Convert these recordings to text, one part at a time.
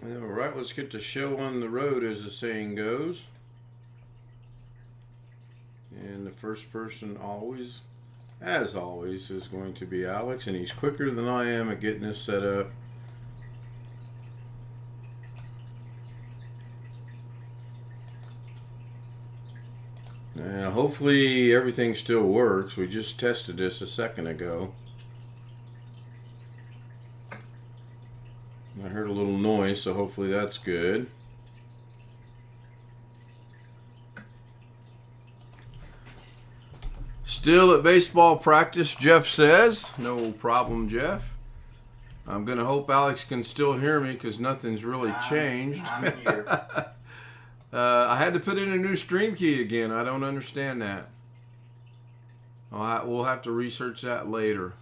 All right, let's get the show on the road, as the saying goes. And the first person always, as always, is going to be Alex, and he's quicker than I am at getting this set up. And hopefully everything still works. We just tested this a second ago. I heard a little noise, so hopefully that's good. Still at baseball practice, Jeff says. No problem, Jeff. I'm going to hope Alex can still hear me because nothing's really changed. I'm here. I had to put in a new stream key again. I don't understand that. We'll have to research that later.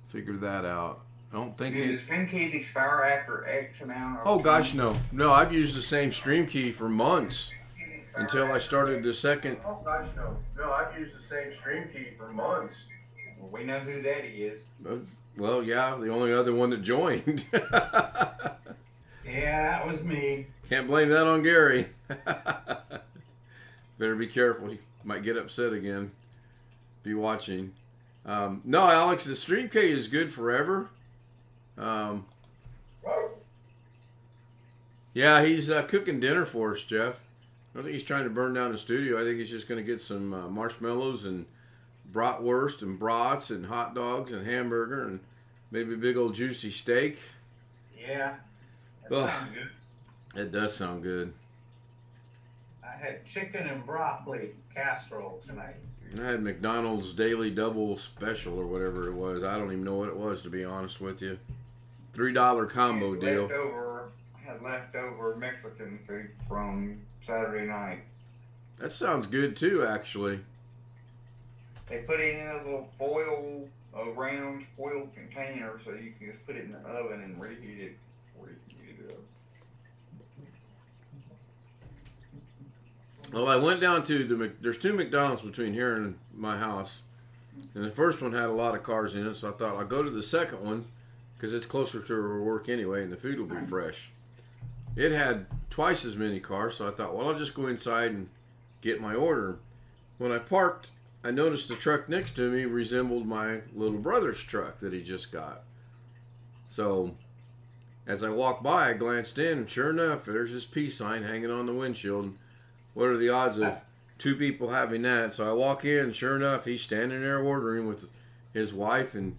Figure that out. I don't think Do the stream keys expire after X amount of Oh gosh, time? no. No, I've used the same stream key for months until I started the second. Oh gosh, no. No, I've used the same stream key for months. Well, we know who that is. Well, yeah, the only other one that joined. Yeah, that was me. Can't blame that on Gary. Better be careful. He might get upset again. Be watching. No, Alex, the stream key is good forever. Yeah, he's cooking dinner for us, Jeff. I don't think he's trying to burn down the studio. I think he's just going to get some marshmallows and bratwurst and brats and hot dogs and hamburger and maybe a big old juicy steak. Yeah. Ugh. That sounds good. It does sound good. I had chicken and broccoli casserole tonight. I had McDonald's Daily Double Special or whatever it was. I don't even know what it was, to be honest with you. $3 combo deal. Had leftover Mexican food from Saturday night. That sounds good too, actually. They put it in a little round foil container, so you can just put it in the oven and reheat it before you heat it up. Well, I went down to there's two McDonald's between here and my house. And the first one had a lot of cars in it, so I thought I'll go to the second one because it's closer to her work anyway and the food will be fresh. It had twice as many cars, so I thought, well, I'll just go inside and get my order. When I parked, I noticed the truck next to me resembled my little brother's truck that he just got. So as I walked by, I glanced in, and sure enough, there's this peace sign hanging on the windshield. What are the odds of two people having that? So I walk in, and sure enough, he's standing there ordering with his wife and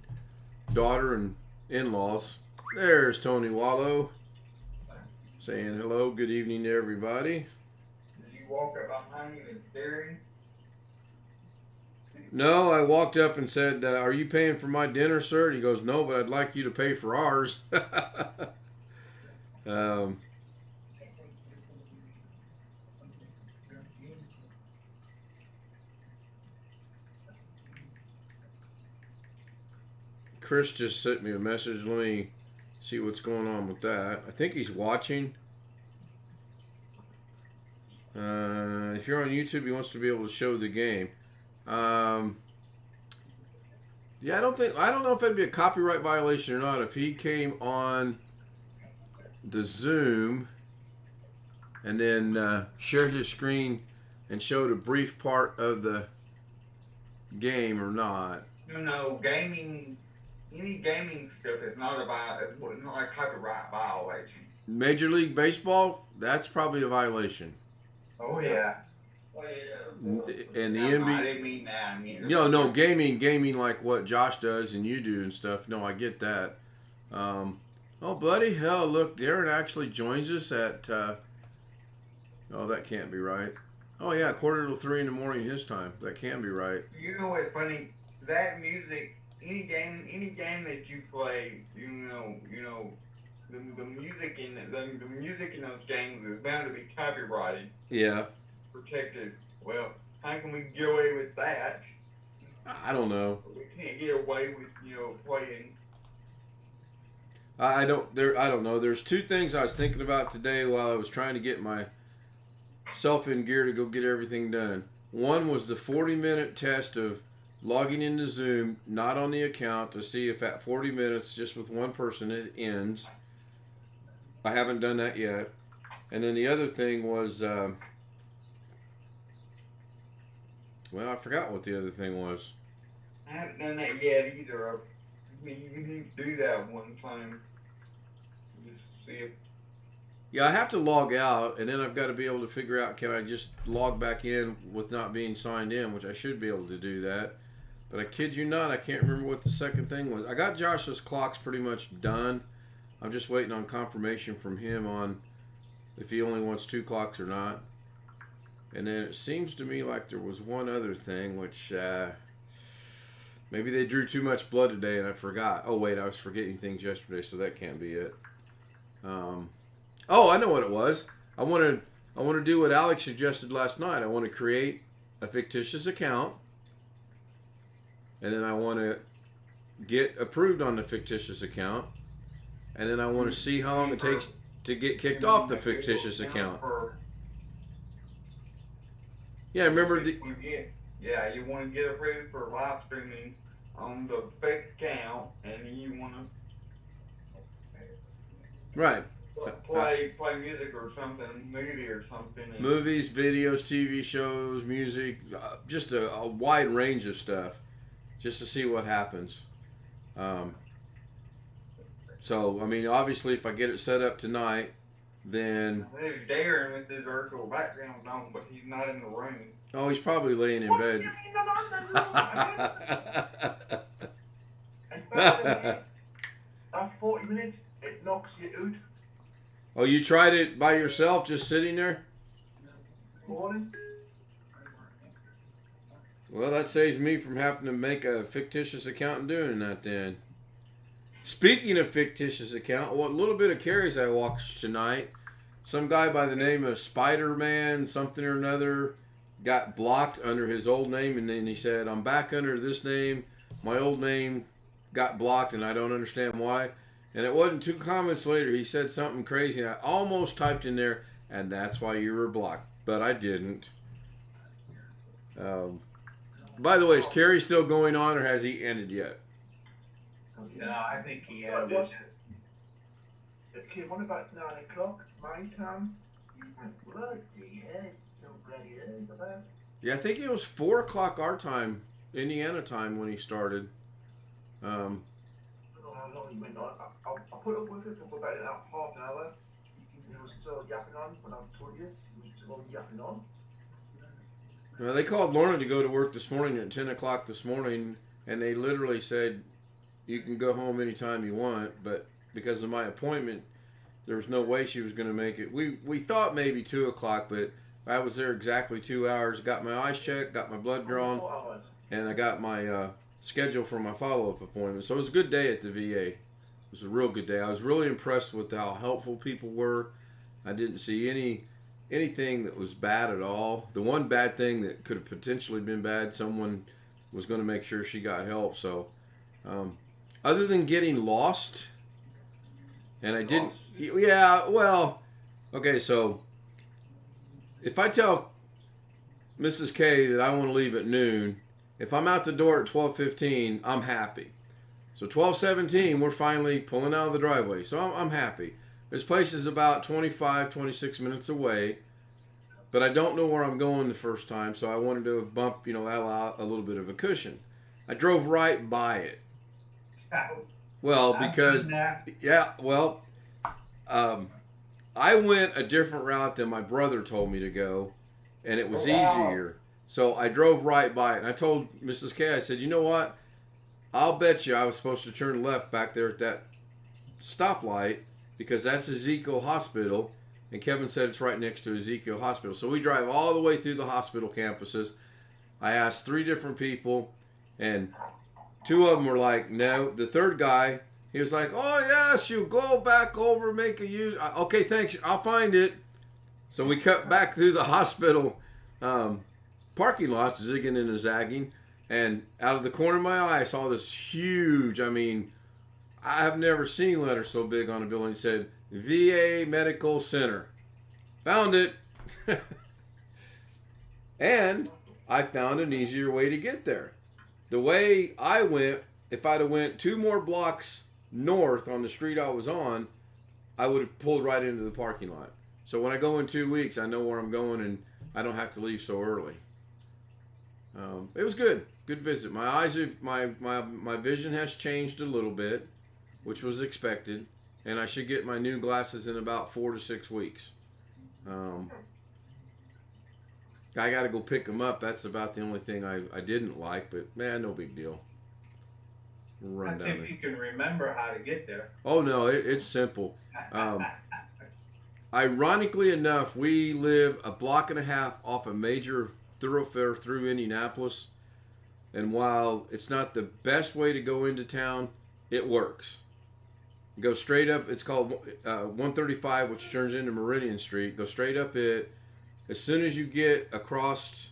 daughter and in-laws. There's Tony Wallow saying hello, good evening to everybody. Did you walk up behind him and staring? No, I walked up and said, are you paying for my dinner, sir? And he goes, no, but I'd like you to pay for ours. Chris just sent me a message. Let me see what's going on with that. I think he's watching. If you're on YouTube, he wants to be able to show the game. Yeah, I don't know if that'd be a copyright violation or not. If he came on the Zoom and then shared his screen and showed a brief part of the game or not. No, gaming. Any gaming stuff is not a copyright violation. Major League Baseball, that's probably a violation. Oh yeah. And the I NBA. didn't mean that. I mean, No, gaming like what Josh does and you do and stuff. No, I get that. Oh, bloody hell, look, Garrett actually joins us at, oh, that can't be right. Oh, yeah, 2:45 in the morning his time. That can be right. You know what's funny? That music, any game that you play, the music the music in those games is bound to be copyrighted, Yeah. protected. Well, how can we get away with that? I don't know. We can't get away with playing. I don't know. There's two things I was thinking about today while I was trying to get myself in gear to go get everything done. One was the 40-minute test of logging into Zoom, not on the account, to see if at 40 minutes, just with one person, it ends. I haven't done that yet. And then the other thing was, well, I forgot what the other thing was. I haven't done that yet either. I mean, you need to do that one time. Just see if. Yeah, I have to log out, and then I've got to be able to figure out, can I just log back in with not being signed in, which I should be able to do that. But I kid you not, I can't remember what the second thing was. I got Josh's clocks pretty much done. I'm just waiting on confirmation from him on if he only wants 2 clocks or not. And then it seems to me like there was one other thing, which maybe they drew too much blood today and I forgot. Oh, wait, I was forgetting things yesterday, so that can't be it. Oh, I know what it was. I want to do what Alex suggested last night. I want to create a fictitious account, and then I want to get approved on the fictitious account, and then I want to see how long it takes to get kicked off the fictitious account. Yeah, remember the. Yeah, you want to get approved for live streaming on the fake account, and you want to. Right. Play music or something, movie or something. Movies, videos, TV shows, music, just a wide range of stuff, just to see what happens. So, I mean, obviously, if I get it set up tonight, then. There's Darren with his virtual background on, but he's not in the room. Oh, he's probably laying in bed. After 40 minutes, it knocks you out. Oh, you tried it by yourself, just sitting there? This morning. Well, that saves me from having to make a fictitious account and doing that then. Speaking of fictitious account, what little bit of carries I watched tonight, some guy by the name of Spider-Man something or another got blocked under his old name, and then he said, I'm back under this name. My old name got blocked, and I don't understand why. And it wasn't 2 comments later, he said something crazy, and I almost typed in there, and that's why you were blocked. But I didn't. By the way, is Carrie still going on, or has he ended yet? No, I think he Right, ended what? it. It came on about 9 o'clock, my time. Bloody hell, it's so bloody early for that. Yeah, I think it was 4 o'clock our time, Indiana time, when he started. I don't know how long he went on. I put up with it for about half an hour. He was still yapping on when I told you. He was still yapping on. They called Lorna to go to work this morning at 10 o'clock this morning, and they literally said, you can go home anytime you want, but because of my appointment, there was no way she was going to make it. We thought maybe 2 o'clock, but I was there exactly 2 hours, got my eyes checked, got my blood drawn, 4 hours. and I got my schedule for my follow-up appointment. So it was a good day at the VA. It was a real good day. I was really impressed with how helpful people were. I didn't see anything that was bad at all. The one bad thing that could have potentially been bad, someone was going to make sure she got help. So other than getting lost, and I didn't, yeah, well, okay, so if I tell Mrs. K that I want to leave at noon, if I'm out the door at 12:15, I'm happy. So 12:17, we're finally pulling out of the driveway. So I'm happy. This place is about 25, 26 minutes away, but I don't know where I'm going the first time, so I wanted to bump, out a little bit of a cushion. I drove right by it. Well, because, yeah, well, I went a different route than my brother told me to go, and it was easier. So I drove right by it, and I told Mrs. K, I said, you know what? I'll bet you I was supposed to turn left back there at that stoplight, because that's Ezekiel Hospital, and Kevin said it's right next to Ezekiel Hospital. So we drive all the way through the hospital campuses. I asked 3 different people, and 2 of them were like, no. The third guy, he was like, oh, yes, you go back over, make a U. Okay, thanks, I'll find it. So we cut back through the hospital parking lots, zigging and zagging, and out of the corner of my eye, I saw this huge, I've never seen letters so big on a building. It said, VA Medical Center. Found it. And I found an easier way to get there. The way I went, if I'd have went 2 more blocks north on the street I was on, I would have pulled right into the parking lot. So when I go in 2 weeks, I know where I'm going, and I don't have to leave so early. It was good visit. My eyes have, my vision has changed a little bit, which was expected, and I should get my new glasses in about 4 to 6 weeks. I got to go pick them up. That's about the only thing I didn't like, but man, no big deal. We'll run That's down if there. you can remember how to get there. Oh no, it's simple. Ironically enough, we live a block and a half off a major thoroughfare through Indianapolis, and while it's not the best way to go into town, it works. Go straight up. It's called 135, which turns into Meridian Street. Go straight up it. As soon as you get across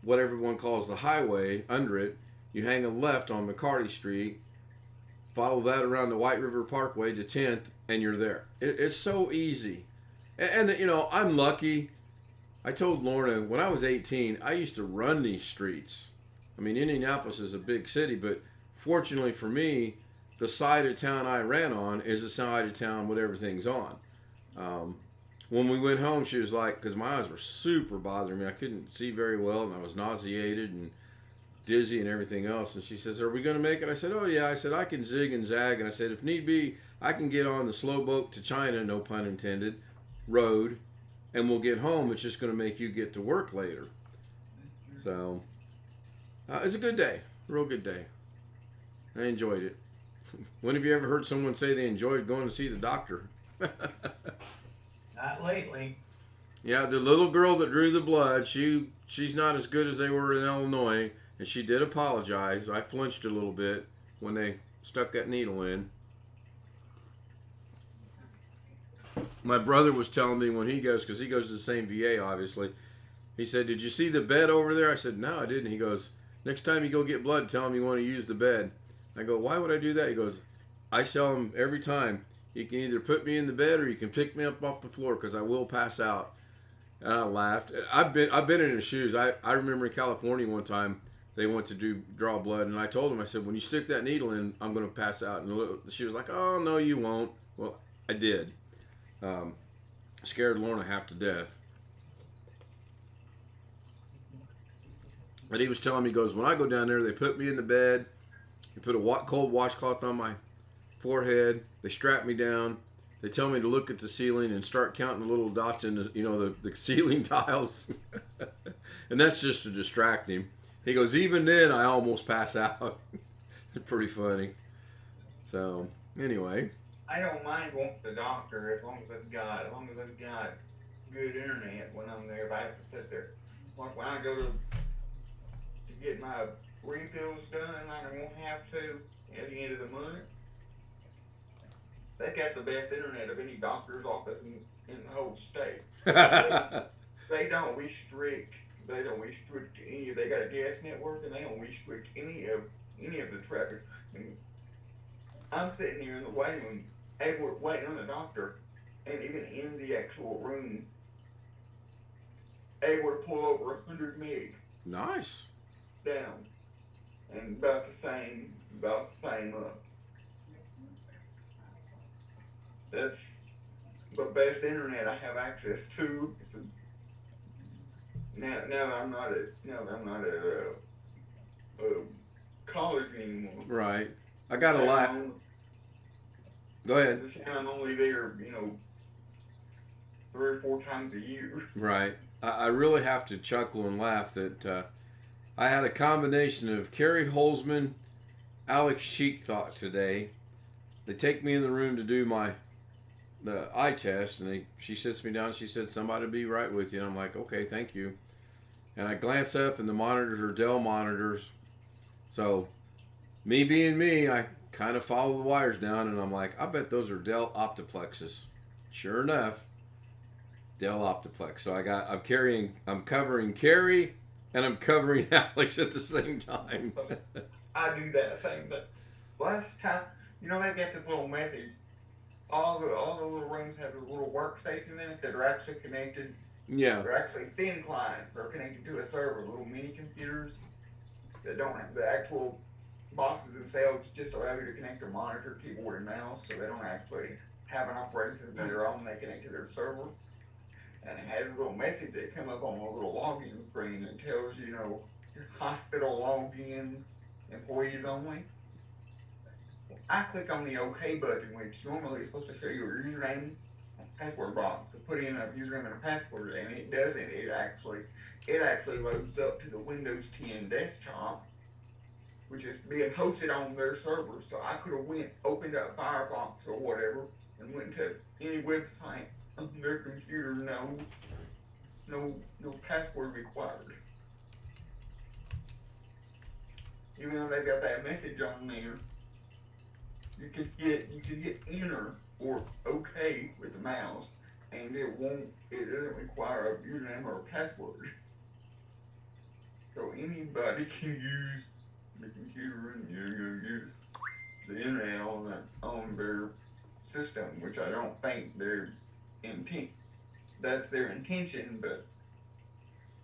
what everyone calls the highway, under it, you hang a left on McCarty Street. Follow that around the White River Parkway to 10th, and you're there. It's so easy. And you know, I'm lucky. I told Lorna, when I was 18, I used to run these streets. I mean, Indianapolis is a big city, but fortunately for me, the side of town I ran on is the side of town what everything's on. When we went home, she was like, because my eyes were super bothering me. I couldn't see very well, and I was nauseated and dizzy and everything else. And she says, "Are we going to make it?" I said, "Oh, yeah." I said, "I can zig and zag." And I said, "If need be, I can get on the slow boat to China, no pun intended, road, and we'll get home. It's just going to make you get to work later." So, it's a good day. Real good day. I enjoyed it. When have you ever heard someone say they enjoyed going to see the doctor? Not lately. Yeah, the little girl that drew the blood, she's not as good as they were in Illinois, and she did apologize. I flinched a little bit when they stuck that needle in. My brother was telling me when he goes, because he goes to the same VA, obviously, he said, "Did you see the bed over there?" I said, "No, I didn't." He goes, "Next time you go get blood, tell him you want to use the bed." I go, "Why would I do that?" He goes, "I tell him every time, you can either put me in the bed or you can pick me up off the floor because I will pass out." And I laughed. I've been in his shoes. I remember in California one time they went to draw blood, and I told him, I said, "When you stick that needle in, I'm going to pass out." And she was like, "Oh no, you won't." Well, I did. Scared Lorna half to death. But he was telling me, he goes, "When I go down there, they put me in the bed, they put a cold washcloth on my forehead, they strap me down, they tell me to look at the ceiling and start counting the little dots in the ceiling tiles." And that's just to distract him. He goes, "Even then, I almost pass out." It's pretty funny. So, anyway. I don't mind going to the doctor as long as I've got good internet when I'm there. If I have to sit there, like when I go to get my refills done, like I won't have to at the end of the month. They got the best internet of any doctor's office in the whole state. They don't restrict. They don't restrict any. They got a gas network, and they don't restrict any of the traffic. I mean, I'm sitting here in the waiting room, waiting on the doctor, and even in the actual room, able to pull over 100 meg Nice. down, and about the same up. That's the best internet I have access to. Now that I'm not at college anymore. Right. I got a lot. Go ahead. I'm only there, 3 or 4 times a year. Right. I really have to chuckle and laugh that I had a combination of Kerry Holzman, Alex Cheak thought today. They take me in the room to do the eye test, and she sits me down. She said, "Somebody will be right with you." And I'm like, "Okay, thank you." And I glance up, and the monitors are Dell monitors. So, me being me, I kind of follow the wires down, and I'm like, "I bet those are Dell Optiplexes." Sure enough, Dell Optiplex. So I'm covering Kerry, and I'm covering Alex at the same time. I do that same thing. Last time, they got this little message. All the little rooms have a little workstation in it that are actually connected. Yeah. They're actually thin clients. They're connected to a server, little mini computers that don't have the actual boxes themselves. Just allow you to connect your monitor, keyboard, and mouse, so they don't actually have an operating system of their own. They connect to their server, and it has a little message that come up on a little login screen that tells you, you know, hospital login, employees only. I click on the OK button, which normally is supposed to show you your username and password box to put in a username and a password, and it doesn't. It actually loads up to the Windows 10 desktop, which is being hosted on their server. So I could have opened up Firefox or whatever, and went to any website on their computer. No password required. Even though they've got that message on there, you can hit enter or OK with the mouse, and it doesn't require a username or a password. So anybody can use the computer and use the internet on their system, which I don't think that's their intention, but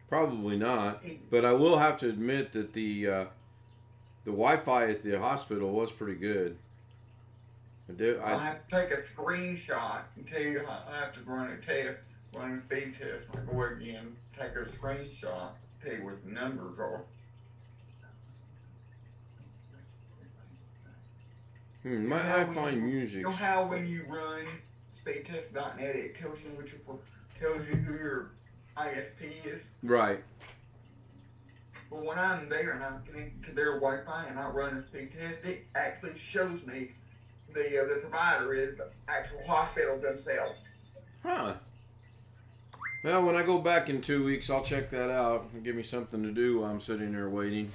Probably not. But I will have to admit that the Wi-Fi at the hospital was pretty good. I have to take a screenshot and tell you I have to run a speed test. I go again, take a screenshot, tell you what the numbers are. My iPhone music. You know how when you run speedtest.net, it tells you who your ISP is? Right. Well, when I'm there and I'm connected to their Wi-Fi and I run a speed test, it actually shows me the provider is the actual hospital themselves. Huh. Well, when I go back in 2 weeks, I'll check that out and give me something to do while I'm sitting there waiting.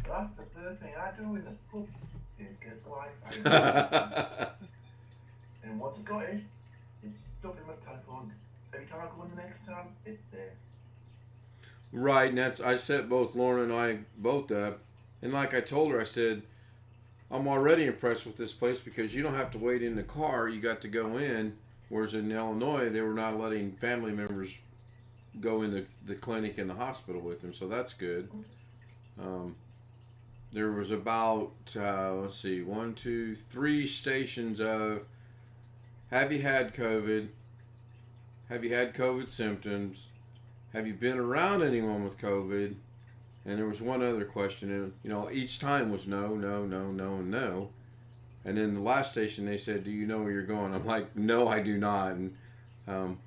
That's the first thing I do in the pub is get Wi-Fi. And once I got it, it's stuck in my telephone. Every time I go in the next time, it's there. Right, and I set both Lauren and I both up. And like I told her, I said, I'm already impressed with this place because you don't have to wait in the car. You got to go in. Whereas in Illinois, they were not letting family members go in the clinic and the hospital with them. So that's good. There was about, 1, 2, 3 stations of, have you had COVID? Have you had COVID symptoms? Have you been around anyone with COVID? And there was one other question, and each time was no, no, no, no, and no. And then the last station, they said, "Do you know where you're going?" I'm like, "No, I do not." And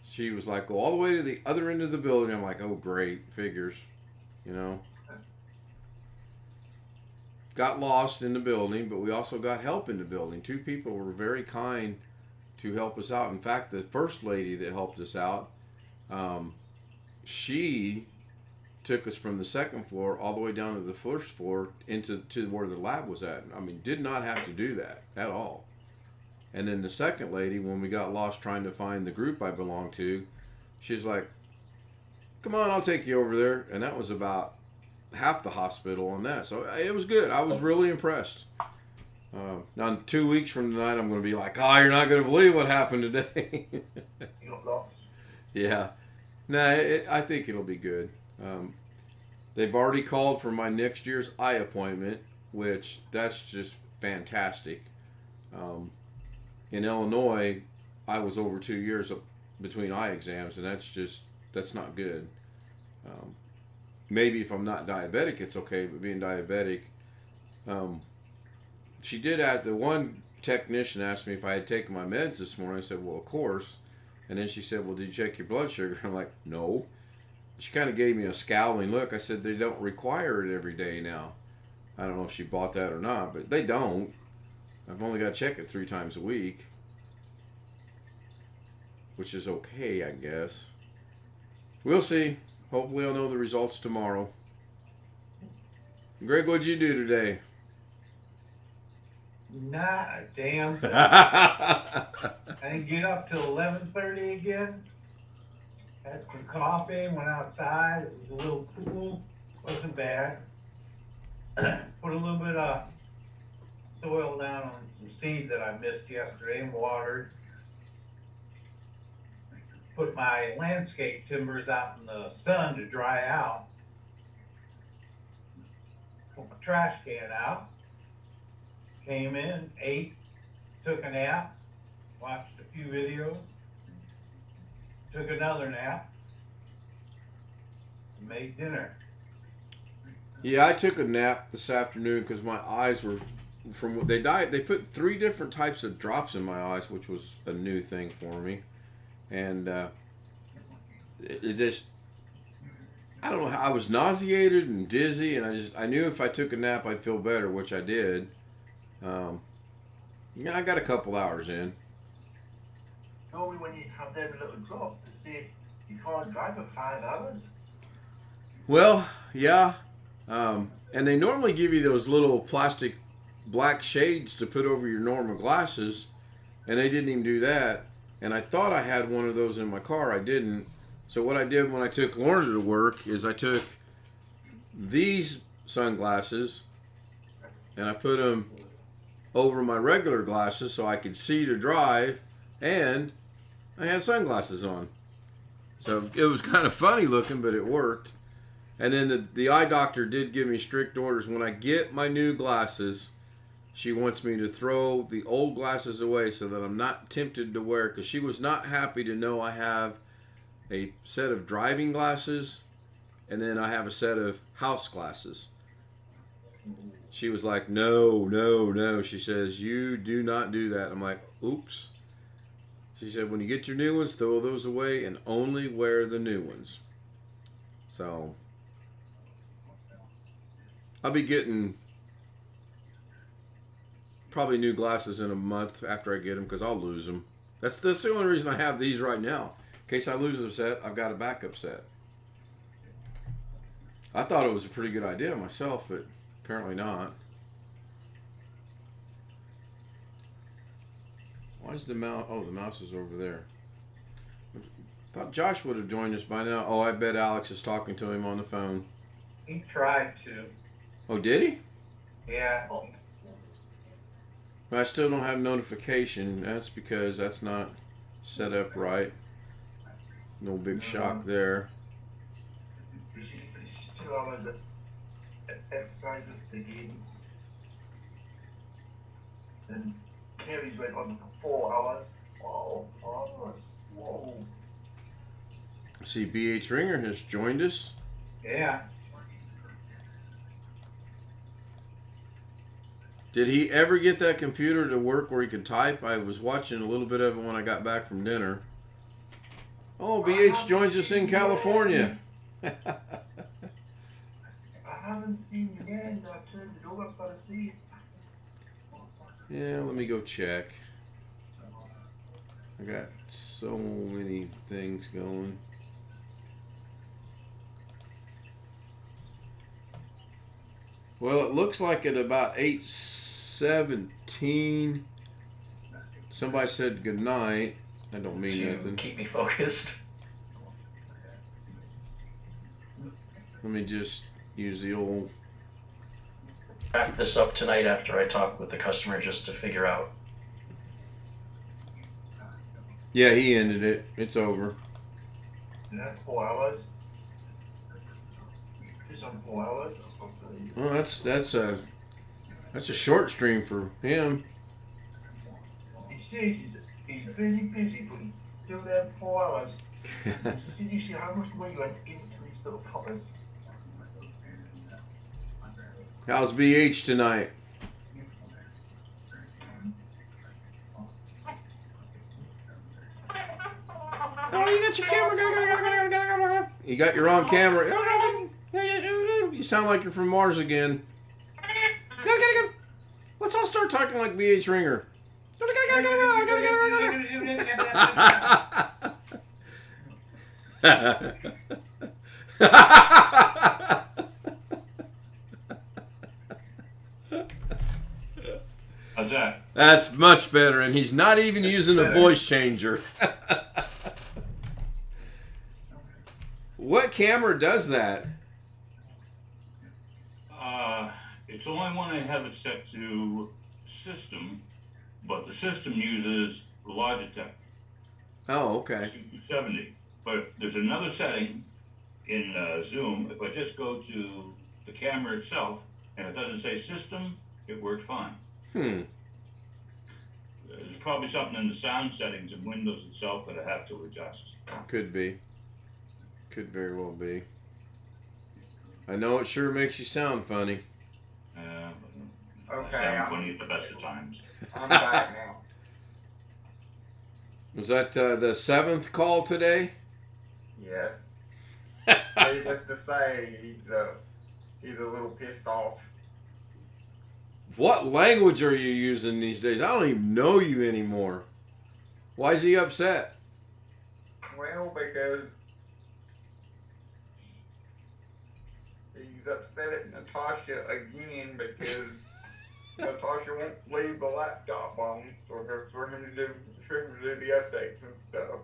she was like, "Go all the way to the other end of the building." I'm like, "Oh, great, figures," Got lost in the building, but we also got help in the building. 2 people were very kind to help us out. In fact, the first lady that helped us out, she took us from the second floor all the way down to the first floor to where the lab was at. I mean, did not have to do that at all. And then the second lady, when we got lost trying to find the group I belonged to, she's like, "Come on, I'll take you over there." And that was about half the hospital on that. So it was good. I was really impressed. Now, 2 weeks from tonight, I'm going to be like, "Oh, you're not going to believe what happened today." You got lost. Yeah. No, I think it'll be good. They've already called for my next year's eye appointment, which that's just fantastic. In Illinois, I was over 2 years between eye exams, and that's not good. Maybe if I'm not diabetic, it's okay, but being diabetic, she did ask, the one technician asked me if I had taken my meds this morning. I said, "Well, of course." And then she said, "Well, did you check your blood sugar?" I'm like, "No." She kind of gave me a scowling look. I said, "They don't require it every day now." I don't know if she bought that or not, but they don't. I've only got to check it 3 times a week, which is okay, I guess. We'll see. Hopefully I'll know the results tomorrow. Greg, what'd you do today? Not a damn thing. I didn't get up till 11:30 again. Had some coffee, went outside. It was a little cool. Wasn't bad. Put a little bit of soil down on some seeds that I missed yesterday and watered. Put my landscape timbers out in the sun to dry out. put my trash can out, came in, ate, took a nap, watched a few videos, took another nap, and made dinner. Yeah, I took a nap this afternoon because my eyes were from they died. They put 3 different types of drops in my eyes, which was a new thing for me, and it just I don't know how I was nauseated and dizzy, and I knew if I took a nap I'd feel better, which I did. Yeah, I got a couple hours in. Normally when you have them little drops, they say you can't drive for 5 hours. Well, yeah, and they normally give you those little plastic black shades to put over your normal glasses, and they didn't even do that. And I thought I had one of those in my car. I didn't. So what I did when I took Lorna to work is I took these sunglasses and I put them over my regular glasses so I could see to drive, and I had sunglasses on. So it was kind of funny looking, but it worked. And then the eye doctor did give me strict orders. When I get my new glasses, she wants me to throw the old glasses away so that I'm not tempted to wear, because she was not happy to know I have a set of driving glasses and then I have a set of house glasses. She was like, no, no, no. She says, you do not do that. I'm like, oops. She said, when you get your new ones, throw those away and only wear the new ones. So I'll be getting probably new glasses in a month after I get them, because I'll lose them. That's the only reason I have these right now. In case I lose a set, I've got a backup set. I thought it was a pretty good idea myself, but apparently not. Why is the mouse? Oh, the mouse is over there. I thought Josh would have joined us by now. Oh, I bet Alex is talking to him on the phone. He tried to. Oh, did he? Yeah. But I still don't have notification. That's because that's not set up right. No big shock there. It's 2 hours of exercise with the games. And Kerry's went on for 4 hours. Oh, 4 hours. Whoa. See, BH Ringer has joined us. Yeah. Did he ever get that computer to work where he could type? I was watching a little bit of it when I got back from dinner. Oh, BH joins us in California. I haven't seen you yet. I turned it over for the sleep. Yeah, let me go check. I got so many things going. Well, it looks like at about 8:17, somebody said good night. That don't mean to nothing. keep me focused. Let me just use the old. Wrap this up tonight after I talk with the customer just to figure out. Yeah, he ended it. It's over. And that's 4 hours. Just on 4 hours. Well, that's a short stream for him. He says he's busy, but he's still there for 4 hours. Did you see how much money went into these little coppers? How's BH tonight? Oh, you got your camera. You got your on camera. You sound like you're from Mars again. Let's all start talking like BH Ringer. How's that? That's much better, and he's not even using a voice changer. What camera does that? It's only when I have it set to system, but the system uses Logitech Oh, okay. 70. But there's another setting in Zoom. If I just go to the camera itself and it doesn't say system, it works fine. Hmm. There's probably something in the sound settings in Windows itself that I have to adjust. Could be. Could very well be. I know it sure makes you sound funny. I Okay, sound funny at the best of times. I'm back now. Was that the 7th call today? Yes. Needless to say, he's a little pissed off. What language are you using these days? I don't even know you anymore. Why is he upset? Well, because he's upset at Natasha again because Natasha won't leave the laptop on for him to do the updates and stuff.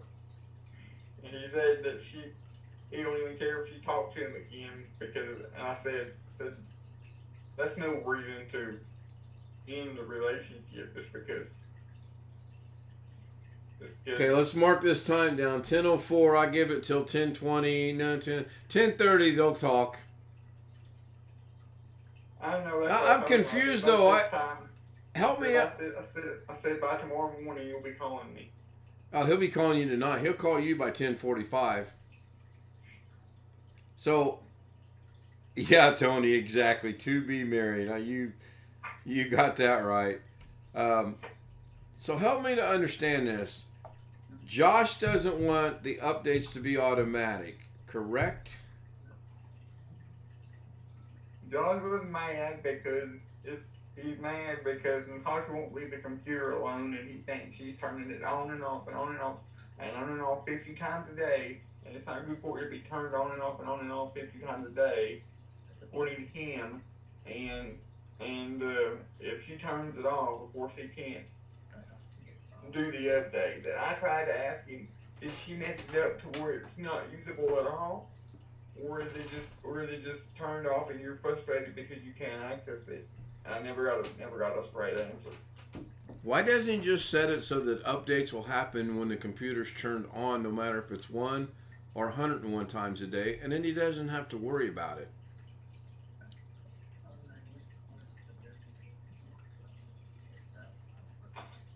And he said that he don't even care if she talks to him again because, and I said that's no reason to end the relationship just because. Okay, let's mark this time down. 10:04. I give it till 10:20. No, 10:30. They'll talk. I know that. I'm confused though. Help me out. I said by tomorrow morning you'll be calling me. Oh, he'll be calling you tonight. He'll call you by 10:45. So, yeah, Tony, exactly. To be married. Now you got that right. So help me to understand this. Josh doesn't want the updates to be automatic, correct? Josh was mad because he's mad because Natasha won't leave the computer alone, and he thinks she's turning it on and off and on and off and on and off 50 times a day, and it's not good for it to be turned on and off and on and off 50 times a day, according to him. And if she turns it off, of course he can't do the update. And I tried to ask him, did she mess it up to where it's not usable at all? Or is it just turned off and you're frustrated because you can't access it? And I never got a straight answer. Why doesn't he just set it so that updates will happen when the computer's turned on, no matter if it's 1 or 101 times a day, and then he doesn't have to worry about it?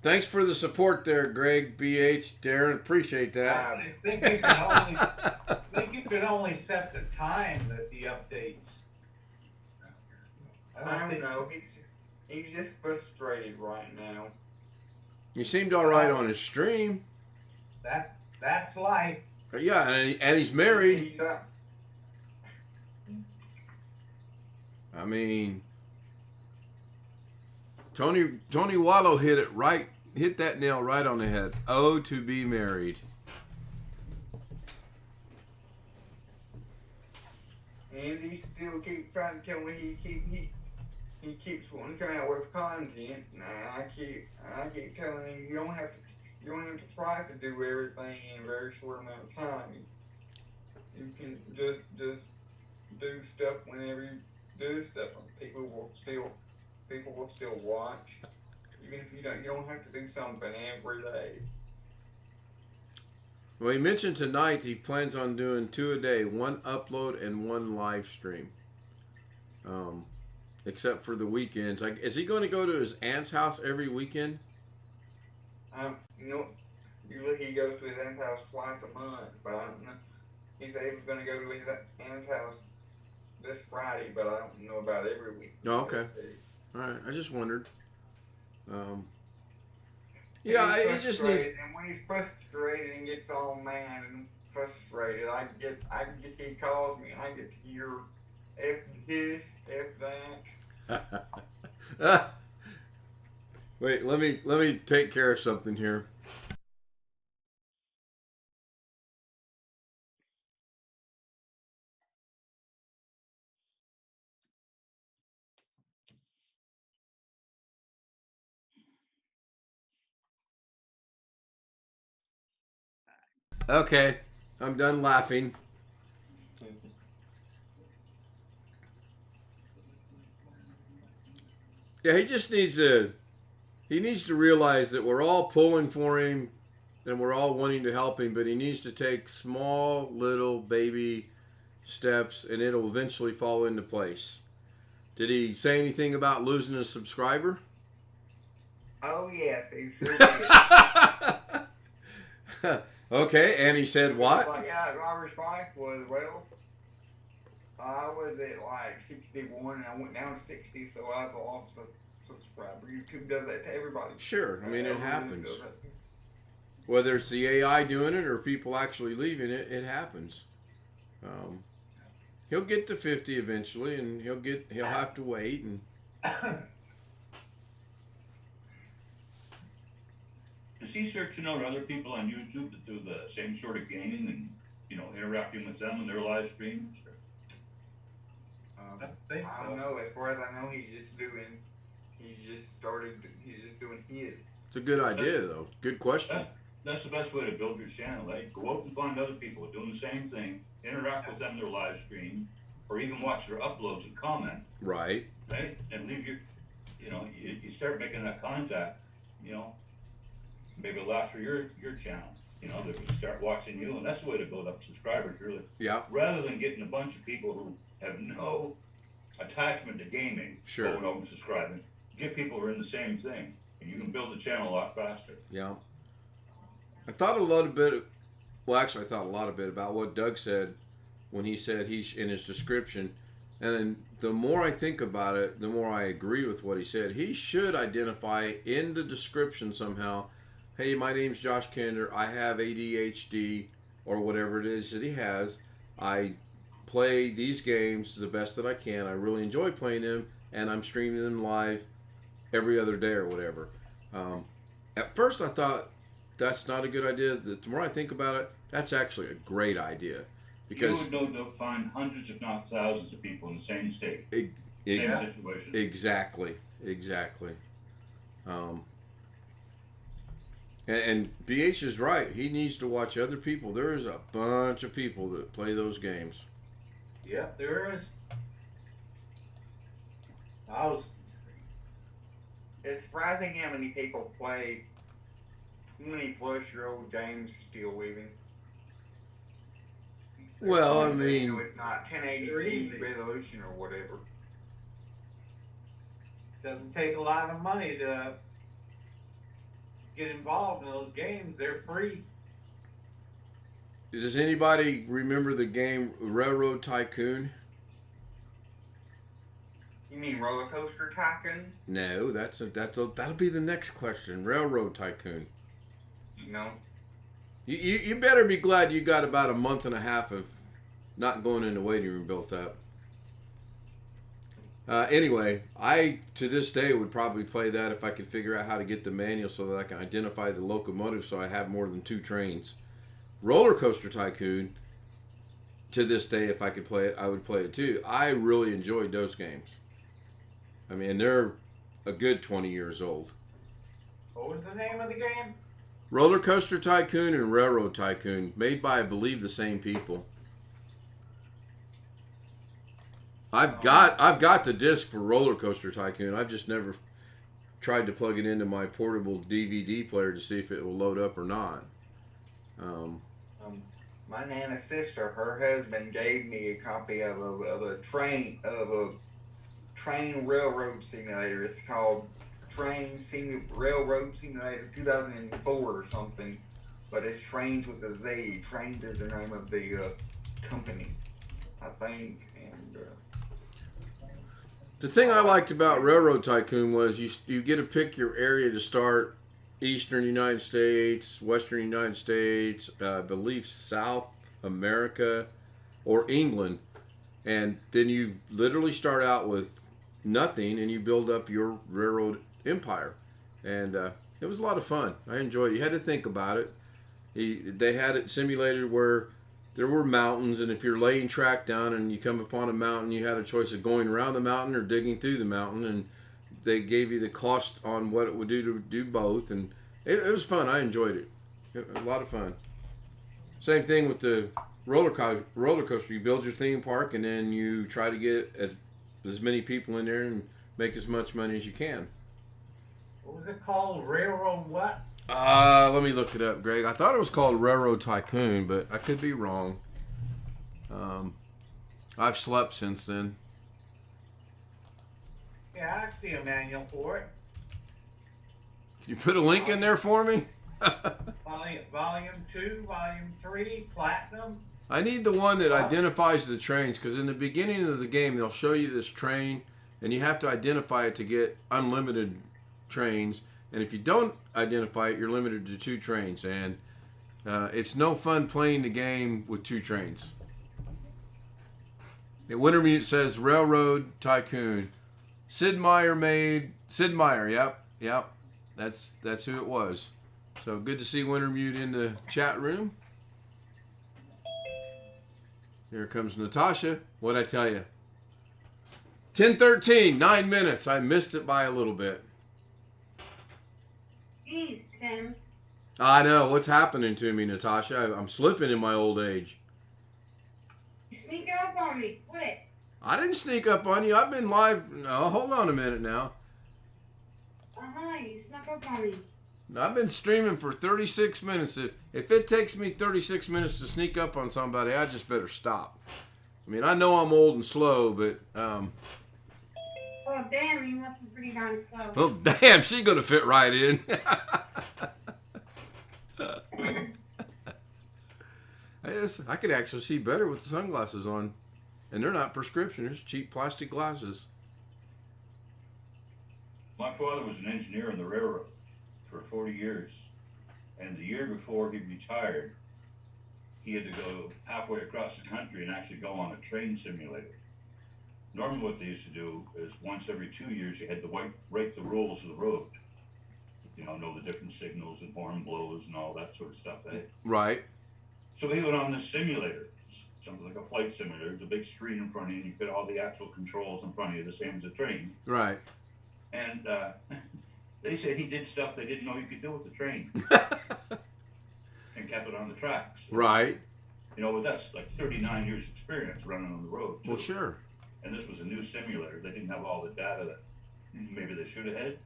Thanks for the support there, Greg, BH, Darren. Appreciate that. I think you could only set the time that the updates. I don't know. He's just frustrated right now. You seemed all right on his stream. That's life. Yeah, and he's married. I mean, Tony Wallow hit that nail right on the head. Oh, to be married. And he still keeps trying to tell me he keeps wanting to come out with content. Nah, I keep telling him you don't have to try to do everything in a very short amount of time. You can just do stuff whenever you do stuff, and people will still watch. Even if you don't have to do something every day. Well, he mentioned tonight he plans on doing 2 a day, 1 upload and 1 live stream. Except for the weekends. Is he going to go to his aunt's house every weekend? Usually he goes to his aunt's house twice a month, but I don't know. He said he was going to go to his aunt's house this Friday, but I don't know about every week. Oh, okay. All right. I just wondered. Yeah, he just needs. And when he's frustrated and gets all mad and frustrated, I get he calls me and I get to hear F this, F that. Wait, let me take care of something here. Okay, I'm done laughing. Yeah, he just needs to realize that we're all pulling for him and we're all wanting to help him, but he needs to take small little baby steps and it'll eventually fall into place. Did he say anything about losing a subscriber? Oh yes, he sure did. Okay, and he said what? Like, yeah, my response was, well, I was at like 61 and I went down to 60, so I've lost a subscriber. YouTube does that to everybody. Sure, I mean, it Everyone happens. does that. Whether it's the AI doing it or people actually leaving it, it happens. He'll get to 50 eventually, and he'll have to wait. And Is he searching out other people on YouTube that do the same sort of gaming and, interacting with them in their live streams? I think I so. don't know. As far as I know, he's just doing his. it's a good idea, though. Good question. That's the best way to build your channel, right? Go out and find other people doing the same thing, interact with them in their live stream, or even watch their uploads and comment, Right. right? And leave your, you start making that contact, maybe it'll last for your channel. They will start watching you, and that's the way to build up subscribers, really. Yeah. Rather than getting a bunch of people who have no attachment to gaming Sure. going over and subscribing, get people who are in the same thing, and you can build the channel a lot faster. Yeah. I thought a lot bit about what Doug said when he said in his description. And then the more I think about it, the more I agree with what he said. He should identify in the description somehow, hey, my name's Josh Kinder. I have ADHD or whatever it is that he has. I play these games the best that I can. I really enjoy playing them, and I'm streaming them live every other day or whatever. At first I thought that's not a good idea. The more I think about it, that's actually a great idea. Because you would find hundreds, if not thousands, of people in the same state, same situation. Exactly. And BH is right. He needs to watch other people. There is a bunch of people that play those games. Yeah, there is. It's surprising how many people play 20-plus-year-old games still even. Well, I mean, it's not 1080p resolution or whatever. Doesn't take a lot of money to get involved in those games. They're free. does anybody remember the game Railroad Tycoon? You mean Roller Coaster Tycoon? No, that'll be the next question. Railroad Tycoon. No. You better be glad you got about a month and a half of not going in the waiting room built up. Anyway, I to this day would probably play that if I could figure out how to get the manual so that I can identify the locomotive so I have more than 2 trains. Roller Coaster Tycoon, to this day, if I could play it, I would play it too. I really enjoyed those games. I mean, they're a good 20 years old. What was the name of the game? Roller Coaster Tycoon and Railroad Tycoon, made by, I believe, the same people. I've got the disc for Roller Coaster Tycoon. I've just never tried to plug it into my portable DVD player to see if it will load up or not. My Nana's sister, her husband gave me a copy of a train railroad simulator. It's called Railroad Simulator 2004 or something, but it's Trains with a Z. Trains is the name of the company, I think. And the thing I liked about Railroad Tycoon was you get to pick your area to start. Eastern United States, Western United States, I believe South America, or England, and then you literally start out with nothing and you build up your railroad empire. And it was a lot of fun. I enjoyed it. You had to think about it. They had it simulated where there were mountains, and if you're laying track down and you come upon a mountain, you had a choice of going around the mountain or digging through the mountain, and they gave you the cost on what it would do to do both, and it was fun. I enjoyed it. A lot of fun. Same thing with the roller coaster. You build your theme park, and then you try to get as many people in there and make as much money as you can. What was it called? Railroad what? Let me look it up, Greg. I thought it was called Railroad Tycoon, but I could be wrong. I've slept since then. Yeah, I see a manual for it. You put a link in there for me? Volume 2, Volume 3, Platinum. I need the one that identifies the trains, because in the beginning of the game they'll show you this train and you have to identify it to get unlimited trains, and if you don't identify it you're limited to 2 trains, and it's no fun playing the game with 2 trains. The Wintermute says Railroad Tycoon. Sid Meier, yep. That's who it was. So good to see Wintermute in the chat room. Here comes Natasha. What'd I tell you? 10:13, 9 minutes. I missed it by a little bit. Jeez, Tim. I know. What's happening to me, Natasha? I'm slipping in my old age. You sneak up on me. Quit it. I didn't sneak up on you. I've been live. No, hold on a minute now. You snuck up on me. I've been streaming for 36 minutes. If it takes me 36 minutes to sneak up on somebody, I just better stop. I mean, I know I'm old and slow, but Oh, damn, you must be pretty darn slow. oh damn, she's gonna fit right in. I could actually see better with the sunglasses on, and they're not prescription. They're just cheap plastic glasses. My father was an engineer on the railroad for 40 years. And the year before he retired, he had to go halfway across the country and actually go on a train simulator. Normally what they used to do is once every 2 years you had to write the rules of the road. You know the different signals and horn blows and all that sort of stuff. Eh? Right. So he went on this simulator, something like a flight simulator. There's a big screen in front of you and you've got all the actual controls in front of you, the same as a train. Right. And they said he did stuff they didn't know you could do with the train. And kept it on the tracks. Right. You know, but that's like 39 years experience running on the road. Too. Well, sure. And this was a new simulator. They didn't have all the data that maybe they should have had.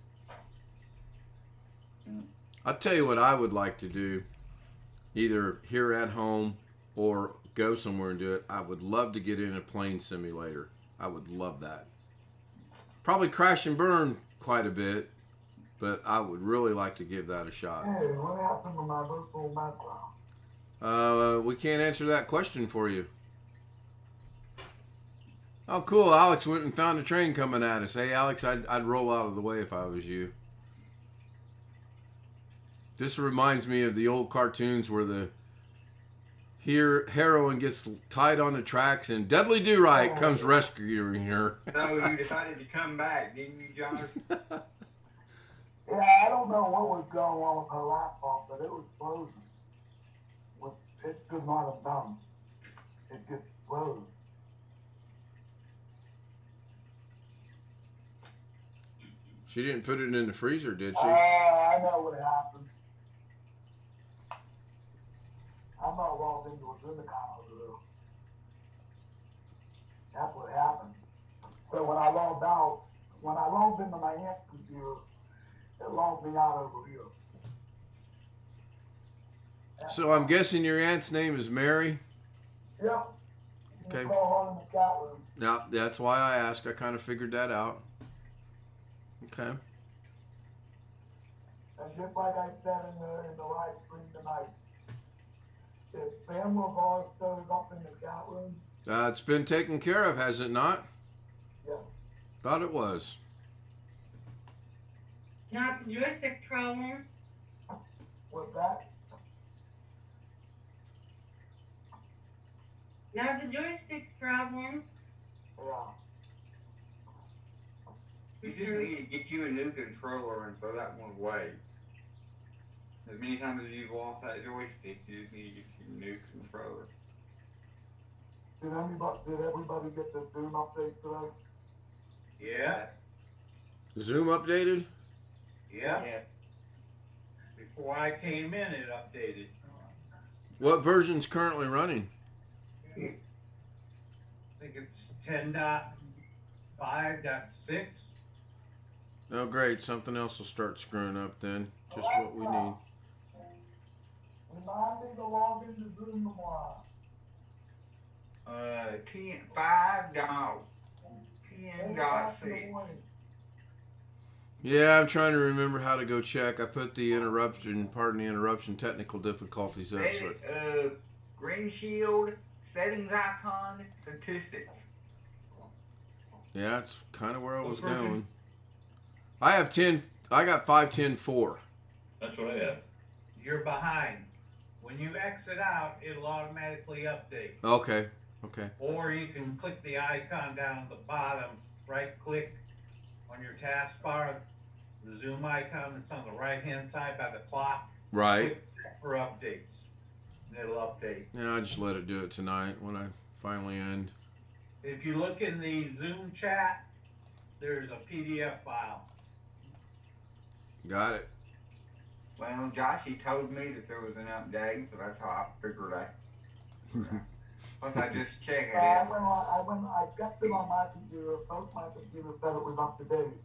I'll tell you what I would like to do, either here at home or go somewhere and do it. I would love to get in a plane simulator. I would love that. Probably crash and burn quite a bit, but I would really like to give that a shot. Hey, what happened to my virtual background? We can't answer that question for you. Oh, cool. Alex went and found a train coming at us. Hey, Alex, I'd roll out of the way if I was you. This reminds me of the old cartoons where the heroine gets tied on the tracks and Dudley Do-Right comes rescuing her. So you decided to come back, didn't you, Josh? Yeah, I don't know what was going on with her laptop, but it was frozen. What it could not have done. It just froze. She didn't put it in the freezer, did she? I know what happened. I'm not logged into a Zoom account over there. That's what happened. So when I logged into my aunt's computer, it logged me out over here. So I'm guessing your aunt's name is Mary? Yep. You Okay. can call her in the chat room. Yeah, that's why I asked. I kind of figured that out. Okay. And just like I said in the live stream tonight, if Pam Lavar showed up in the chat room, It's been taken care of, has it not? yeah. Thought it was. Not the joystick problem. With that, Not the joystick problem. yeah. You just need to get you a new controller and throw that one away. As many times as you've lost that joystick, you just need to get you a new controller. Did everybody get the Zoom update today? Yeah, Zoom updated? yeah. Before I came in, it updated. What version's currently running? I think it's 10.5.6. Oh, great. Something else will start screwing up then. Just what we need. Remind me to log into Zoom tomorrow. 10.5.10.6. Yeah, I'm trying to remember how to go check. I put the pardon the interruption, technical difficulties up. So Green shield, settings icon, statistics. yeah, it's kind of where I was What version? going. I have 10. I got 5.10.4. That's what I have. You're behind. When you exit out, it'll automatically update. Okay. Okay. Or you can click the icon down at the bottom, right click on your taskbar, the zoom icon that's on the right hand side by the clock. Right. Click for updates. And it'll update. Yeah, I just let it do it tonight when I finally end. If you look in the Zoom chat, there's a PDF file. Got it. Well, Josh, he told me that there was an update, so that's how I figured once I just checked it. I kept it on my computer, both my computers said it was up to date.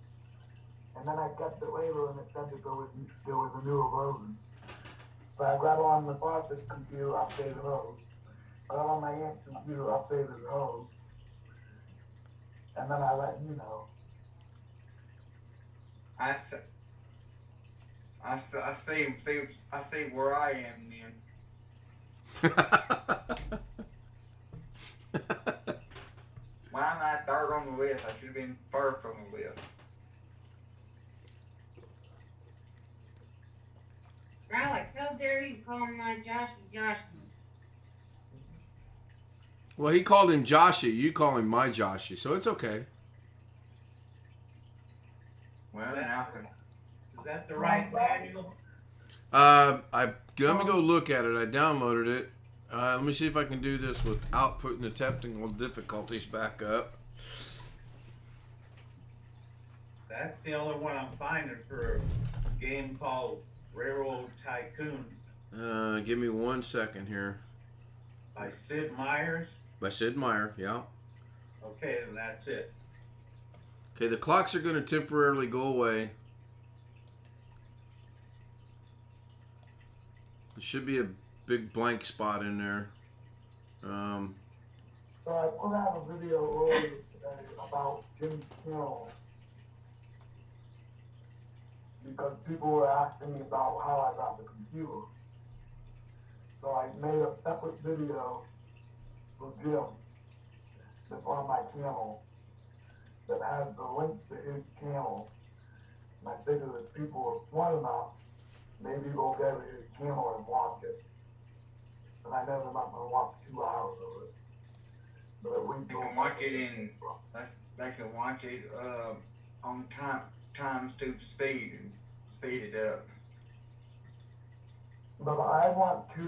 And then I kept it later and it said that there was a newer version. So I got on the boss's computer, updated hers. Got on my aunt's computer, updated hers. And then I let you know. I see where I am then. Why am I third on the list? I should have been first on the list. Alex, how dare you call my Joshy? Well, he called him Joshy. You call him my Joshy, so it's okay. Well, now Is that the right manual? Let me go look at it. I downloaded it. Let me see if I can do this without putting the technical difficulties back up. That's the only one I'm finding for a game called Railroad Tycoon Give me 1 second here. by Sid Meier's. By Sid Meier, yeah. Okay, then that's it. Okay, the clocks are going to temporarily go away. There should be a big blank spot in there. So I put out a video earlier today about Jim's channel. Because people were asking me about how I got the computer. So I made a separate video for Jim that's on my channel that has the link to his channel. And I figured if people are smart enough, maybe they'll go to his channel and watch it. But I never not gonna watch 2 hours of it. But at least you can watch it they can watch it on times 2 speed and speed it up. But I want to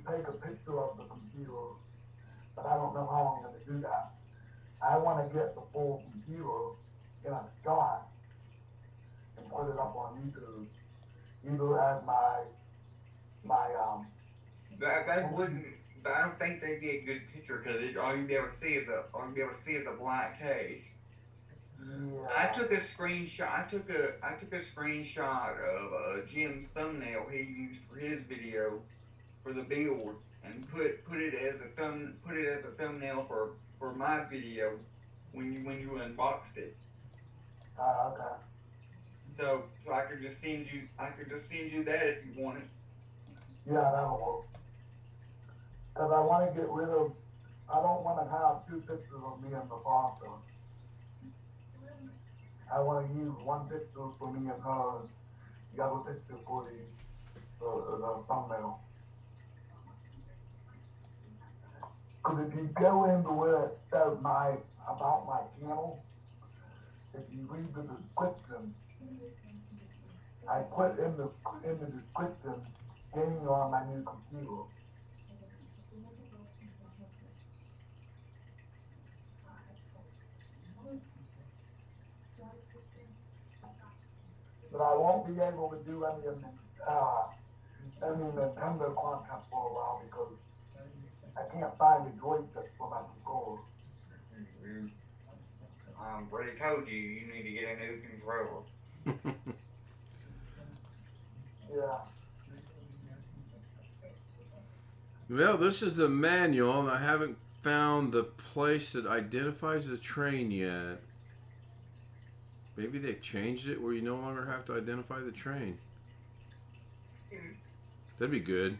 take a picture of the computer, but I don't know how I'm gonna do that. I wanna get the full computer in a shot and put it up on YouTube. Either as That wouldn't. I don't think they'd be a good picture because all you'd be able to see is a black case. yeah. I took a screenshot. I took a screenshot of Jim's thumbnail he used for his video for the build and put it as a thumbnail for my video when you unboxed it. Okay. So I could just send you that if you wanted. Yeah, that'll work. Cause I wanna get rid of, I don't wanna have 2 pictures of me and the foster. I wanna use 1 picture for me and her, and the other picture for the thumbnail. Cause if you go into where it says about my channel, if you read the description, I put in the description, gaming on my new computer. But I won't be able to do any Nintendo content for a while because I can't find a joystick for my controller. I already told you you need to get a new controller. Yeah. Well, this is the manual, and I haven't found the place that identifies the train yet. Maybe they've changed it where you no longer have to identify the train. That'd be good.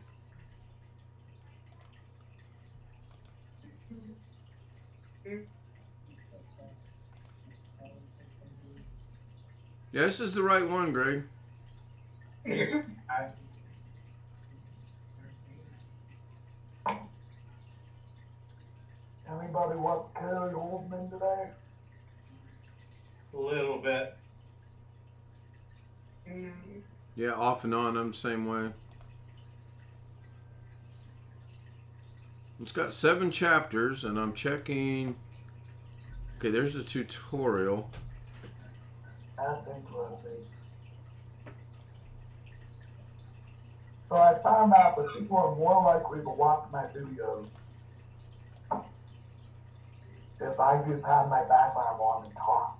Yeah, this is the right one, Greg. Anybody watch Carrie Oldman today? A little bit. Yeah, off and on. I'm the same way. It's got 7 chapters, and I'm checking. Okay, there's the tutorial. That's interesting. So I found out that people are more likely to watch my videos if I just have my background on and talk.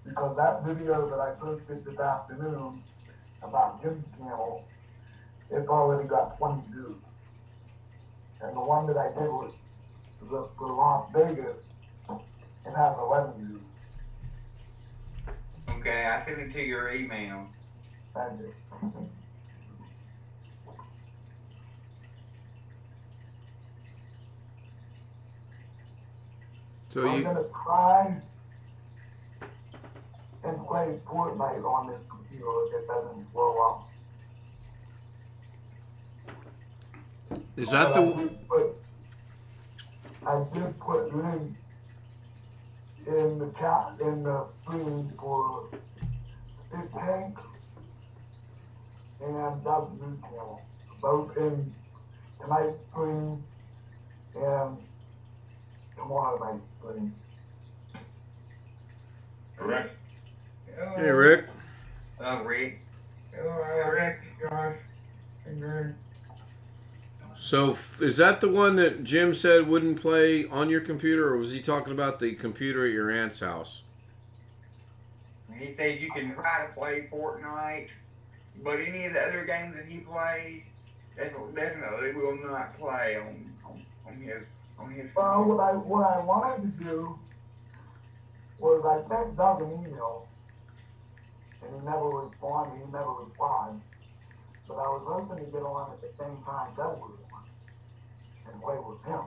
Because that video that I posted this afternoon about Jim's channel, it's already got 20 views. And the one that I did was for Las Vegas, it has 11 views. Okay, I sent it to your email. Thank you. So I'm you, gonna try and play Fortnite on this computer if it doesn't blow up. is that But the? I did put link in the chat, in the stream for Big Tank and Doug's new channel, both in tonight's stream and tomorrow night's stream. Correct. Hey, Rick. Rick. Rick, Josh, and Greg. So is that the one that Jim said wouldn't play on your computer, or was he talking about the computer at your aunt's house? He said you can try to play Fortnite, but any of the other games that he plays, definitely will not play on his. Well, what I wanted to do was I sent Doug an email, and he never responded, he never replied. But I was hoping to get on at the same time Doug was on and play with him.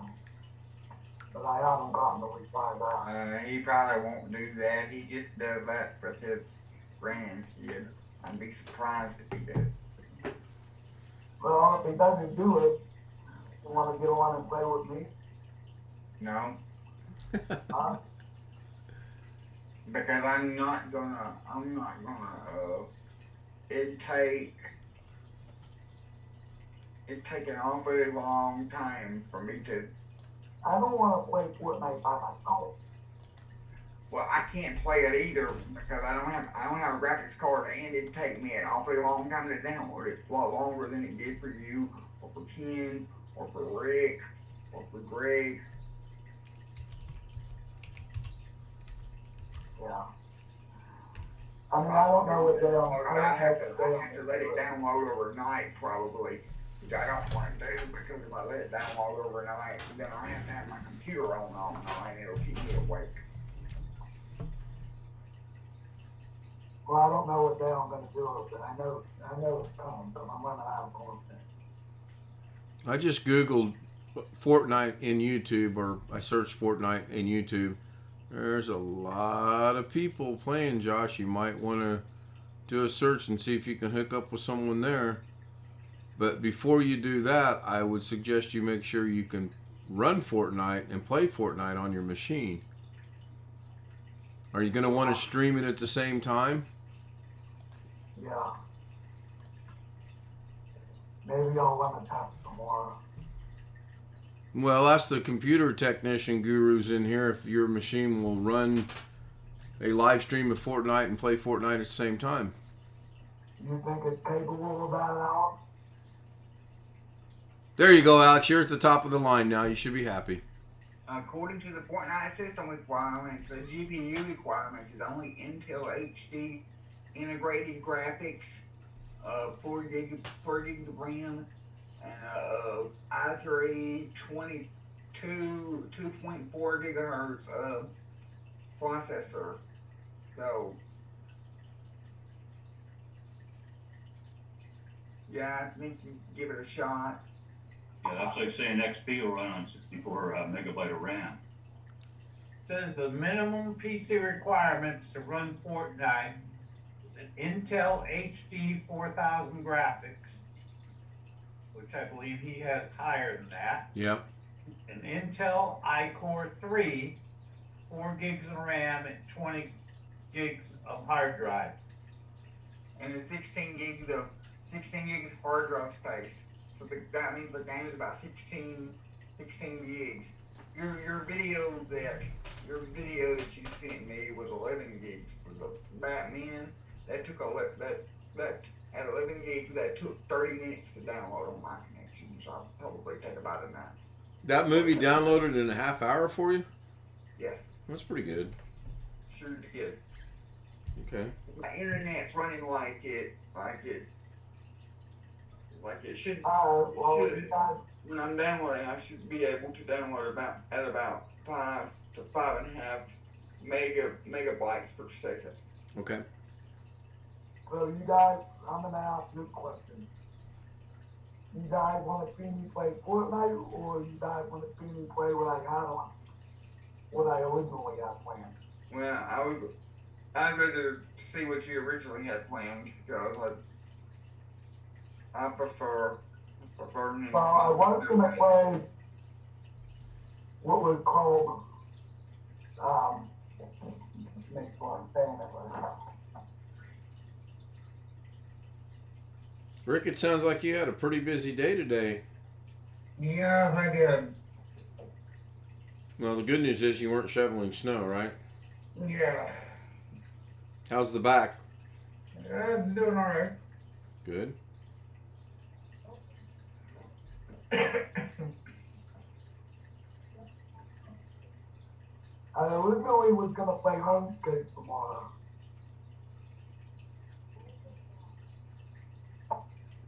But I haven't gotten a reply back. He probably won't do that. He just does that for his grandkid. I'd be surprised if he did. Well, if he doesn't do it, you want to get on and play with me? No, Huh? because I'm not gonna, it'd take an awfully long time for me to, I don't want to play Fortnite by myself. well, I can't play it either because I don't have a graphics card, and it'd take me an awfully long time to download it. A lot longer than it did for you, or for Ken, or for Rick, or for Greg. Yeah. I mean, I don't know what they are. I have to let it download overnight probably, which I don't want to do because if I let it download overnight, then I have to have my computer on all night. It'll keep me awake. Well, I don't know what day I'm going to do it, but I know it's coming because I'm running out of content. I just Googled Fortnite in YouTube, or I searched Fortnite in YouTube. There's a lot of people playing, Josh. You might want to do a search and see if you can hook up with someone there. But before you do that, I would suggest you make sure you can run Fortnite and play Fortnite on your machine. Are you going to want to stream it at the same time? Yeah. Maybe I'll run a test tomorrow. Well, that's the computer technician gurus in here. If your machine will run a live stream of Fortnite and play Fortnite at the same time. You think it's capable of that, Alex? There you go, Alex. You're at the top of the line now. You should be happy. According to the Fortnite system requirements, the GPU requirements is only Intel HD integrated graphics, 4 gigs of RAM, and i3 2.4 gigahertz processor. So yeah, I think you give it a shot. Yeah, that's like saying XP will run on 64 megabyte of RAM. Says the minimum PC requirements to run Fortnite is an Intel HD 4000 graphics, which I believe he has higher than that. Yep. An Intel iCore 3, 4 gigs of RAM and 20 gigs of hard drive. And it's 16 gigs of hard drive space. So that means the game is about 16 gigs. Your video that you sent me was 11 gigs for the Batman. That took that at 11 gigs. That took 30 minutes to download on my connection. So I'll probably take about a night. That movie downloaded in a half hour for you? Yes, That's pretty good. sure did. Okay. My internet's running like it should. Well, should. When I'm downloading, I should be able to download about 5 to 5.5 megabytes per second. Okay. well, you guys, I'm gonna ask you a question. You guys wanna see me play Fortnite, or you guys wanna see me play what I originally had planned? Well, I'd rather see what you originally had planned because I prefer. Well, I was gonna play what was called, make sure I'm saying it right. Rick, it sounds like you had a pretty busy day today. Yeah, I did. Well, the good news is you weren't shoveling snow, right? Yeah, How's the back? it's doing all right. Good. I originally was gonna play Homestead tomorrow.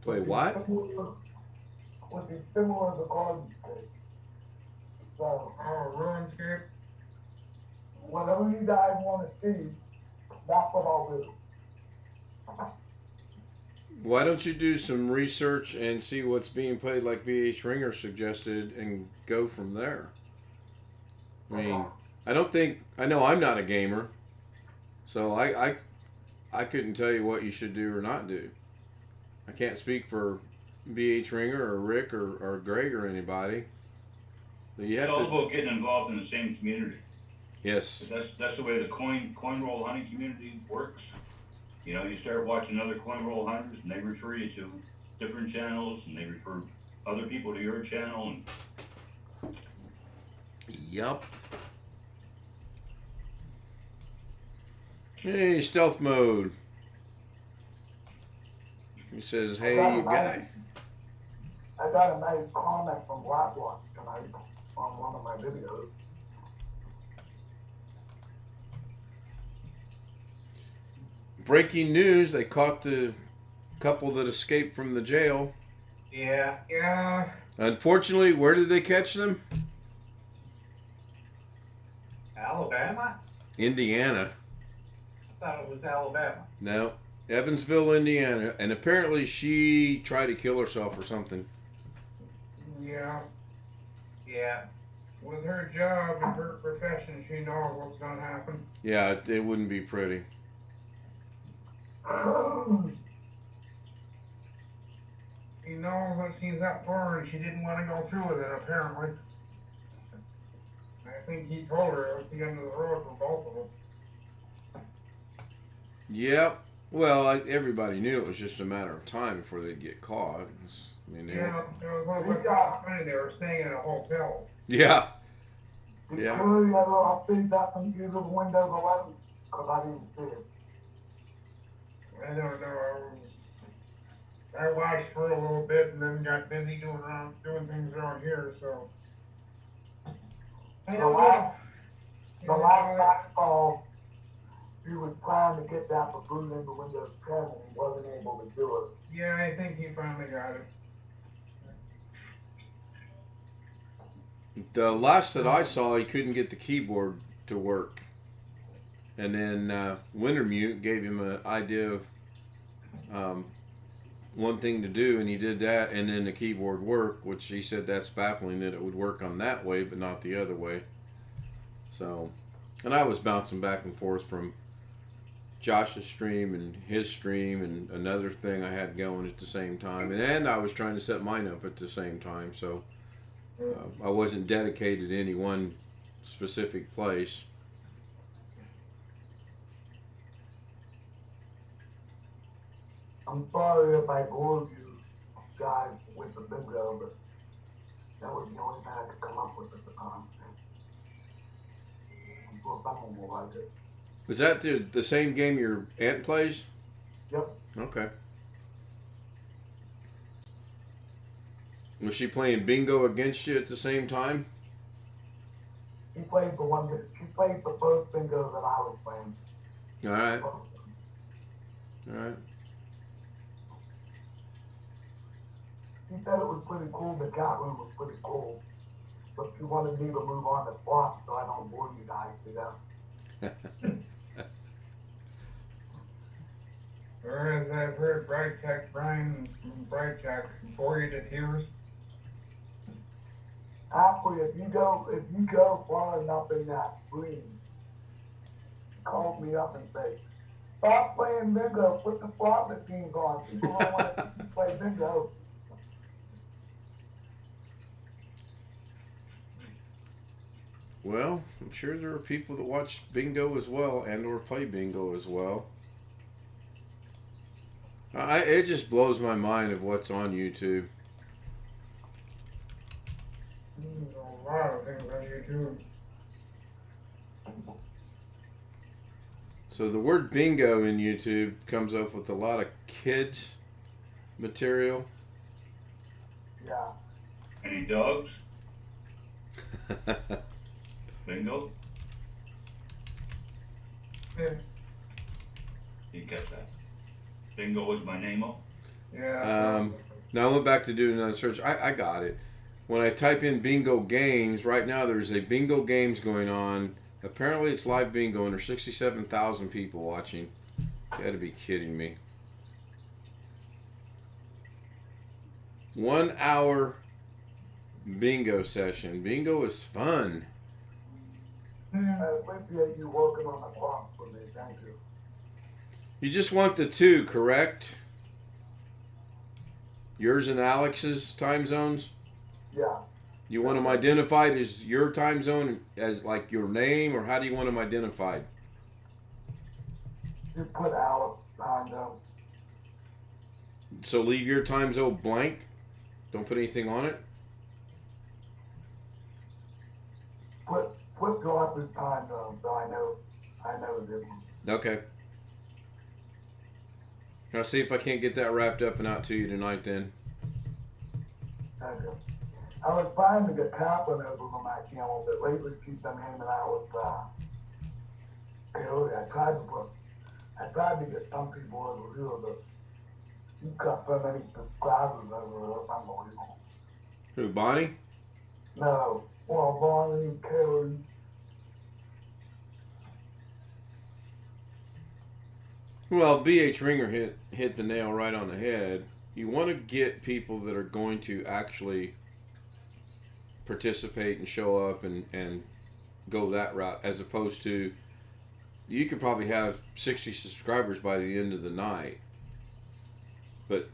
Play what? Would be similar to Garden State. So, RuneScape. whatever you guys wanna see, that's what I'll do. Why don't you do some research and see what's being played like BH Ringer suggested and go from there? I mean, I know I'm not a gamer, so I couldn't tell you what you should do or not do. I can't speak for BH Ringer or Rick or Greg or anybody. So you have It's all to. about getting involved in the same community. Yes. That's the way the coin roll hunting community works. You know, you start watching other coin roll hunters, and they refer you to different channels, and they refer other people to your channel, and Yup. Hey, stealth mode. He says, "Hey, you guys." I got a nice comment from Blackrock tonight on one of my videos. Breaking news: they caught the couple that escaped from the jail. Yeah. Unfortunately, where did they catch them? Alabama? Indiana. I thought it was Alabama. No, Evansville, Indiana. And apparently she tried to kill herself or something. Yeah. With her job and her profession, she knows what's gonna happen. Yeah, it wouldn't be pretty. She knows what she's up for, and she didn't want to go through with it, apparently. I think he told her it was the end of the road for both of them. Yep. Well, everybody knew it was just a matter of time before they'd get caught. I mean, Yeah, it was a little bit funny. They were staying in a hotel. Yeah. Did Yeah. Curry ever update that computer to Windows 11? Because I didn't see it. I don't know. I watched for a little bit and then got busy doing things around here, so. I The don't last- know. The last I saw, he was trying to get that to boot into Windows 10 and he wasn't able to do it. Yeah, I think he finally got it. The last that I saw, he couldn't get the keyboard to work. And then Wintermute gave him an idea of one thing to do, and he did that, and then the keyboard worked, which he said that's baffling that it would work on that way, but not the other way. So, and I was bouncing back and forth from Josh's stream and his stream and another thing I had going at the same time, and I was trying to set mine up at the same time, so I wasn't dedicated to any one specific place. I'm sorry if I bored you guys with the bingo, but that was the only thing I could come up with at the time. I'm sure someone will like it. Was that the same game your aunt plays? Yep. Okay. Was she playing bingo against you at the same time? She played the first bingo that I was playing. All right. All right. She said it was pretty cool, the chat room was pretty cool. But she wanted me to move on to flop so I don't bore you guys to death. Whereas I've heard Brian bore you to tears. Actually, if you go far enough in that screen, she called me up and said, "Stop playing bingo, put the flop machines on. People don't want to play bingo." Well, I'm sure there are people that watch bingo as well and or play bingo as well. It just blows my mind of what's on YouTube. There's a lot of things on YouTube. So the word bingo in YouTube comes up with a lot of kids material. Yeah. Any dogs? Bingo? Yeah. You catch that? Bingo was my name-o. Yeah. Now I went back to do another search. I got it. When I type in bingo games, right now there's a bingo games going on. Apparently it's live bingo and there's 67,000 people watching. You gotta be kidding me. 1 hour bingo session. Bingo is fun. I appreciate you working on the clock for me. Thank you. You just want the two, correct? Yours and Alex's time zones? Yeah. You want them identified as your time zone, as like your name, or how do you want them identified? You put Alex time down. So leave your time zone blank? Don't put anything on it? Put Josh's time down so I know the difference. Okay. I'll see if I can't get that wrapped up and out to you tonight then. Thank you. I was trying to get Kaplan over on my channel, but lately she's been hanging out with Garrett. I tried to get some people over here, but you got so many subscribers over there, it's unbelievable. Who, Bonnie? No, well, Bonnie, Carrie. Well, BH Ringer hit the nail right on the head. You want to get people that are going to actually participate and show up and go that route, as opposed to you could probably have 60 subscribers by the end of the night, but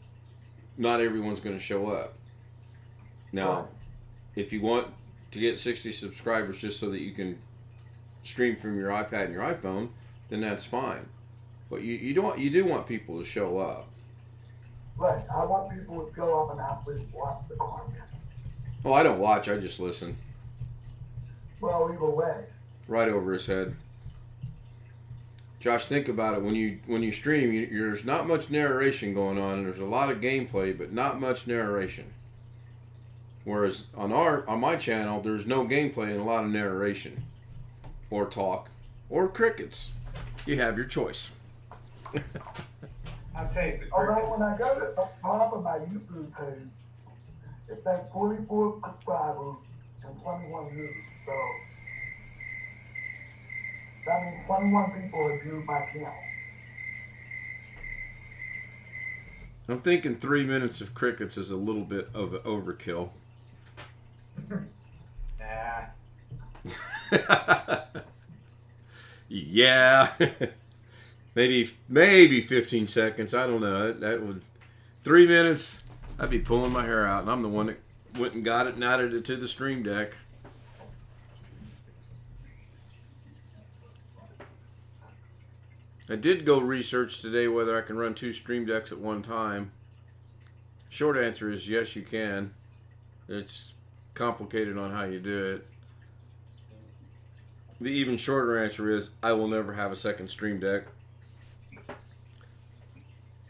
not everyone's going to show up. Now, if you want to get 60 subscribers just so that you can stream from your iPad and your iPhone, then that's fine. But you do want people to show up. Right, I want people to show up and actually watch the content. Oh, I don't watch. I just listen. Well, either way. Right over his head. Josh, think about it. When you stream, there's not much narration going on, and there's a lot of gameplay, but not much narration. Whereas on my channel, there's no gameplay and a lot of narration, or talk, or crickets. You have your choice. I'll take the Although when I go to the top of my YouTube page, it says 44 subscribers, and 21 views. So that means 21 people have viewed my channel. I'm thinking 3 minutes of crickets is a little bit of overkill. Nah. Yeah. maybe 15 seconds. I don't know. That would 3 minutes. I'd be pulling my hair out, and I'm the one that went and got it and added it to the stream deck. I did go research today whether I can run 2 stream decks at one time. Short answer is yes, you can. It's complicated on how you do it. The even shorter answer is I will never have a second stream deck.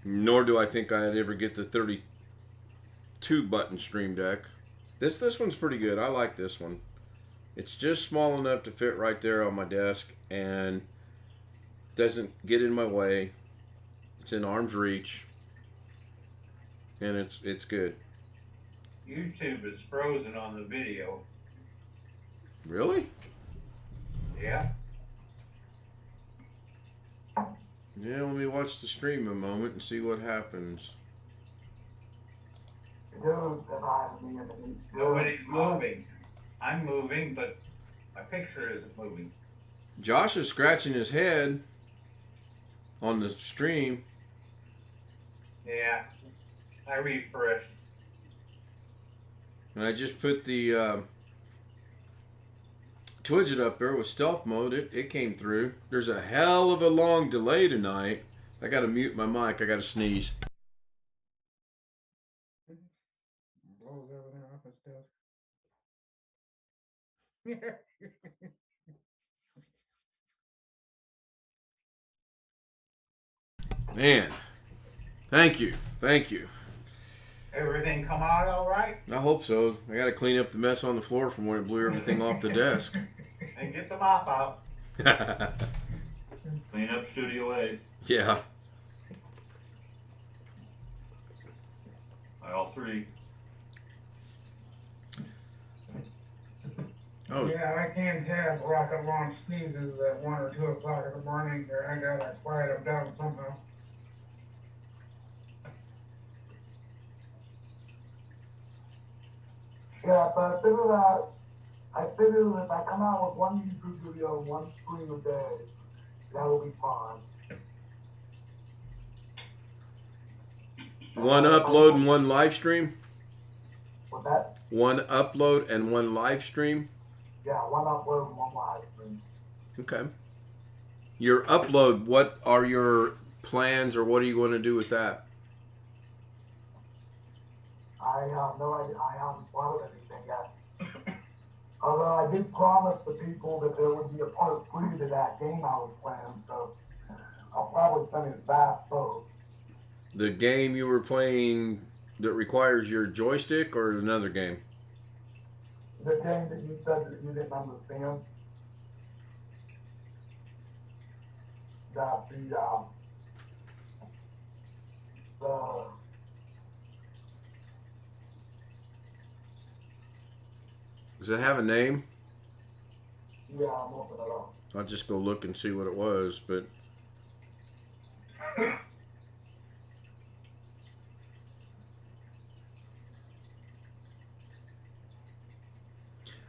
Nor do I think I'd ever get the 32 button stream deck. This one's pretty good. I like this one. It's just small enough to fit right there on my desk and doesn't get in my way. It's in arm's reach. And it's good. YouTube is frozen on the video. Really? Yeah. Yeah, let me watch the stream a moment and see what happens. Nobody's moving. I'm moving, but my picture isn't moving. Josh is scratching his head on the stream. Yeah. I refreshed. And I just put the Twidget up there with stealth mode. It came through. There's a hell of a long delay tonight. I gotta mute my mic. I gotta sneeze. Blows everything off and stuff. Man, thank you. Everything come out all right? I hope so. I gotta clean up the mess on the floor from when it blew everything off the desk. And get the mop out. Clean up Studio A. Yeah. Aisle 3. Oh, Yeah, I can't have rocket launch sneezes at 1 or 2 o'clock in the morning, or I gotta quiet them down somehow. Yeah, but I figured if I come out with one YouTube video, one stream a day, that'll be fine. one upload and one live stream? With that, One upload and one live stream? yeah, one upload and one live stream. Okay. Your upload, what are your plans or what are you going to do with that? I no idea. I haven't thought of anything yet. Although I did promise the people that there would be a part 3 to that game I was playing, so I'll probably finish that first. The game you were playing that requires your joystick or another game? The game that you said that you didn't understand. That the Does it have a name? yeah, I'm looking it up. I'll just go look and see what it was, but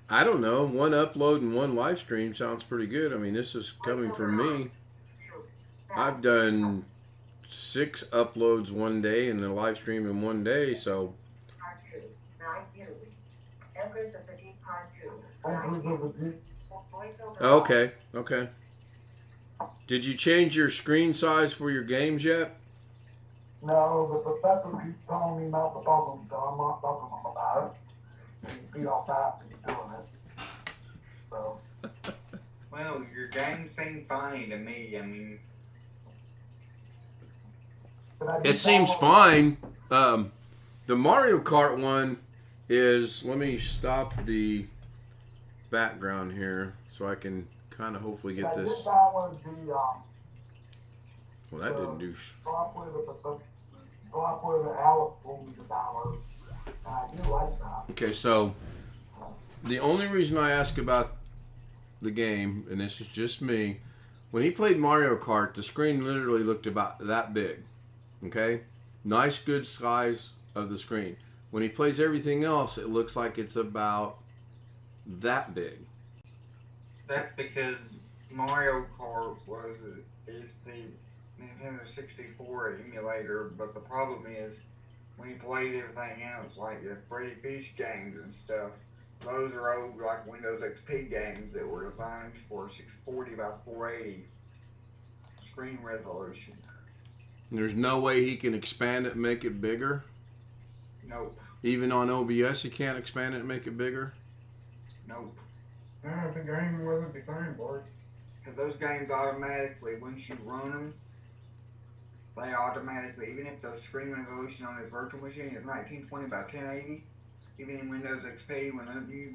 I don't know. One upload and one live stream sounds pretty good. I mean, this is coming from me. I've done 6 uploads one day and a live stream in one day, so Empress of the Deep Part 2. okay. Did you change your screen size for your games yet? No, the professor keeps telling me not to talk to him, so I'm not talking to him about it. You can see how fast he's doing it. So, Well, your game seemed fine to me. I mean, but I did It seems download- fine. The Mario Kart one is, let me stop the background here so I can kind of hopefully get I this. did download the Well, that didn't do. software that Alex told me to download. And I do like that. Okay, so The only reason I ask about the game, and this is just me, when he played Mario Kart, the screen literally looked about that big. Okay? Nice, good size of the screen. When he plays everything else, it looks like it's about that big. That's because Mario Kart is the Nintendo 64 emulator, but the problem is when you played everything else, like the Freddy Fish games and stuff, those are old like Windows XP games that were designed for 640 by 480 screen resolution. And there's no way he can expand it and make it bigger. Nope. Even on OBS, he can't expand it and make it bigger. Nope. No, the game wasn't designed for it. Because those games automatically, once you run them, they automatically, even if the screen resolution on this virtual machine is 1920 by 1080, even in Windows XP, when you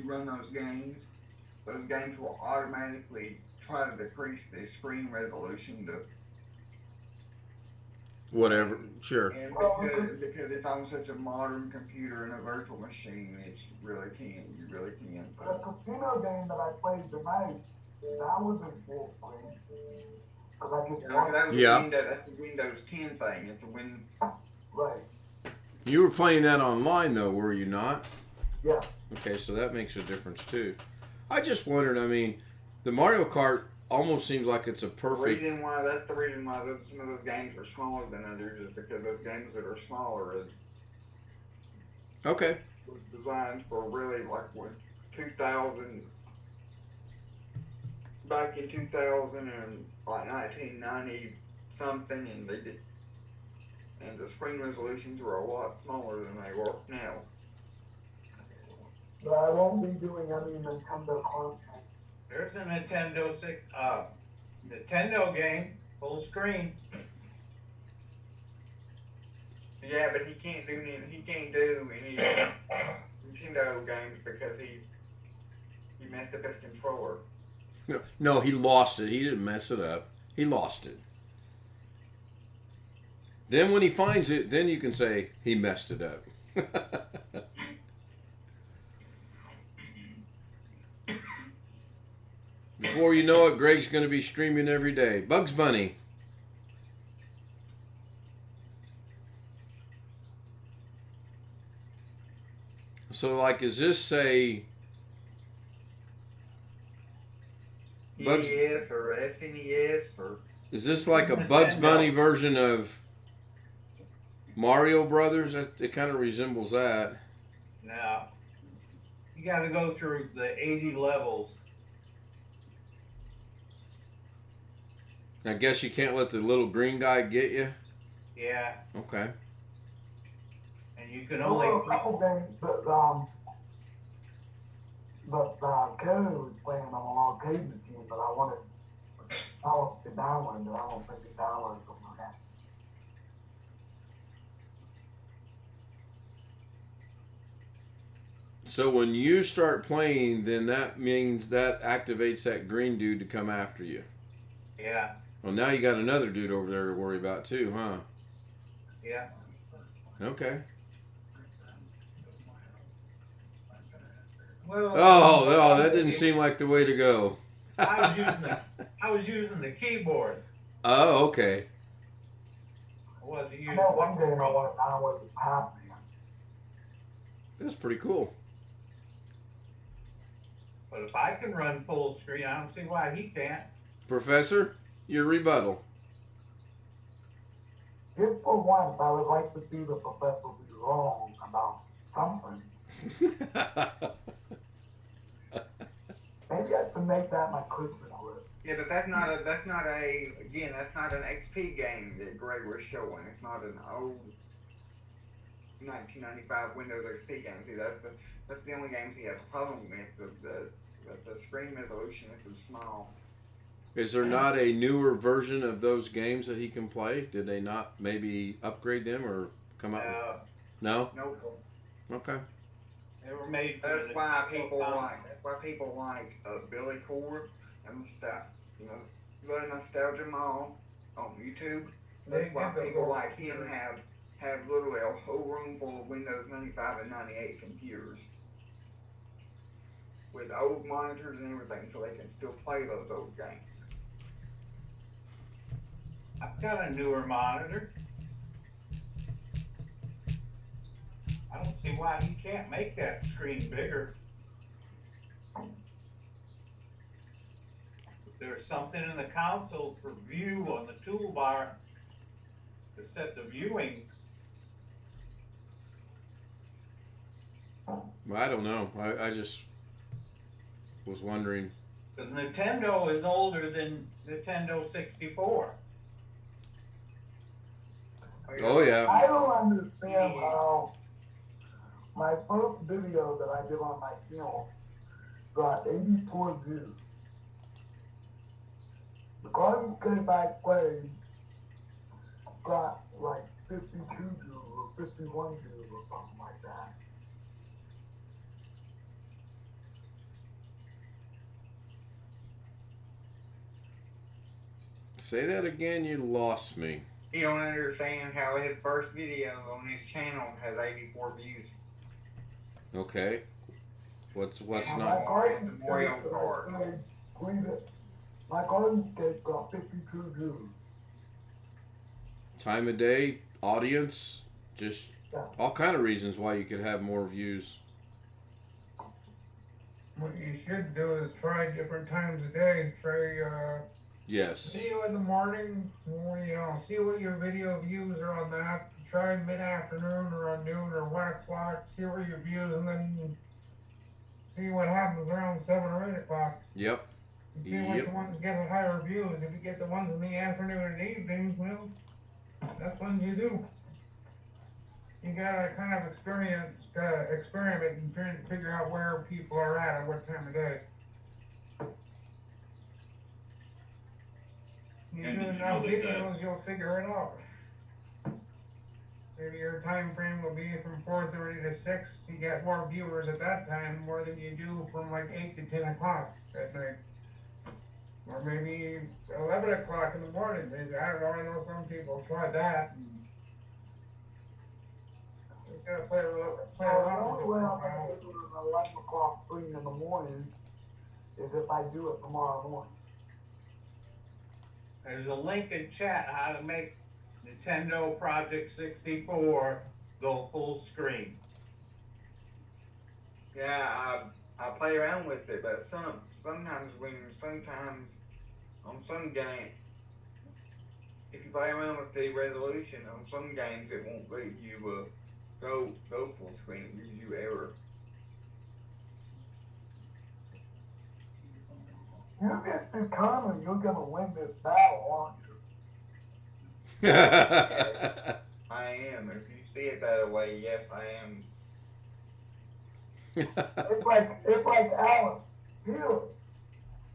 run those games will automatically try to decrease the screen resolution to Whatever, sure. and because it's on such a modern computer and a virtual machine, you really can. The casino game that I played tonight, that was in full screen. Cause I just That was Yeah. that's the Windows 10 thing. It's a right. You were playing that online, though, were you not? Yeah. Okay, so that makes a difference, too. I just wondered, I mean, the Mario Kart almost seems like it's a perfect... That's the reason why some of those games are smaller than others, is because those games that are smaller is Okay. designed for really like what 2000, back in 2000 and like 1990 something, and they did, and the screen resolutions were a lot smaller than they are now. But I won't be doing any Nintendo content. There's a Nintendo game, full screen. Yeah, but he can't do any Nintendo games because he messed up his controller. No, he lost it. He didn't mess it up. He lost it. Then when he finds it, then you can say he messed it up. Before you know it, Greg's going to be streaming every day. Bugs Bunny. So, like, is this a Bugs? NES or SNES or Is this like a Bugs Bunny version of Mario Brothers? It kind of resembles that. Now, you got to go through the 80 levels. I guess you can't let the little green guy get you. Yeah, Okay. and you can There were a only. couple games that Garrett was playing on an arcade machine, but I wanted to download it. I don't think he downloaded them on that. So when you start playing, then that means that activates that green dude to come after you. Yeah, Well, now you got another dude over there to worry about too, huh? yeah. Okay. Well, Oh, that didn't seem like the way to go. I was using the keyboard. Oh, okay. I wasn't I using. know one game I want to download is Pac-Man. That's pretty cool. But if I can run full screen, I don't see why he can't. Professor, your rebuttal. Just for once, I would like to see the professor be wrong about something. Maybe I can make that my Christmas list. yeah, but that's not an XP game that Greg was showing. It's not an old 1995 Windows XP game. See, that's the only games he has a problem with. The screen resolution is so small. Is there not a newer version of those games that he can play? Did they not maybe upgrade them or come up with? No? Nope. Okay. They were made. For That's the why people console. like Billy Cord and the Nostalgia Mall on YouTube. That's why people like him have literally a whole room full of Windows 95 and 98 computers. with old monitors and everything, so they can still play those old games. I've got a newer monitor. I don't see why you can't make that screen bigger. There's something in the console for view on the toolbar to set the viewing. Well, I don't know. I just was wondering. Because Nintendo is older than Nintendo 64. Oh yeah. I don't understand how my first video that I did on my channel got 84 views. The Garden Came Back Play got like 52 views or 51 views or something like that. Say that again. You lost me. You don't understand how his first video on his channel has 84 views. Okay. What's Yeah, not? My Garden It's a Mario Kart. My Garden Scape got 52 views. Time of day, audience, just Yeah. all kind of reasons why you could have more views. What you should do is try different times of day. Try Yes. video in the morning, or, see what your video views are on that. Try mid-afternoon or on noon or 1 o'clock, see where your views, and then see what happens around 7 or 8 o'clock. Yep. And see which Yep. ones get higher views. If you get the ones in the afternoon and evening, well, that's ones you do. You gotta kind of experiment and try to figure out where people are at what time of day. You And do did you enough know that, videos, you'll figure it out. Maybe your time frame will be from 4:30 to 6. You get more viewers at that time, more than you do from like 8 to 10 o'clock at night. Or maybe 11 o'clock in the morning. Maybe, I don't know. I know some people try that. Just gotta play around. The only way I'm gonna do it at 11 o'clock, 3 in the morning, is if I do it tomorrow morning. There's a link in chat how to make Nintendo Project 64 go full screen. Yeah, I play around with it, but sometimes on some game, if you play around with the resolution on some games, it won't let you go full screen. It gives you error. You get determined you're gonna win this battle, aren't you? I am. If you see it that way, yes, I am. It's like Alex. Here,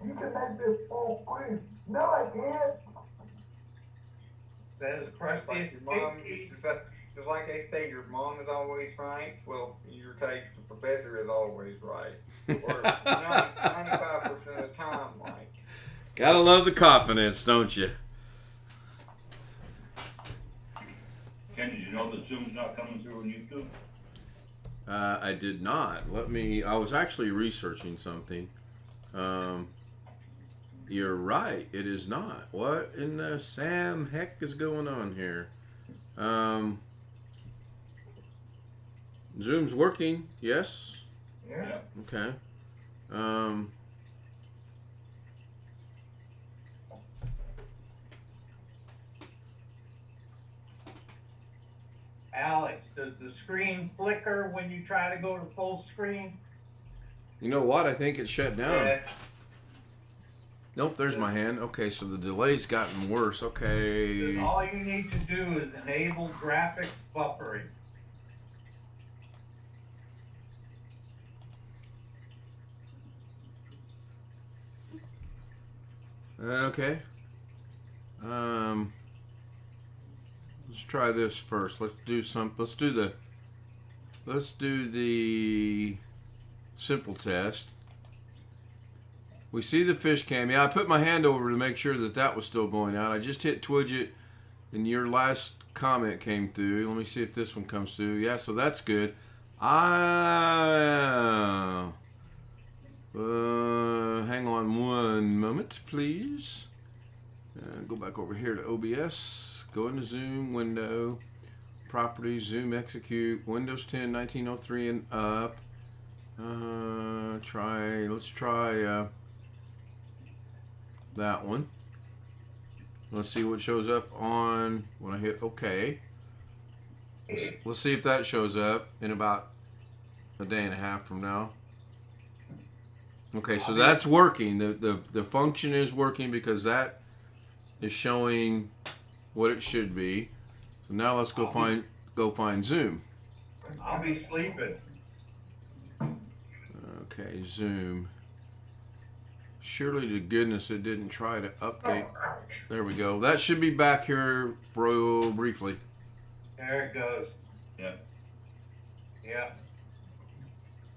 you can make this full screen. No, I can't. Says press Just the like your mom escape key. used to say, just like they say, your mom is always right. Well, in your case, the professor is always right. Or 95% of the time, like. Gotta love the confidence, don't you? Ken, did you know that Zoom's not coming through on YouTube? I did not. I was actually researching something. You're right. It is not. What in the Sam heck is going on here? Zoom's working. Yes. Yeah. Okay. Alex, does the screen flicker when you try to go to full screen? You know what? I think it shut down. Yes. Nope, there's my hand. Okay, so the delay's gotten worse. Okay. All you need to do is enable graphics buffering. Okay. Let's try this first. Let's do the simple test. We see the fish cam. Yeah, I put my hand over to make sure that was still going out. I just hit Twidget and your last comment came through. Let me see if this one comes through. Yeah, so that's good. We Hang on one moment, please. Go back over here to OBS. Go into Zoom window. Properties, Zoom execute. Windows 10, 1903 and up. Let's try that one. Let's see what shows up on when I hit OK. Let's see if that shows up in about a day and a half from now. Okay, so that's working. The function is working because that is showing what it should be. So now let's go find Zoom. I'll be sleeping. Okay, Zoom. Surely to goodness it didn't try to update. There we go. That should be back here, bro, briefly. There it goes. Yeah. Yeah.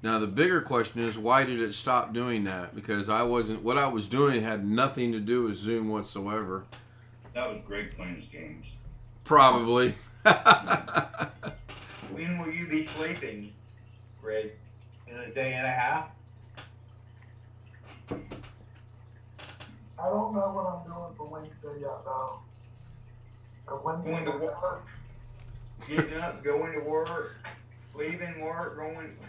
Now the bigger question is, why did it stop doing that? Because what I was doing had nothing to do with Zoom whatsoever. That was Greg playing his games. Probably. When will you be sleeping, Greg? In a day and a half. I don't know what I'm doing for Wednesday yet, though. Going to work, getting up, going to work, leaving work,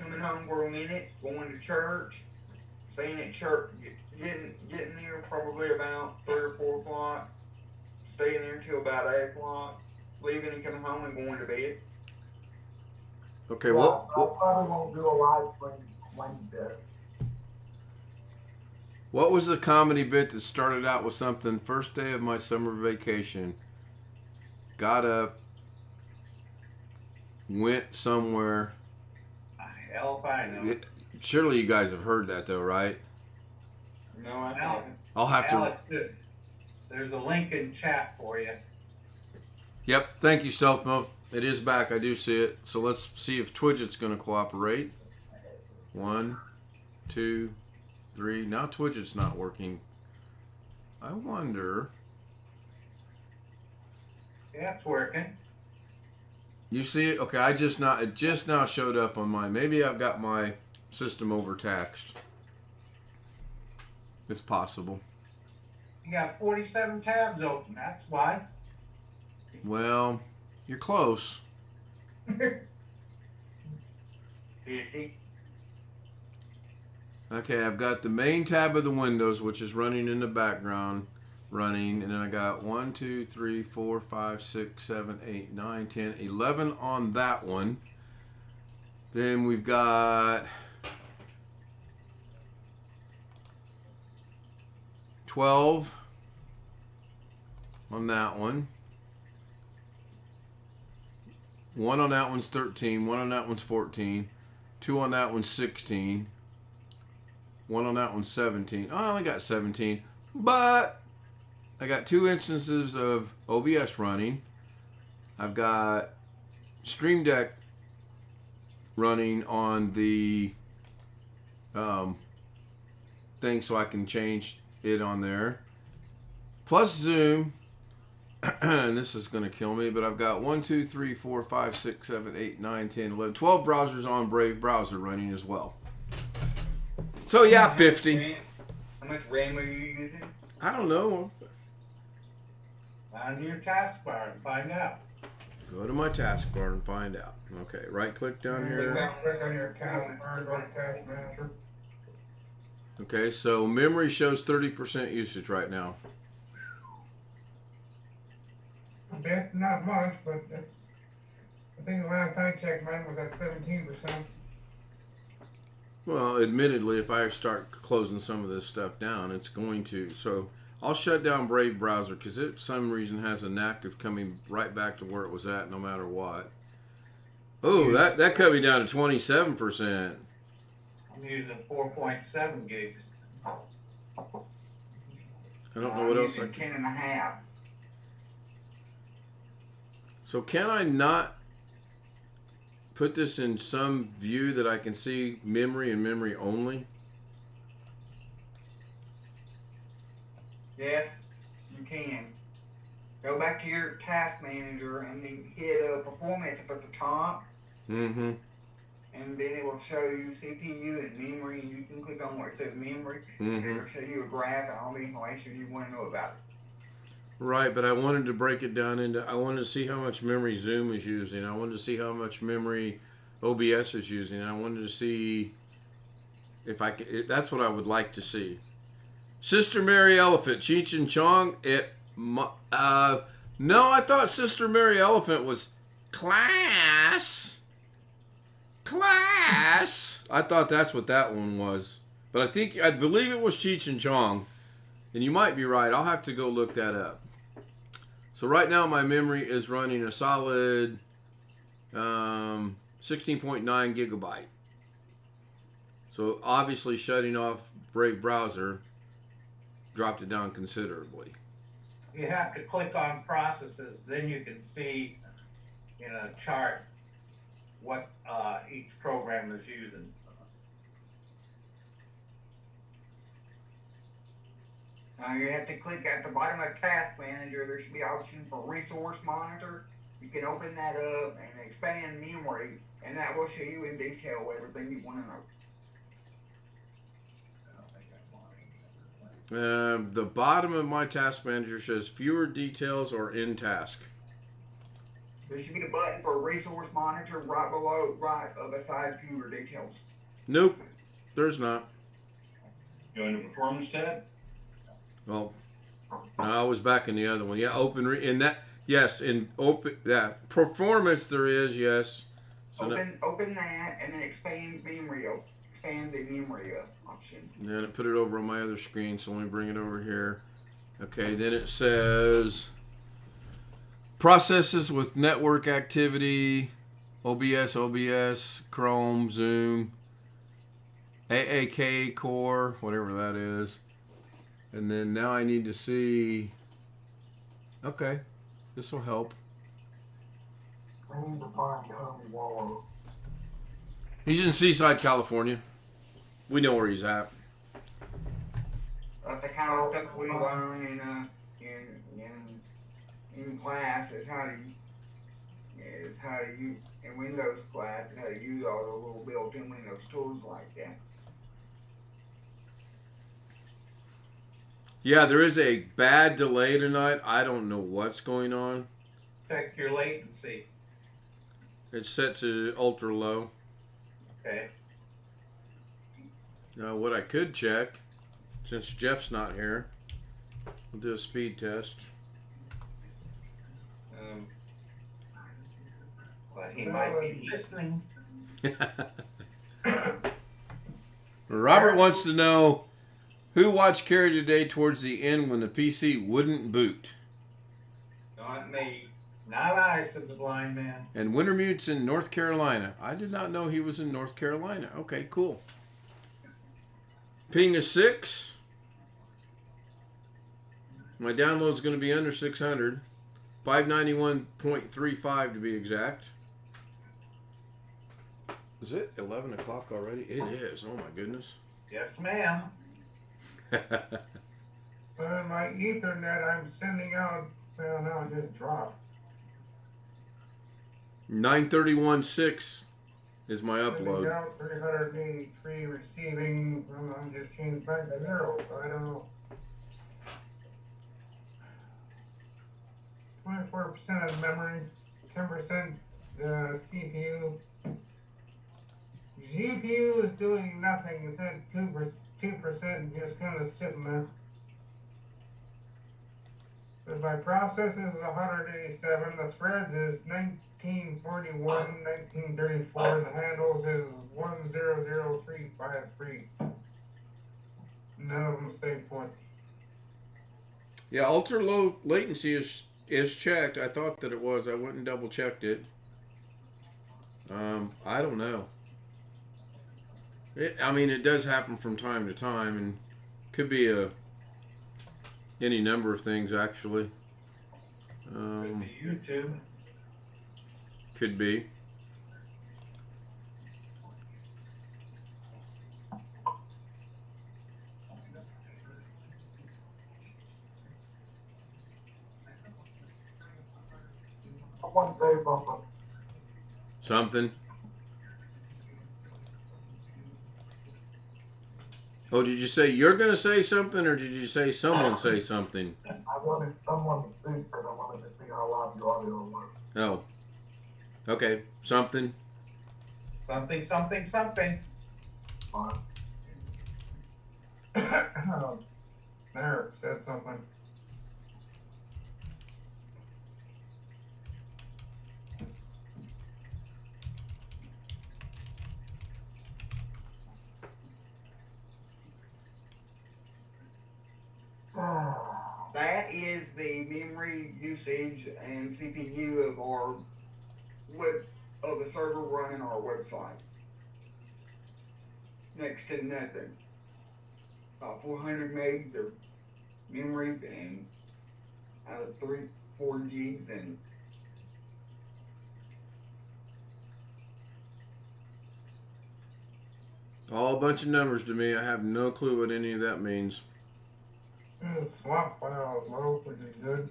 coming home for a minute, going to church, staying at church, getting there probably about 3 or 4 o'clock, staying there until about 8 o'clock, leaving and coming home and going to bed. Okay, I well, probably won't do a live stream Wednesday. what was the comedy bit that started out with something? First day of my summer vacation. Got up, went somewhere. Hell if I know. Surely you guys have heard that though, right? No, I haven't. I'll have to. Alex, there's a link in chat for you. Yep, thank you, Stealth Mode. It is back. I do see it. So let's see if Twidget's going to cooperate. 1, 2, 3. Now Twidget's not working. I wonder. Yeah, it's working. You see it? Okay, it just now showed up on mine. Maybe I've got my system overtaxed. It's possible. You got 47 tabs open. That's why. Well, you're close. 50. Okay, I've got the main tab of the Windows, which is running in the background, and then I got 1, 2, 3, 4, 5, 6, 7, 8, 9, 10, 11 on that one. Then we've got 12 on that one. 1 on that one's 13, 1 on that one's 14, 2 on that one's 16, 1 on that one's 17. Oh, I only got 17, but I got 2 instances of OBS running. I've got Stream Deck running on the thing so I can change it on there. Plus Zoom. And this is going to kill me, but I've got 1, 2, 3, 4, 5, 6, 7, 8, 9, 10, 11, 12 browsers on Brave browser running as well. So yeah, 50. How much RAM are you using? I don't know. On your taskbar and find out. Go to my taskbar and find out. Okay, right click down here. Click on your taskbar, go to task manager. Okay, so memory shows 30% usage right now. Bit, not much, but it's. I think the last I checked, mine was at 17%. Well, admittedly, if I start closing some of this stuff down, it's going to. So I'll shut down Brave browser because it, for some reason, has a knack of coming right back to where it was at no matter what. Oh, that cut me down to 27%. I'm using 4.7 gigs. I don't know what else I I'm can. using 10.5. So can I not put this in some view that I can see memory and memory only? Yes, you can. Go back to your task manager and then hit performance up at the top Mm-hmm. and then it will show you CPU and memory, and you can click on where it says memory, and it'll show you a graph and all the information you want to know about it. Right, but I wanted to break it down into. I wanted to see how much memory Zoom is using. I wanted to see how much memory OBS is using. I wanted to see if I could. That's what I would like to see. Sister Mary Elephant, Cheech and Chong. No, I thought Sister Mary Elephant was class. I thought that's what that one was, but I believe it was Cheech and Chong, and you might be right. I'll have to go look that up. So right now my memory is running a solid 16.9 gigabyte. So obviously shutting off Brave browser dropped it down considerably. You have to click on processes, then you can see in a chart what each program is using. You have to click at the bottom of Task Manager. There should be an option for Resource Monitor. You can open that up and expand memory, and that will show you in detail everything you want to know. The bottom of my Task Manager says fewer details or in task. There should be a button for Resource Monitor right beside fewer details. Nope, there's not. You in the performance tab? Well, no, I was back in the other one. Yeah, in that. Yes, in open that performance there is, yes. So open that and then expand memory. Expand the memory option. Then it put it over on my other screen, so let me bring it over here. Okay, then it says processes with network activity, OBS, Chrome, Zoom, AAK core, whatever that is. And then now I need to see, okay, this will help. I need to find Tommy Waller. He's in Seaside, California. We know where he's at. That's the kind of stuff we learn in class is how to use in Windows class, and how to use all the little built-in Windows tools like that. Yeah, there is a bad delay tonight. I don't know what's going on. Check your latency. It's set to ultra low. Okay. Now, what I could check, since Jeff's not here, we'll do a speed test. Well, he might be listening. Robert wants to know who watched Carrie today towards the end when the PC wouldn't boot. Not me. Not I, said the blind man. And Wintermute's in North Carolina. I did not know he was in North Carolina. Okay, cool. Ping is 6. My download's going to be under 600. 591.35 to be exact. Is it 11 o'clock already? It is. Oh my goodness. Yes, ma'am. My Ethernet I'm sending out, well, now it just dropped. 931.6 is my Sending upload. out 383 receiving, I'm just changed back to 0, so I don't know. 24% of memory, 10% CPU. GPU is doing nothing. It's at 2% just kind of sitting there. But my process is 187. The threads is 1941, 1934, and the handles is 100353. None of them stay put. Yeah, ultra low latency is checked. I thought that it was. I went and double checked it. I don't know. It does happen from time to time, and could be any number of things actually. Could be YouTube. Could be. One day bumper. Something. Oh, did you say you're going to say something, or did you say someone say something? I wanted someone to speak because I wanted to see how loud the audio was. Oh, okay, something. Something, something, something. Fine. There, said something. That is the memory usage and CPU of our of the server running our website. Next to nothing. About 400 megs of memory and out of 4 gigs and All a bunch of numbers to me. I have no clue what any of that means. Swap files low, which is good.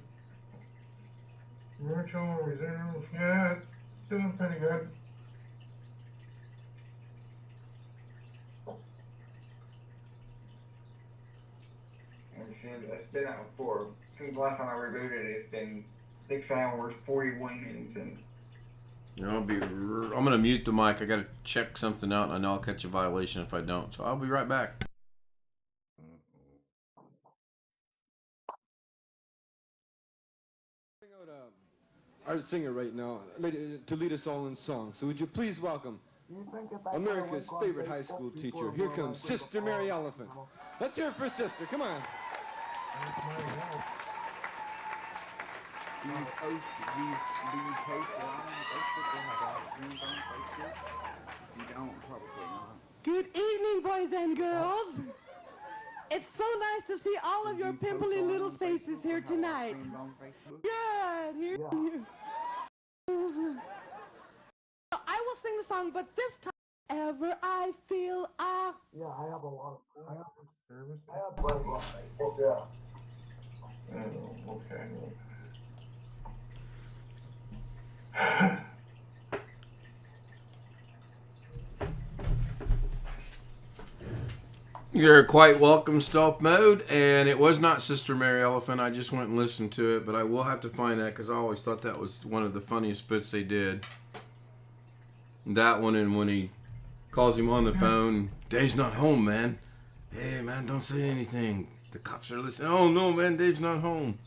Virtual reserve, yeah, it's doing pretty good. it's been out for since the last time I rebooted it. It's been 6 hours, 41 minutes, and I'm gonna mute the mic. I gotta check something out, and I know I'll catch a violation if I don't. So I'll be right back. Our singer right now to lead us all in song. So would you please welcome America's favorite high school teacher. Here comes Sister Mary Elephant. Let's hear it for Sister. Come on. Do you post live on Facebook or have live streams on Facebook? If you don't, probably not. Good evening, boys and girls. It's so nice to see all of your pimply little faces here tonight. Good. Here. I will sing the song, but this time, ever I feel Yeah, I have a lot of service. I have quite a lot of Facebook, yeah. Okay. You're quite welcome, Stealth Mode, and it was not Sister Mary Elephant. I just went and listened to it, but I will have to find that because I always thought that was one of the funniest bits they did. That one, and when he calls him on the phone, Dave's not home, man. Hey, man, don't say anything. The cops are listening. Oh, no, man, Dave's not home.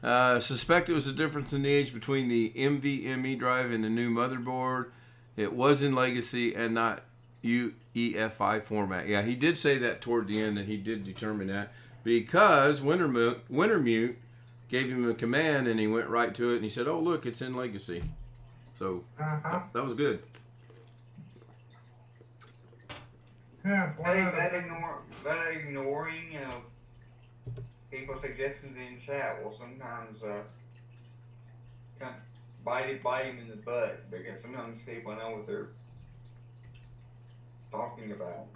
Suspect it was a difference in the age between the NVMe drive and the new motherboard. It was in legacy and not UEFI format. Yeah, he did say that toward the end, and he did determine that because Wintermute gave him a command, and he went right to it, and he said, "Oh, look, it's in legacy." So that was good. Yeah, that ignoring people's suggestions in chat will sometimes kind of bite him in the butt because sometimes people know what they're talking about.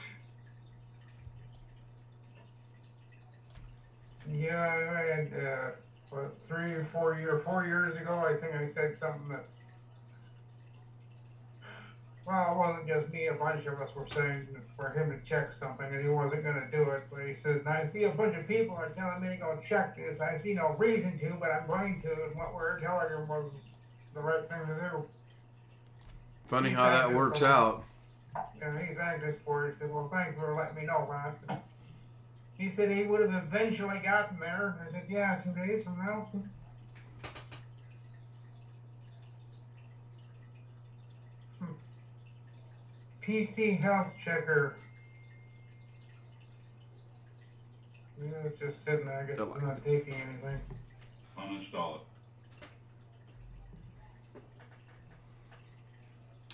Yeah, I had, 4 years ago, I think I said something that, well, it wasn't just me, a bunch of us were saying for him to check something, and he wasn't gonna do it, but he says, I see a bunch of people are telling me to go check this, I see no reason to, but I'm going to, and what we were telling him was the right thing to do. Funny how that works out. And he thanked us for it. He said, well, thanks for letting me know that. He said he would have eventually gotten there. I said, yeah, 2 days from now. PC Health Checker. Yeah, it's just sitting there. I guess it's not taking anything. Uninstall it.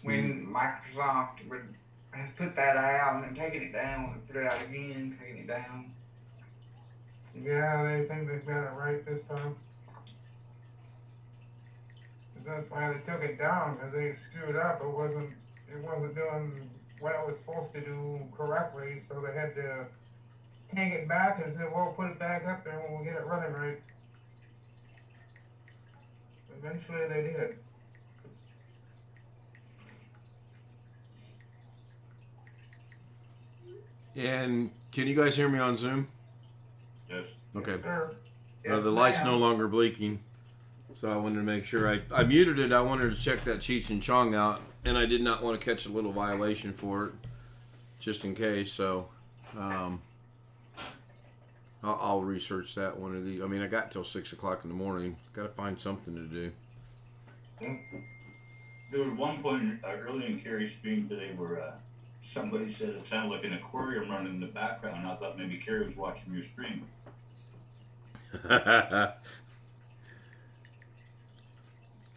When Microsoft has put that out and then taken it down and put it out again, taking it down. Yeah, they think they've got it right this time. That's why they took it down, because they screwed up. It wasn't doing what it was supposed to do correctly, so they had to take it back and say, well, put it back up there when we get it running right. Eventually they did. And can you guys hear me on Zoom? Yes. Okay. Sure. The light's no longer blinking, so I wanted to make sure I muted it. I wanted to check that Cheech and Chong out, and I did not want to catch a little violation for it, just in case. So I'll research that one of these. I mean, I got till 6 o'clock in the morning. Got to find something to do. There was one point early in Carrie's stream today where somebody said it sounded like an aquarium running in the background. I thought maybe Carrie was watching your stream.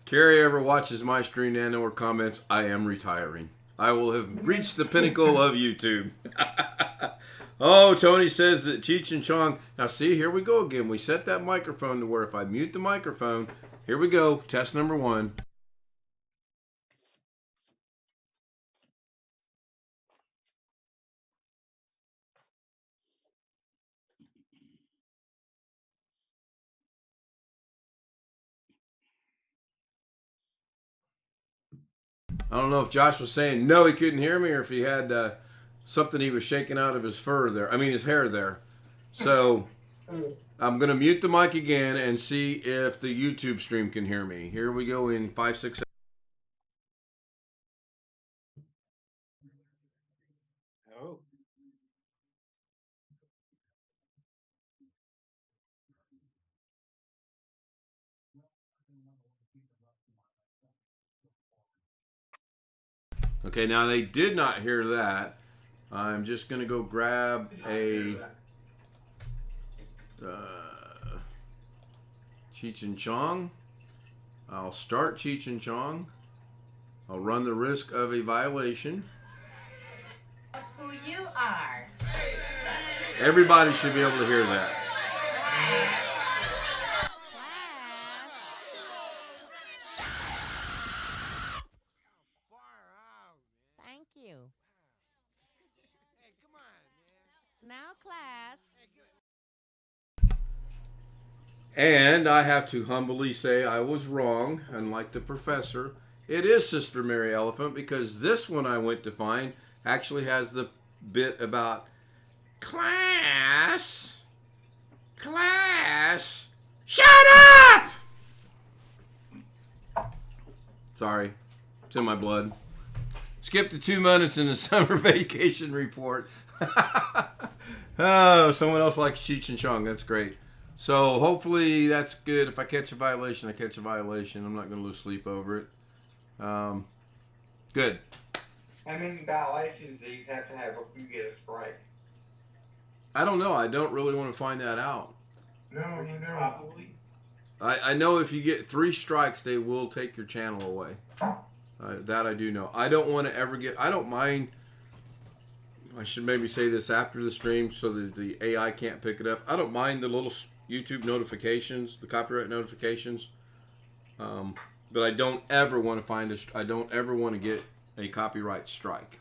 Carrie ever watches my stream and or comments, I am retiring. I will have reached the pinnacle of YouTube. Oh, Tony says that Cheech and Chong. Now see, here we go again. We set that microphone to where if I mute the microphone, here we go. Test number 1. I don't know if Josh was saying no, he couldn't hear me, or if he had something he was shaking out of his fur there. I mean, his hair there. So I'm going to mute the mic again and see if the YouTube stream can hear me. Here we go in 5, 6, 7. Oh. Okay, now they did not hear that. I'm just going to go grab a Cheech and Chong. I'll start Cheech and Chong. I'll run the risk of a violation. Who you are. Everybody should be able to hear that. Thank you. Now, class. And I have to humbly say I was wrong, unlike the professor. It is Sister Mary Elephant, because this one I went to find actually has the bit about class, shut up! Sorry, it's in my blood. Skip to 2 minutes in the summer vacation report. Oh, someone else likes Cheech and Chong. That's great. So hopefully that's good. If I catch a violation, I catch a violation. I'm not going to lose sleep over it. Good. How many violations do you have to have if you get a strike? I don't know. I don't really want to find that out. No, you never. Probably. I know if you get 3 strikes, they will take your channel away. That I do know. I don't want to ever get... I don't mind... I should maybe say this after the stream so that the AI can't pick it up. I don't mind the little YouTube notifications, the copyright notifications. But I don't ever want to find I don't ever want to get a copyright strike.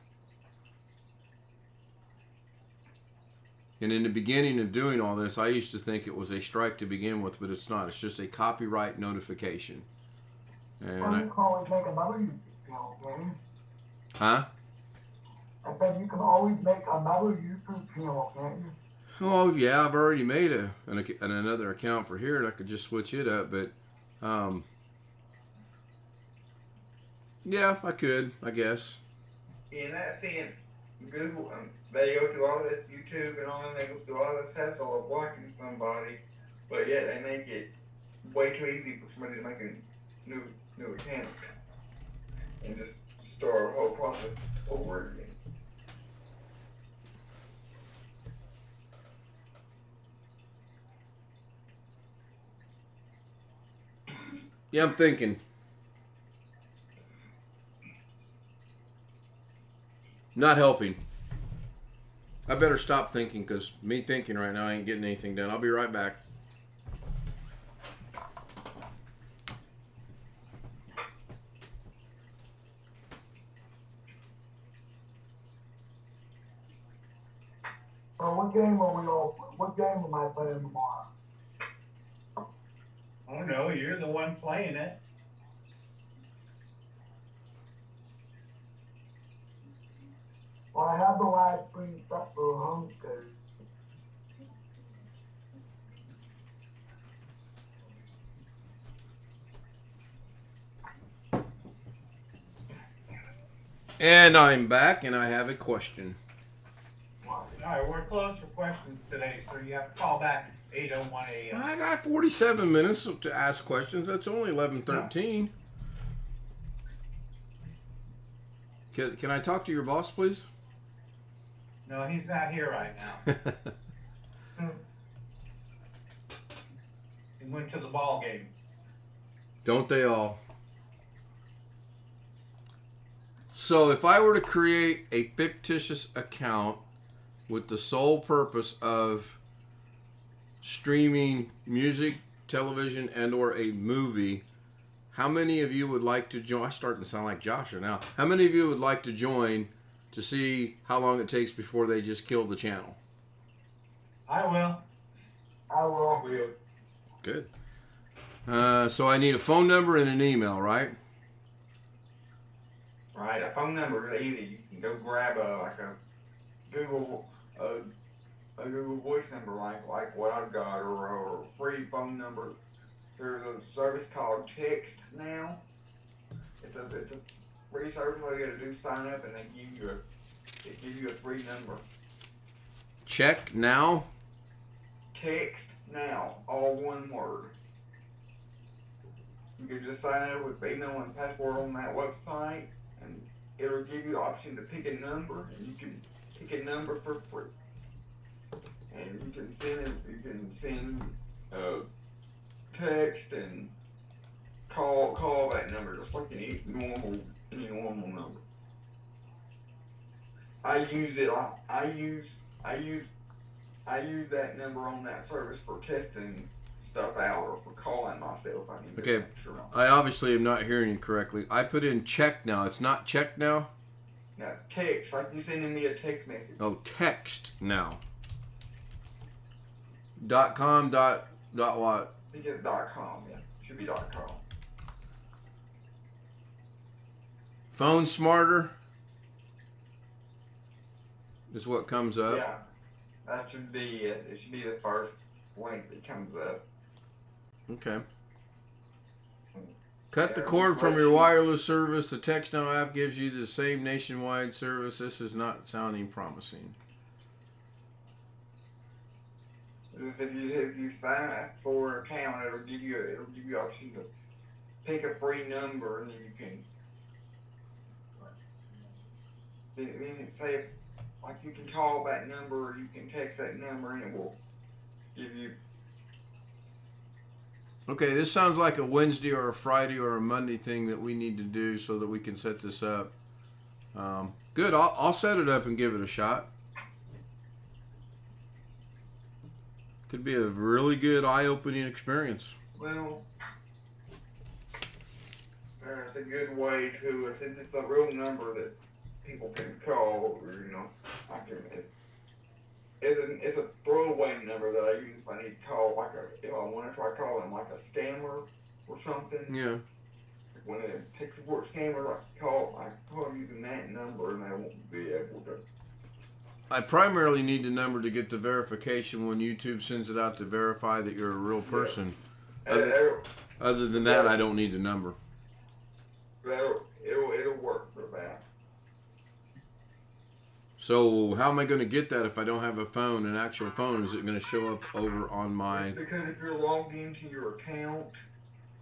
And in the beginning of doing all this, I used to think it was a strike to begin with, but it's not. It's just a copyright notification. And Well, you can always make another YouTube channel, can you? huh? I said you can always make another YouTube channel, can't you? Oh yeah, I've already made another account for here, and I could just switch it up. But yeah, I could, I guess. In that sense, Google, they go through all this YouTube and all that, they go through all this hassle of blocking somebody, but yet they make it way too easy for somebody to make a new account and just start a whole process over again. Yeah, I'm thinking. Not helping. I better stop thinking, because me thinking right now I ain't getting anything done. I'll be right back. So what game am I playing tomorrow? Oh no, you're the one playing it. Well, I have the live stream set for And I'm back, and I have a question. All right, we're closed for questions today, so you have to call back at 8:01 a.m. I got 47 minutes to ask questions. That's only 11:13. Can I talk to your boss, please? No, he's not here right now. He went to the ball game. Don't they all? So if I were to create a fictitious account with the sole purpose of streaming music, television, and or a movie, how many of you would like to join? I'm starting to sound like Joshua now. How many of you would like to join to see how long it takes before they just kill the channel? I will. I will. Good. So I need a phone number and an email, right? Right, a phone number is easy. You can go grab a Google Voice number like what I've got, or a free phone number. There's a service called Text Now. It's a free service. All you gotta do is sign up, and they give you a free number. Check now. Text Now, all one word. You can just sign up with email and password on that website, and it'll give you the option to pick a number, and you can pick a number for free. And you can send text and call that number just like any normal number. I use that number on that service for testing stuff out or for calling myself. I need to Okay, make sure. I obviously am not hearing you correctly. I put in check now. It's not check now? Now, text, like you sending me a text message. Oh, text now. .com, dot what? I think it's .com, yeah. Should be .com. Phone smarter is what comes up. Yeah, that should be it. It should be the first link that comes up. Okay. Cut the cord from your wireless service. The Text Now app gives you the same nationwide service. This is not sounding promising. If you sign up for an account, it'll give you option to pick a free number, and then you can. Then say like you can call that number, or you can text that number, and it will give you. Okay, this sounds like a Wednesday or a Friday or a Monday thing that we need to do so that we can set this up. Good, I'll set it up and give it a shot. Could be a really good eye-opening experience. Well, it's a good way to, since it's a real number that people can call, or it's a throwaway number that I use if I need to call, if I want to try calling like a scammer or something. Yeah. When it takes a word scammer, I call them using that number, and they won't be able to. I primarily need the number to get the verification when YouTube sends it out to verify that you're a real person. Yeah. Other than that, I don't need the number. It'll work for that. So how am I going to get that if I don't have a phone, an actual phone? Is it going to show up over on my... Because if you're logged into your account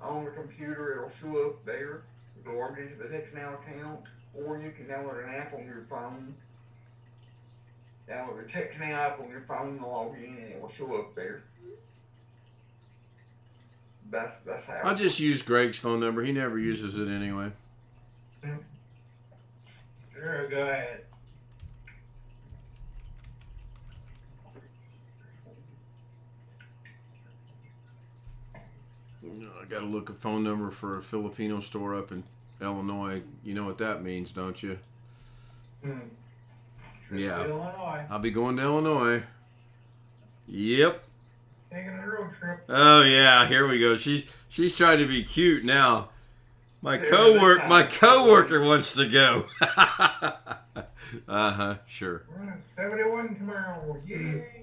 on the computer, it'll show up there. You can log into the Text Now account, or you can download an app on your phone. Download the Text Now app on your phone and log in, and it will show up there. That's how. I'll just use Greg's phone number. He never uses it anyway. Sure, go ahead. I got to look a phone number for a Filipino store up in Illinois. You know what that means, don't you? Yeah. Illinois. I'll be going to Illinois. Yep. Taking a road trip. Oh yeah, here we go. She's trying to be cute now. My coworker wants to go. Sure. We're on 71 tomorrow. Yay!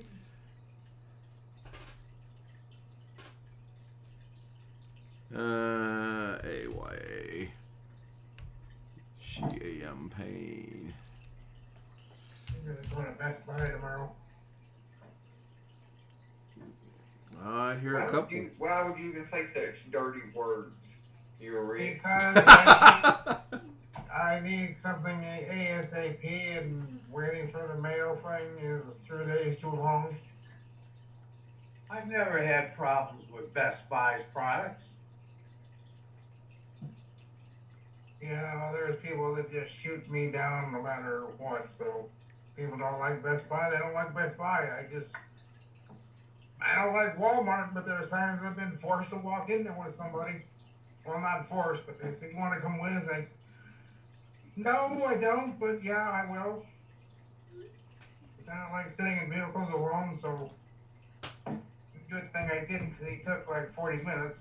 AYA. Champagne. I'm gonna go to Best Buy tomorrow. I hear a couple. Why would you even say such dirty words? You're Rick. Because I need something ASAP, and waiting for the mail thing is 3 days too long. I've never had problems with Best Buy's products. Yeah, there's people that just shoot me down no matter what, so people don't like Best Buy, they don't like Best Buy. I don't like Walmart, but there's times I've been forced to walk in there with somebody. Well, not forced, but they say, you want to come with us? No, I don't, but yeah, I will. I don't like sitting in vehicles alone, so good thing I didn't, because he took like 40 minutes.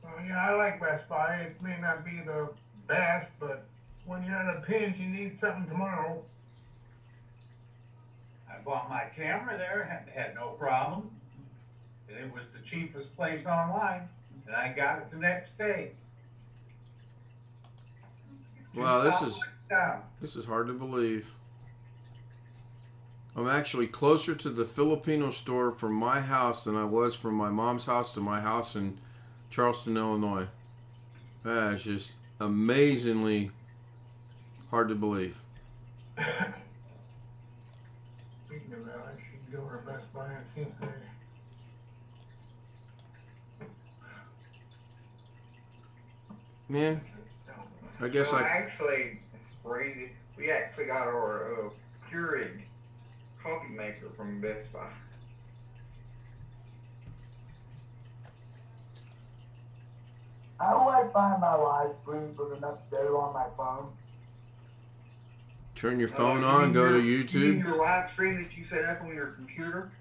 So yeah, I like Best Buy. It may not be the best, but when you're in a pinch, you need something tomorrow. I bought my camera there, had no problem. And it was the cheapest place online, and I got it the next day. Wow, this is hard to believe. I'm actually closer to the Filipino store from my house than I was from my mom's house to my house in Charleston, Illinois. That is just amazingly hard to believe. Speaking of that, I should go to Best Buy and see if they... Yeah, I guess Well, actually, it's crazy. We actually got our Keurig coffee maker from Best Buy. How do I find my live stream from the next day on my phone? Turn your phone on, go to You mean YouTube. your live stream that you set up on your computer?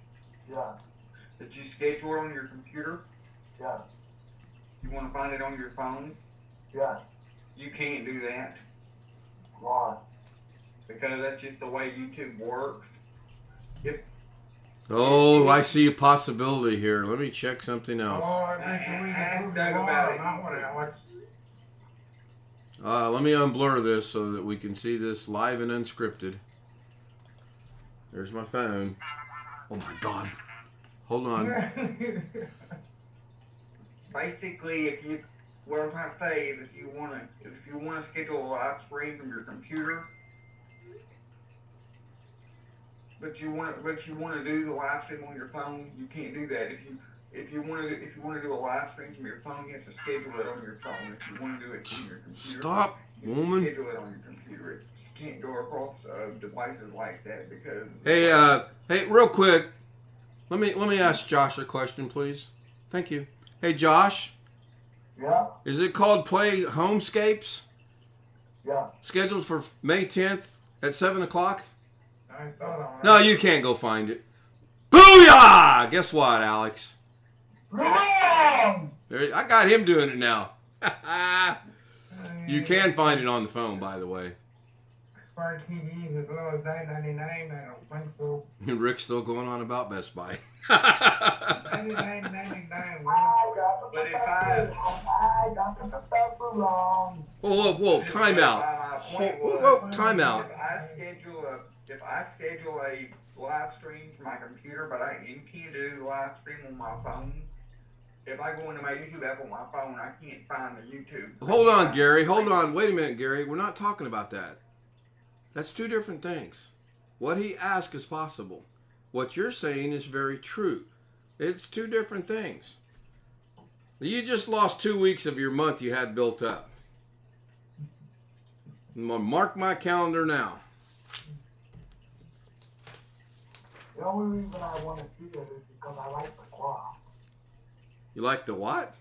Yeah, That you schedule on your computer? yeah, You want to find it on your phone? yeah. You can't do that Why? because that's just the way YouTube works. Oh, I see a possibility here. Let me check something else. Oh, I think we Ask can Doug prove about it. not one, Alex. Let me unblur this so that we can see this live and unscripted. There's my phone. Oh my God. Hold on. Basically, what I'm trying to say is if you want to schedule a live stream from your computer, but you want to do the live stream on your phone, you can't do that. If you want to do a live stream from your phone, you have to schedule it on your phone. If you want to do it from your computer, Stop, you have to woman. schedule it on your computer. It just can't go across devices like that because. Hey, real quick. Let me ask Josh a question, please. Thank you. Hey, Josh. Yeah, Is it called Play Homescapes? yeah. Scheduled for May 10th at 7 o'clock? I saw that one. No, you can't go find it. Booyah! Guess what, Alex? Wrong! I got him doing it now. You can find it on the phone, by the way. Smart TVs as low as $9.99. I don't think so. Rick's still going on about Best Buy. $99.99. But if I Whoa, time out. Whoa, time out. If I schedule a live stream from my computer, but I intend to do the live stream on my phone, if I go into my YouTube app on my phone, I can't find the YouTube. Hold on, Gary. Hold on. Wait a minute, Gary. We're not talking about that. That's two different things. What he asked is possible. What you're saying is very true. It's two different things. You just lost 2 weeks of your month you had built up. I'm gonna mark my calendar now. The only reason I want to see it is because I like the cloth. You like the what?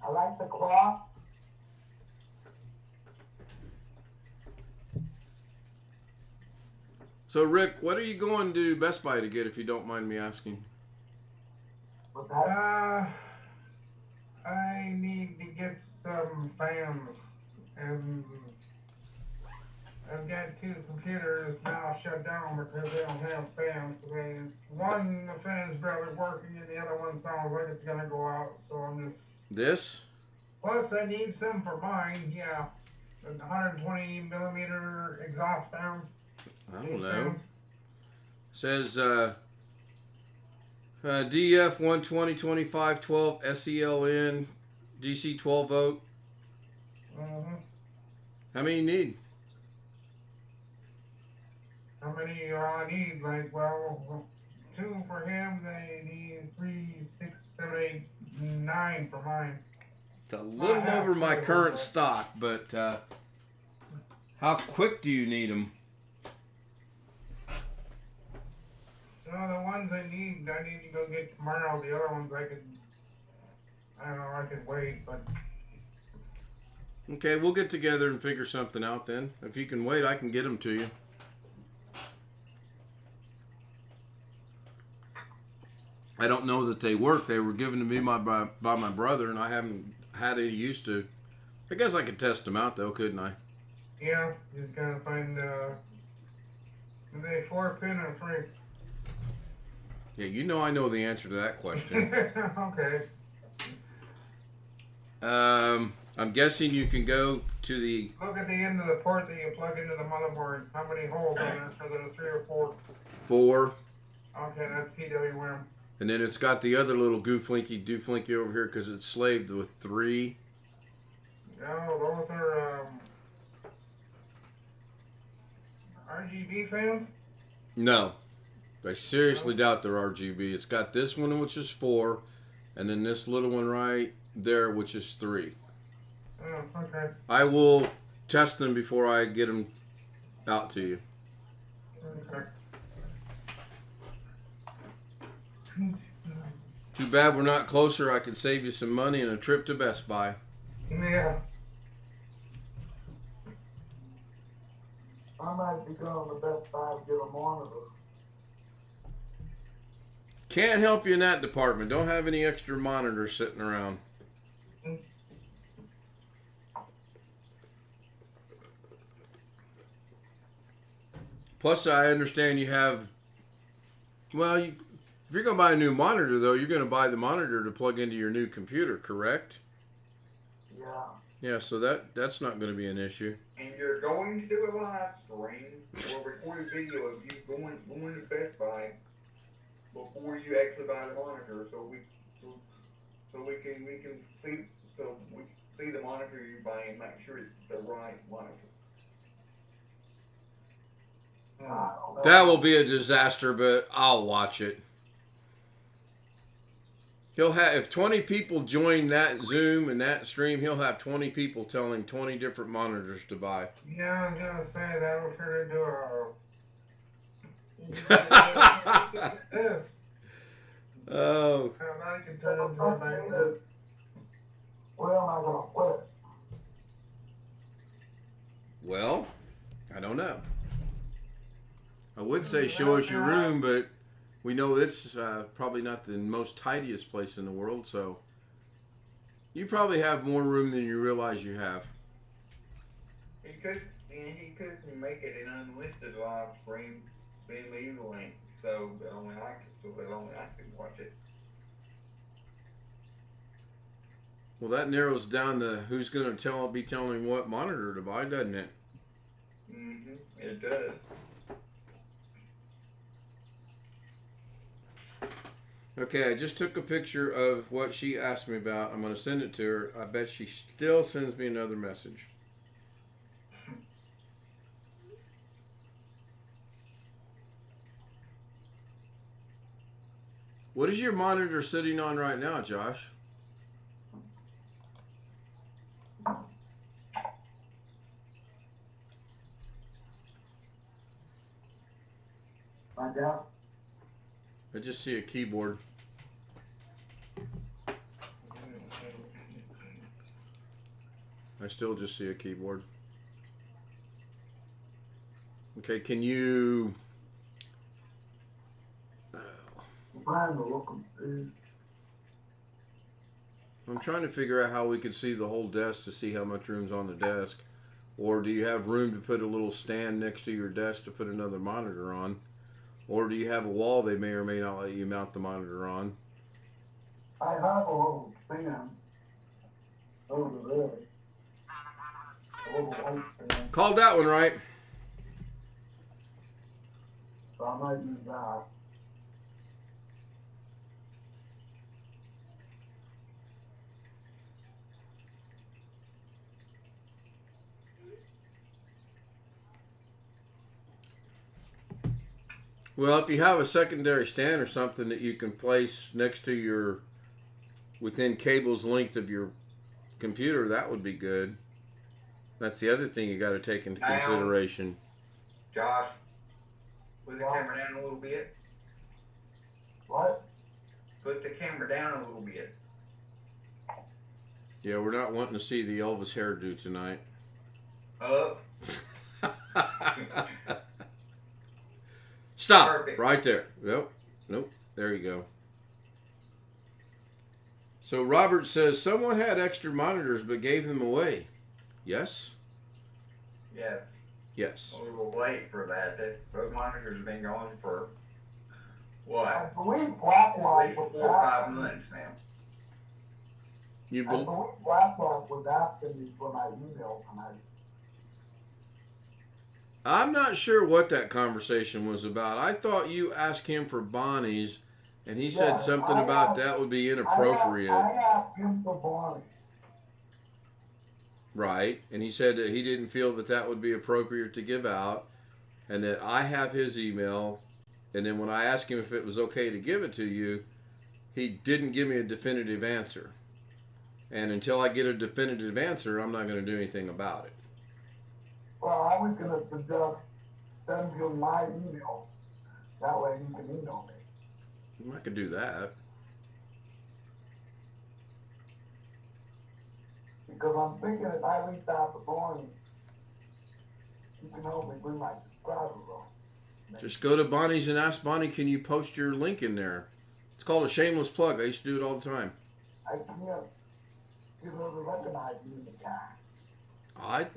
I like the cloth. So, Rick, what are you going to Best Buy to get, if you don't mind me asking? I need to get some fans, and I've got 2 computers now shut down because they don't have fans. One, the fan's barely working, and the other one sounds like it's gonna go out. So I'm just. This? Plus, I need some for mine, yeah. The 120 millimeter exhaust fans. I don't know. Says DF 120 25 12 SELN DC 12 volt. Mm-hmm. How many you need? How many I need? Like, well, 2 for him. They need 3, 6, 7, 8, 9 for mine. It's a little over my current stock, but how quick do you need them? No, the ones I need to go get tomorrow. The other ones I don't know, I could wait, but. Okay, we'll get together and figure something out then. If you can wait, I can get them to you. I don't know that they work. They were given to me by my brother, and I haven't had any use to. I guess I could test them out, though, couldn't I? Yeah, you just gotta find, are they 4-pin or 3? Yeah, you know I know the answer to that question. Okay. I'm guessing you can go to the... Look at the end of the port that you plug into the motherboard. How many holes on there? So there are 3 or 4? 4. Okay, that's PWM. And then it's got the other little dooflinky over here because it's slaved with 3. No, those are RGB fans? No. I seriously doubt they're RGB. It's got this one, which is 4, and then this little one right there, which is 3. Oh, okay. I will test them before I get them out to you. Okay. Too bad we're not closer. I could save you some money and a trip to Best Buy. Yeah. I might be going to Best Buy to get a monitor. Can't help you in that department. Don't have any extra monitors sitting around. Plus, I understand you have... Well, if you're going to buy a new monitor, though, you're going to buy the monitor to plug into your new computer, correct? Yeah. Yeah, so that's not going to be an issue. And you're going to do a live stream or record a video of you going to Best Buy before you actually buy the monitor, so we can see the monitor you're buying and make sure it's the right monitor. That will be a disaster, but I'll watch it. He'll have, if 20 people join that Zoom and that stream, he'll have 20 people telling 20 different monitors to buy. Yeah, I was gonna say that will turn into this. Oh. Now you can turn it into like this. Where am I gonna quit? Well, I don't know. I would say show us your room, but we know it's probably not the most tidiest place in the world, so you probably have more room than you realize you have. He could make it an unlisted live stream, send me the link, so that only I can watch it. Well, that narrows down the who's going to be telling him what monitor to buy, doesn't it? Mm-hmm. It does. Okay, I just took a picture of what she asked me about. I'm going to send it to her. I bet she still sends me another message. What is your monitor sitting on right now, Josh? Find out. I just see a keyboard. I still just see a keyboard. Okay, can you... I'm trying to figure out how we could see the whole desk to see how much room's on the desk. Or do you have room to put a little stand next to your desk to put another monitor on? Or do you have a wall they may or may not let you mount the monitor on? I have a little stand. Those are really. A little white fans. Called that one right. So I might use that. Well, if you have a secondary stand or something that you can place next to your, within cable's length of your computer, that would be good. That's the other thing you got to take into consideration. Josh, put the camera down a little bit. What? Put the camera down a little bit. Yeah, we're not wanting to see the Elvis hairdo tonight. Up. Stop. Perfect. Right there. Nope. Nope. There you go. So Robert says someone had extra monitors but gave them away. Yes? Yes. Yes. A little late for that. Those monitors have been gone for what? I believe At Blacklock least was 4 or 5 asking. months now. You I bel believe Blacklock was asking me for my email tonight. I'm not sure what that conversation was about. I thought you asked him for Bonnie's, and he said Yeah, something I about have- that would be inappropriate. I asked him for Bonnie. Right. And he said that he didn't feel that that would be appropriate to give out, and that I have his email. And then when I asked him if it was okay to give it to you, he didn't give me a definitive answer. And until I get a definitive answer, I'm not going to do anything about it. Well, I was gonna suggest send him my email. That way he can email me. I could do that. Because I'm thinking if I reach out to Bonnie, he can help me bring my subscribers on. Just go to Bonnie's and ask Bonnie, can you post your link in there? It's called a shameless plug. I used to do it all the time. I can't get her to recognize me in the chat.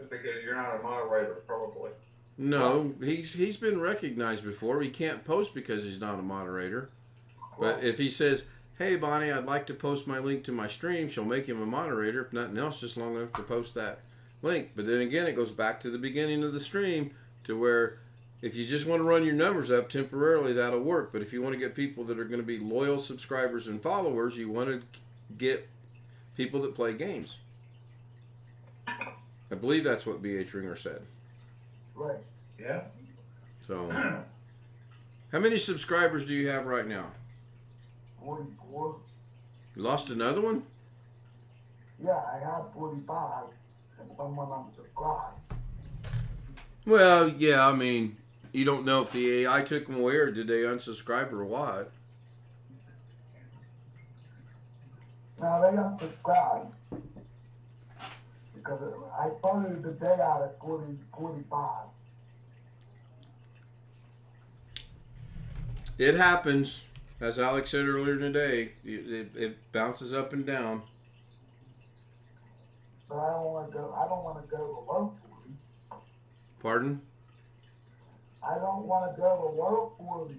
Because you're not a moderator, probably. No, he's been recognized before. He can't post because he's not a moderator. But if he says, hey, Bonnie, I'd like to post my link to my stream, she'll make him a moderator. If nothing else, just long enough to post that link. But then again, it goes back to the beginning of the stream to where if you just want to run your numbers up temporarily, that'll work. But if you want to get people that are going to be loyal subscribers and followers, you want to get people that play games. I believe that's what B.H. Ringer said. Right. Yeah. So, how many subscribers do you have right now? 44. You lost another one? Yeah, I have 45. And someone unsubscribed. Well, yeah, I mean, you don't know if the AI took them away or did they unsubscribe or what. Now they unsubscribed. Because I started the day out at 45. It happens. As Alex said earlier today, it bounces up and down. But I don't want to go below 40. Pardon? I don't want to go below 40.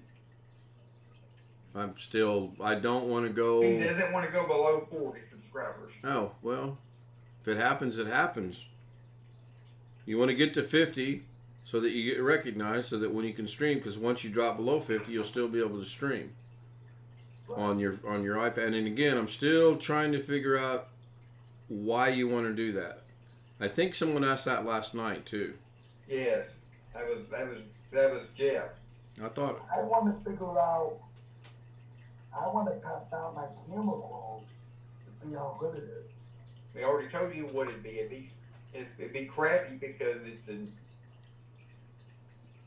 I don't want to go. He doesn't want to go below 40 subscribers. Oh, well, if it happens, it happens. You want to get to 50 so that you get recognized so that when you can stream, because once you drop below 50, you'll still be able to stream on your iPad. And again, I'm still trying to figure out why you want to do that. I think someone asked that last night too. Yes, that was Jeff. I thought I want to figure out. I want to cut down my camera roll to see how good it is. We already told you what it'd be. It'd be crappy because it's an.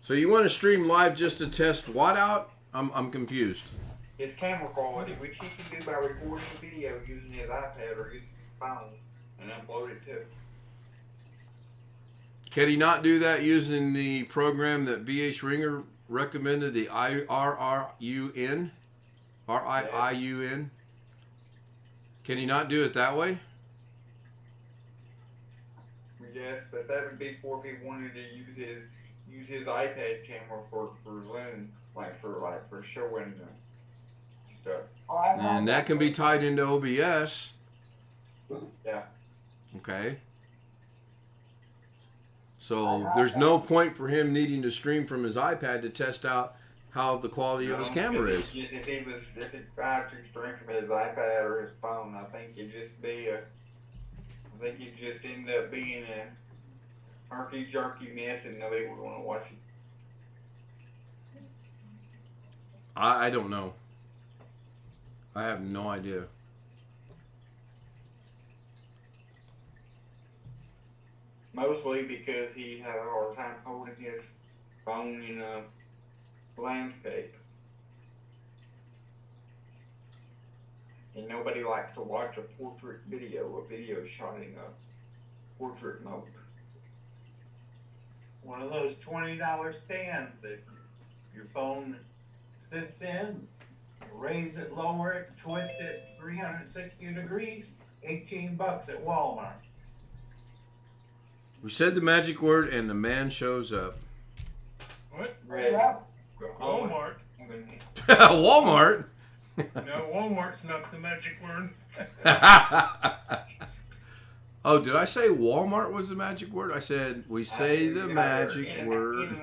So you want to stream live just to test what out? I'm confused. His camera quality, which he can do by recording a video using his iPad or using his phone and upload it to. Can he not do that using the program that BH Ringer recommended, the RIIUN? RIIUN? Can he not do it that way? Yes, but that would be for if he wanted to use his iPad camera for Zoom, for showing stuff. And that can be tied into OBS. Yeah. Okay. So there's no point for him needing to stream from his iPad to test out how the quality of his camera is. Just if he tried to stream from his iPad or his phone, I think it'd just be I think it'd just end up being a herky jerky mess and nobody would want to watch it. I don't know. I have no idea. Mostly because he had a hard time holding his phone in a landscape. And nobody likes to watch a portrait video, a video shot in a portrait mode. One of those $20 stands that your phone sits in, raise it, lower it, twist it 360 degrees, $18 at Walmart. We said the magic word and the man shows up. What? Red. Walmart. Walmart? No, Walmart's not the magic word. Oh, did I say Walmart was the magic word? I said we say the magic word.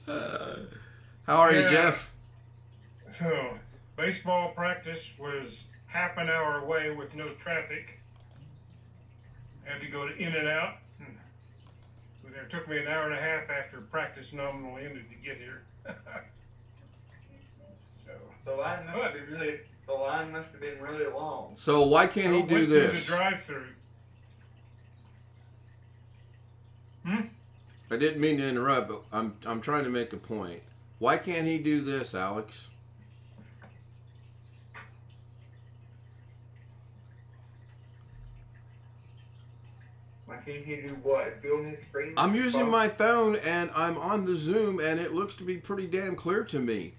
How are you, Jeff? So, baseball practice was half an hour away with no traffic. Had to go to In and Out. It took me an hour and a half after practice nominally ended to get here. So the line must have been really long. So why can't he do this? The drive-through. I didn't mean to interrupt, but I'm trying to make a point. Why can't he do this, Alex? Why can't he do what? Film his screen? I'm using my phone and I'm on the Zoom and it looks to be pretty damn clear to me.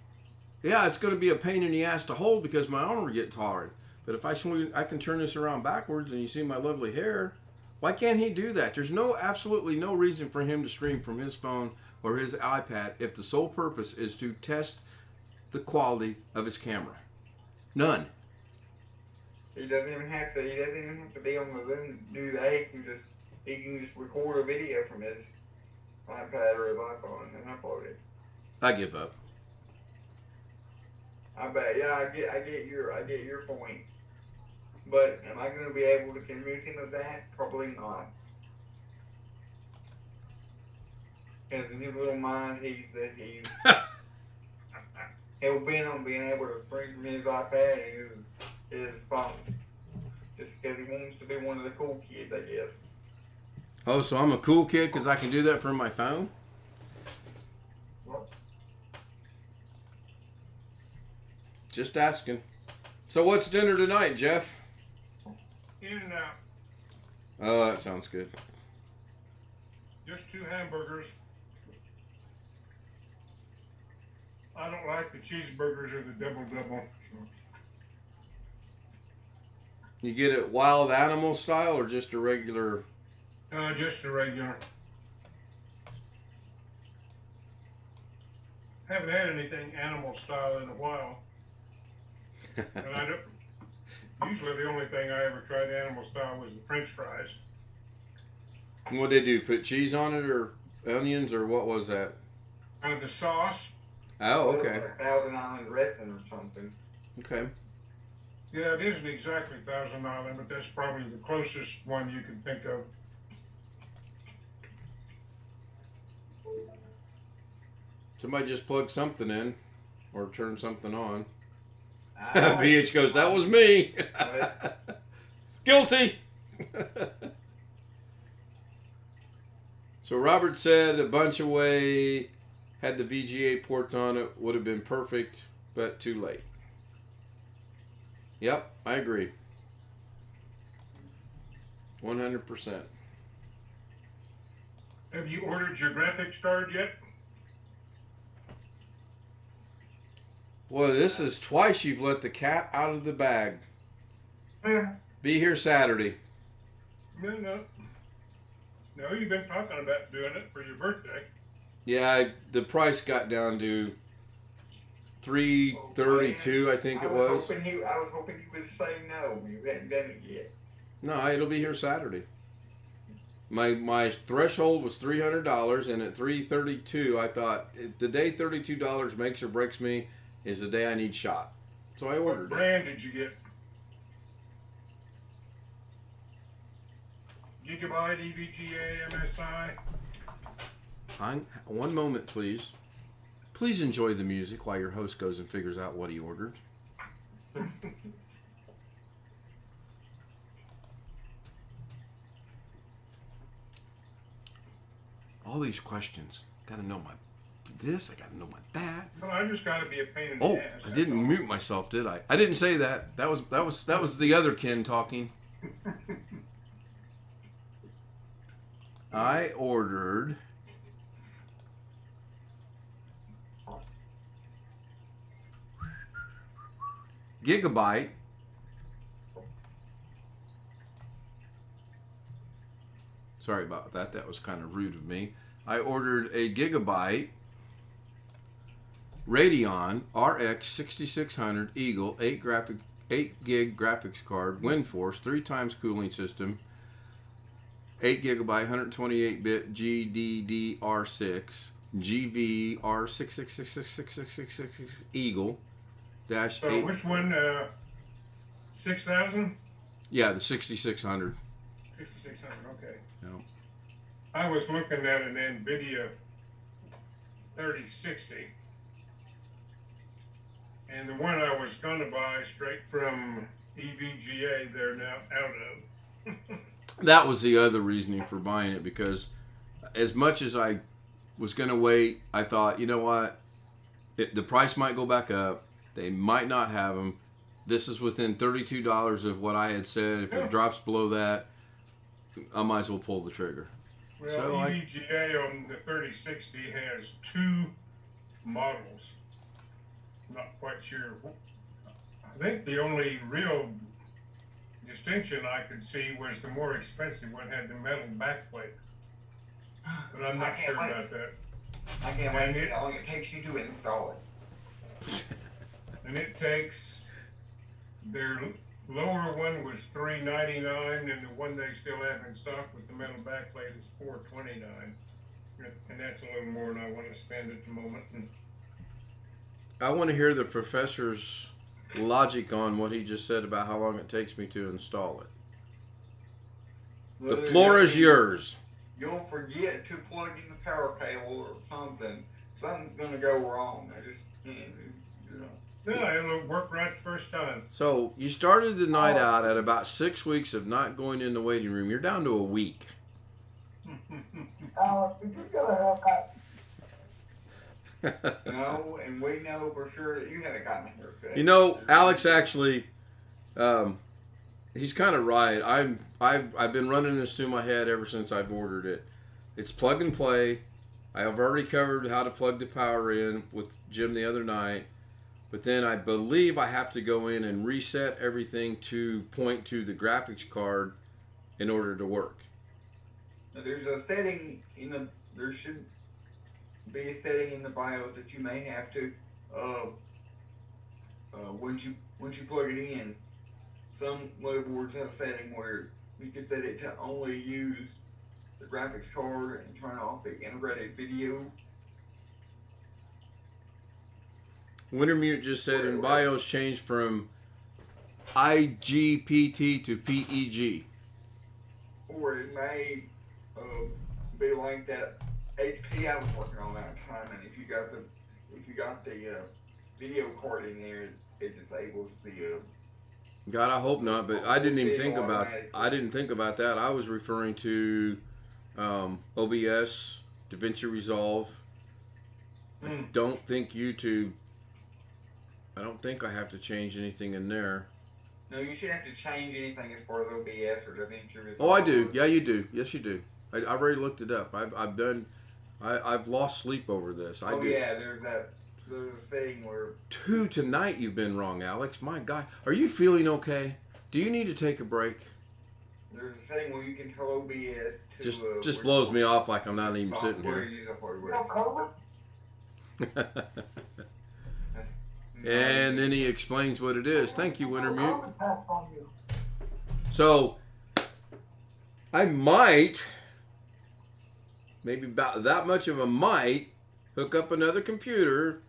Yeah, it's going to be a pain in the ass to hold because my arm will get tired. But if I swing, I can turn this around backwards and you see my lovely hair. Why can't he do that? There's absolutely no reason for him to stream from his phone or his iPad if the sole purpose is to test the quality of his camera. None. He doesn't even have to be on the Zoom to do that. He can just record a video from his iPad or his iPhone and upload it. I give up. I bet. Yeah, I get your point. But am I going to be able to convince him of that? Probably not. Because in his little mind, he's hell bent on being able to stream from his iPad and his phone. Just because he wants to be one of the cool kids, I guess. Oh, so I'm a cool kid because I can do that from my phone? Just asking. So what's dinner tonight, Jeff? In and Out. Oh, that sounds good. Just 2 hamburgers. I don't like the cheeseburgers or the double-double. You get it wild animal style or just a regular? Just a regular. Haven't had anything animal style in a while. And I don't. Usually the only thing I ever tried animal style was the French fries. And what did they do? Put cheese on it or onions or what was that? The sauce. Oh, okay. Like Thousand Island dressing or something. Okay. Yeah, it isn't exactly Thousand Island, but that's probably the closest one you can think of. Somebody just plugged something in or turned something on. BH goes, that was me. Guilty. So Robert said a bunch away, had the VGA ports on it, would have been perfect, but too late. Yep, I agree. 100%. Have you ordered your graphics card yet? Well, this is twice you've let the cat out of the bag. Yeah. Be here Saturday. No, you've been talking about doing it for your birthday. Yeah, the price got down to $332, I think it was. I was hoping he would say no. You hadn't done it yet. No, it'll be here Saturday. My threshold was $300, and at $332, I thought the day $32 makes or breaks me is the day I need shot. So I ordered What brand did you get? Gigabyte, EVGA, MSI? One moment, please. Please enjoy the music while your host goes and figures out what he ordered. All these questions. Gotta know my this, I gotta know my that. Well, I just gotta be a pain in the Oh, ass. I didn't mute myself, did I? I didn't say that. That was the other Ken talking. I ordered Gigabyte. Sorry about that. That was kind of rude of me. I ordered a Gigabyte Radeon RX 6600 Eagle 8 gig graphics card, WindForce, 3 times cooling system, 8 gigabyte 128-bit GDDR6 GVR66666666 Eagle dash So 8. which one? 6,000? Yeah, the 6600. 6,600. Okay. No. I was looking at an NVIDIA 3060, and the one I was going to buy straight from EVGA, they're now out of. That was the other reasoning for buying it, because as much as I was going to wait, I thought, you know what, the price might go back up. They might not have them. This is within $32 of what I had said. If it drops below that, I might as well pull the trigger. Well, So EVGA on the 3060 has 2 models. Not quite sure. I think the only real distinction I could see was the more expensive one had the metal backplate. But I'm not sure about that. I can't wait to see how long it takes you to install it. And it takes, their lower one was $399, and the one they still have in stock with the metal backplate is $429. And that's a little more than I want to spend at the moment. I want to hear the professor's logic on what he just said about how long it takes me to install it. The floor is yours. You'll forget to plug in the power cable or something. Something's gonna go wrong. I just can't, you know. Yeah, it'll work right the first time. So you started the night out at about 6 weeks of not going in the waiting room. You're down to a week. Alex, did you get a haircut? No, and we know for sure that you haven't gotten a haircut. You know, Alex actually, he's kind of right. I've been running this through my head ever since I've ordered it. It's plug and play. I have already covered how to plug the power in with Jim the other night. But then I believe I have to go in and reset everything to point to the graphics card in order to work. Now, there's a setting in the, there should be a setting in the BIOS that you may have to, once you plug it in, some motherboards have a setting where you can set it to only use the graphics card and turn off the integrated video. Wintermute just said in BIOS changed from IGPT to PEG. Or it may be like that HP I was working on that time, and if you got the video card in there, it disables the. God, I hope not. But I didn't even think about. I didn't think about that. I was referring to OBS, DaVinci Resolve. I don't think YouTube. I don't think I have to change anything in there. No, you shouldn't have to change anything as far as OBS or DaVinci Resolve. Oh, I do. Yeah, you do. Yes, you do. I already looked it up. I've lost sleep over this. I do. Yeah, there's a thing where 2 tonight. You've been wrong, Alex. My God, are you feeling okay? Do you need to take a break? there's a setting where you can tell OBS to Just blows me off like I'm not even sitting software here. use a hardware. And then he explains what it is. Thank you, Wintermute. So, I might, maybe about that much of a might, hook up another computer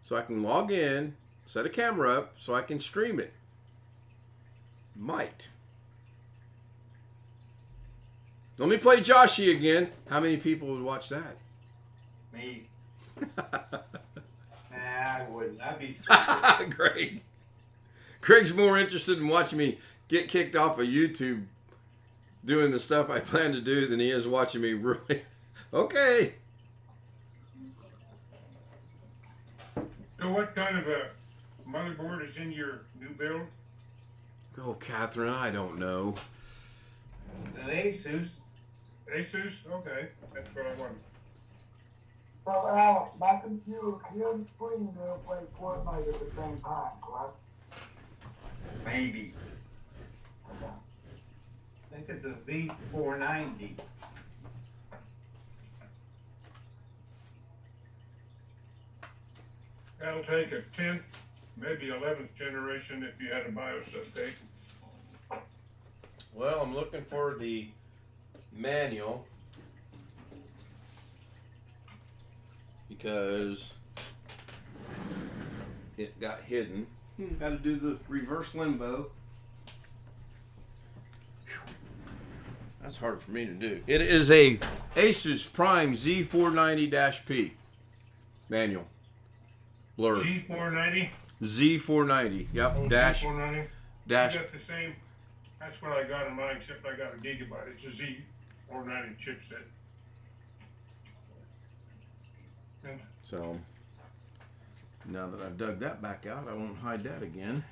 so I can log in, set a camera up so I can stream it. Might. Let me play Joshy again. How many people would watch that? Me. Nah, I wouldn't. I'd be Greg. Craig's more interested in watching me get kicked off of YouTube doing the stuff I plan to do than he is watching me really. Okay. So what kind of a motherboard is in your new build? Oh, Catherine, I don't know. It's an Asus. Asus? Okay, that's what I wanted. So, Alex, my computer can stream and play Fortnite at the same time, correct? Maybe. I think it's a Z490. That'll take a 10th, maybe 11th generation if you had a BIOS update. Well, I'm looking for the manual because it got hidden. Got to do the reverse limbo. Whew. That's hard for me to do. It is a Asus Prime Z490-P manual. Blur. G490? Z490. Yep. Oh, Dash. G490? Dash. I got the same, that's what I got in mine, except I got a gigabyte. It's a Z490 chipset. And So now that I've dug that back out, I won't hide that again.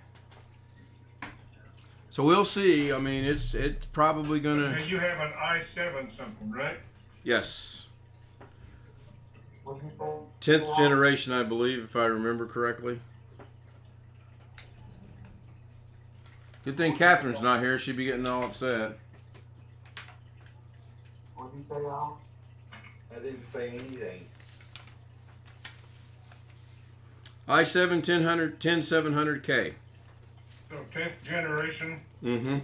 So we'll see. I mean, it's probably gonna. and you have an i7 something, right? Yes. What's he saying? 10th generation, I believe, if I remember correctly. Good thing Catherine's not here. She'd be getting all upset. What's he say, Alex? I didn't say anything. i7 10700K. So 10th generation. Mm-hmm.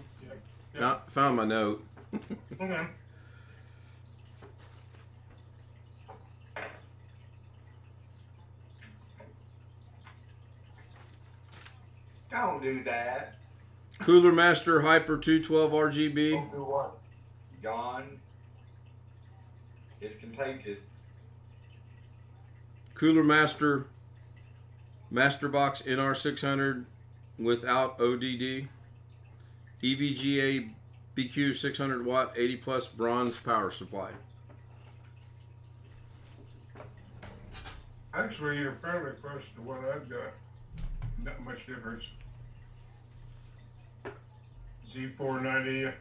Yep. Found my note. Okay. Don't do that. Cooler Master Hyper 212 RGB. Don't do what? John. It's contagious. Cooler Master Masterbox NR600 without ODD. EVGA BQ 600 watt 80 plus bronze power supply. Actually, you're fairly close to what I've got. Not much difference. Z490,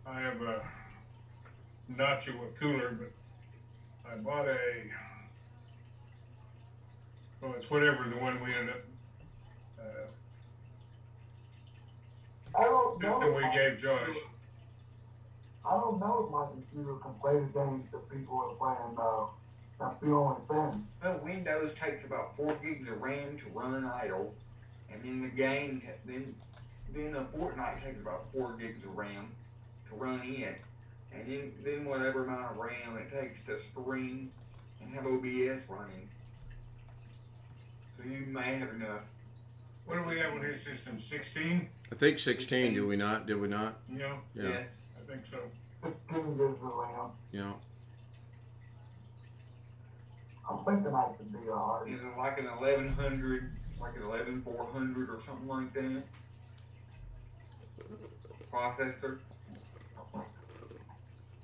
I have a Noctua cooler, but I bought well, it's whatever the one we ended up, I don't just know. that we gave Josh. I don't know if my computer can play the games that people are playing that's the only thing. Well, Windows takes about 4 gigs of RAM to run idle, and then the game, then a Fortnite takes about 4 gigs of RAM to run in, and then whatever amount of RAM it takes to stream and have OBS running. So you may have enough. What do we have on his system, 16? I think 16, did we not? Did we not? Yeah, Yeah. Yes. I think so. 15 gigs of RAM. Yeah. I'm thinking I could be alright. Is it like an 1100, like an 11400 or something like that? Processor?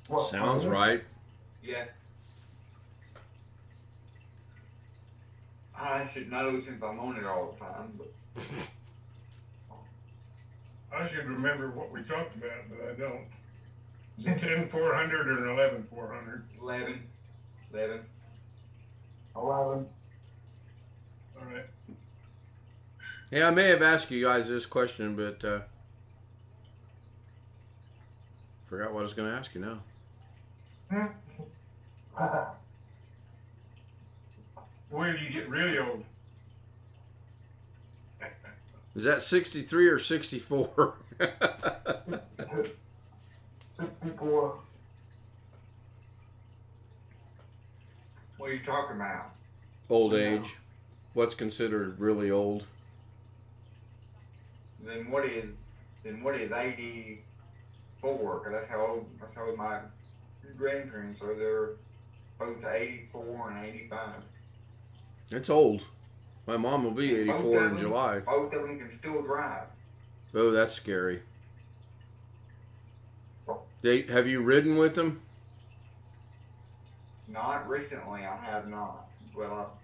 What, Sounds what? right. Yes. I should know since I'm on it all the time, but I should remember what we talked about, but I don't. Is it 10400 or an 11400? 11. 11. All right. Yeah, I may have asked you guys this question, but forgot what I was going to ask you now. Where do you get really old? Is that 63 or 64? 54. What are you talking about? Old age. What's considered really old? Then what is 84? Cause that's how old my grandparents are. They're both 84 and 85. It's old. My mom will be 84 in July. Both of them can still drive. Oh, that's scary. Have you ridden with them? Not recently, I have not. Well,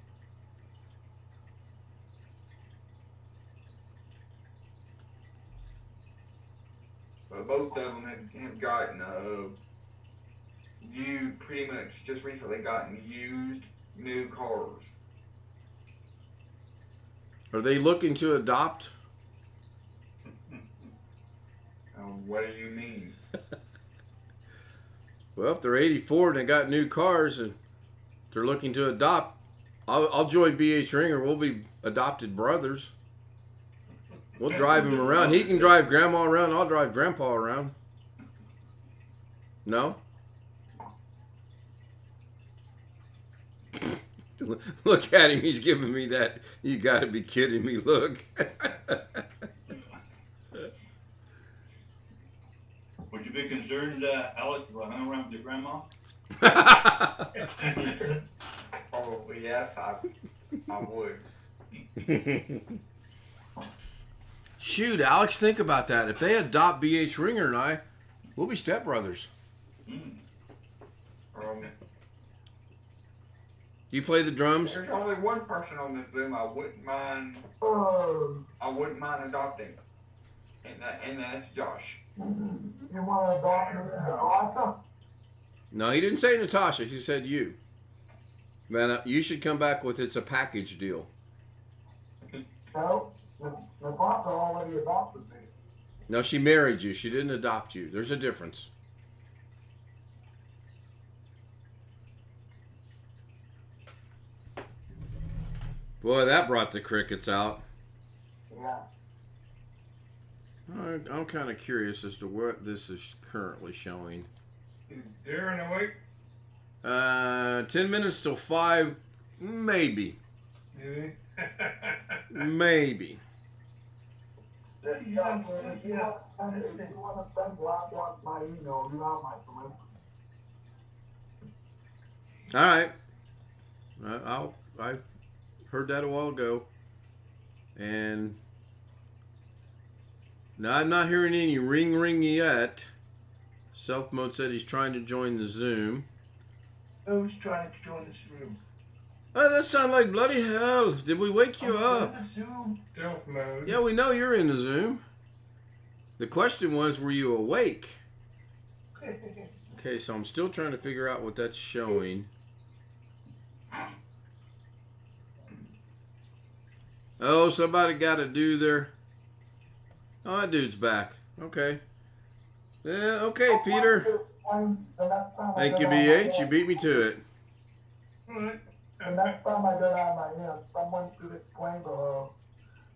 but both of them have gotten you pretty much just recently gotten used new cars. Are they looking to adopt? What do you mean? Well, if they're 84 and they got new cars and they're looking to adopt, I'll join BH Ringer. We'll be adopted brothers. We'll drive him around. He can drive Grandma around. I'll drive Grandpa around. No? Look at him. He's giving me that. You got to be kidding me. Look. Would you be concerned, Alex, if I hung around with your grandma? Probably yes, I would. Shoot, Alex, think about that. If they adopt BH Ringer and I, we'll be stepbrothers. You play the drums? There's only one person on this Zoom I wouldn't mind adopting. And that's Josh. You want to adopt me, Natasha? No, he didn't say Natasha. He said you. Man, you should come back with it's a package deal. No, Natasha already adopted me. No, she married you. She didn't adopt you. There's a difference. Boy, that brought the crickets out. Yeah. I'm kind of curious as to what this is currently showing. Is Darren awake? 10 minutes till 5, maybe. Maybe. Yeah, if you want to send Black my email, you have my permission. All right. I heard that a while ago. And now I'm not hearing any ring yet. Self Mode said he's trying to join the Zoom. Who's trying to join this room? Oh, that sounds like bloody hell. Did we wake you up? Stealth mode. Yeah, we know you're in the Zoom. The question was, were you awake? Okay, so I'm still trying to figure out what that's showing. Oh, somebody got to do their... Oh, that dude's back. Okay. Yeah, okay, Peter. Thank you, BH. You beat me to it. The next time I go down my hand, someone should explain to her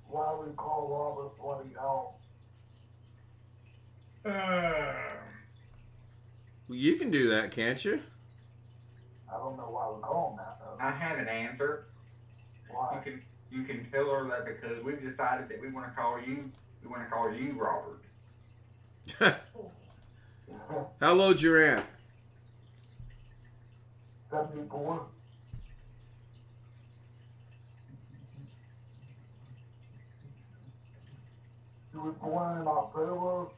why we call Robert bloody hell. Well, you can do that, can't you? I don't know why we call him that, though. I have an answer. Why? You can tell her that because we've decided that we want to call you Robert. How old's your aunt? 74. She was born in October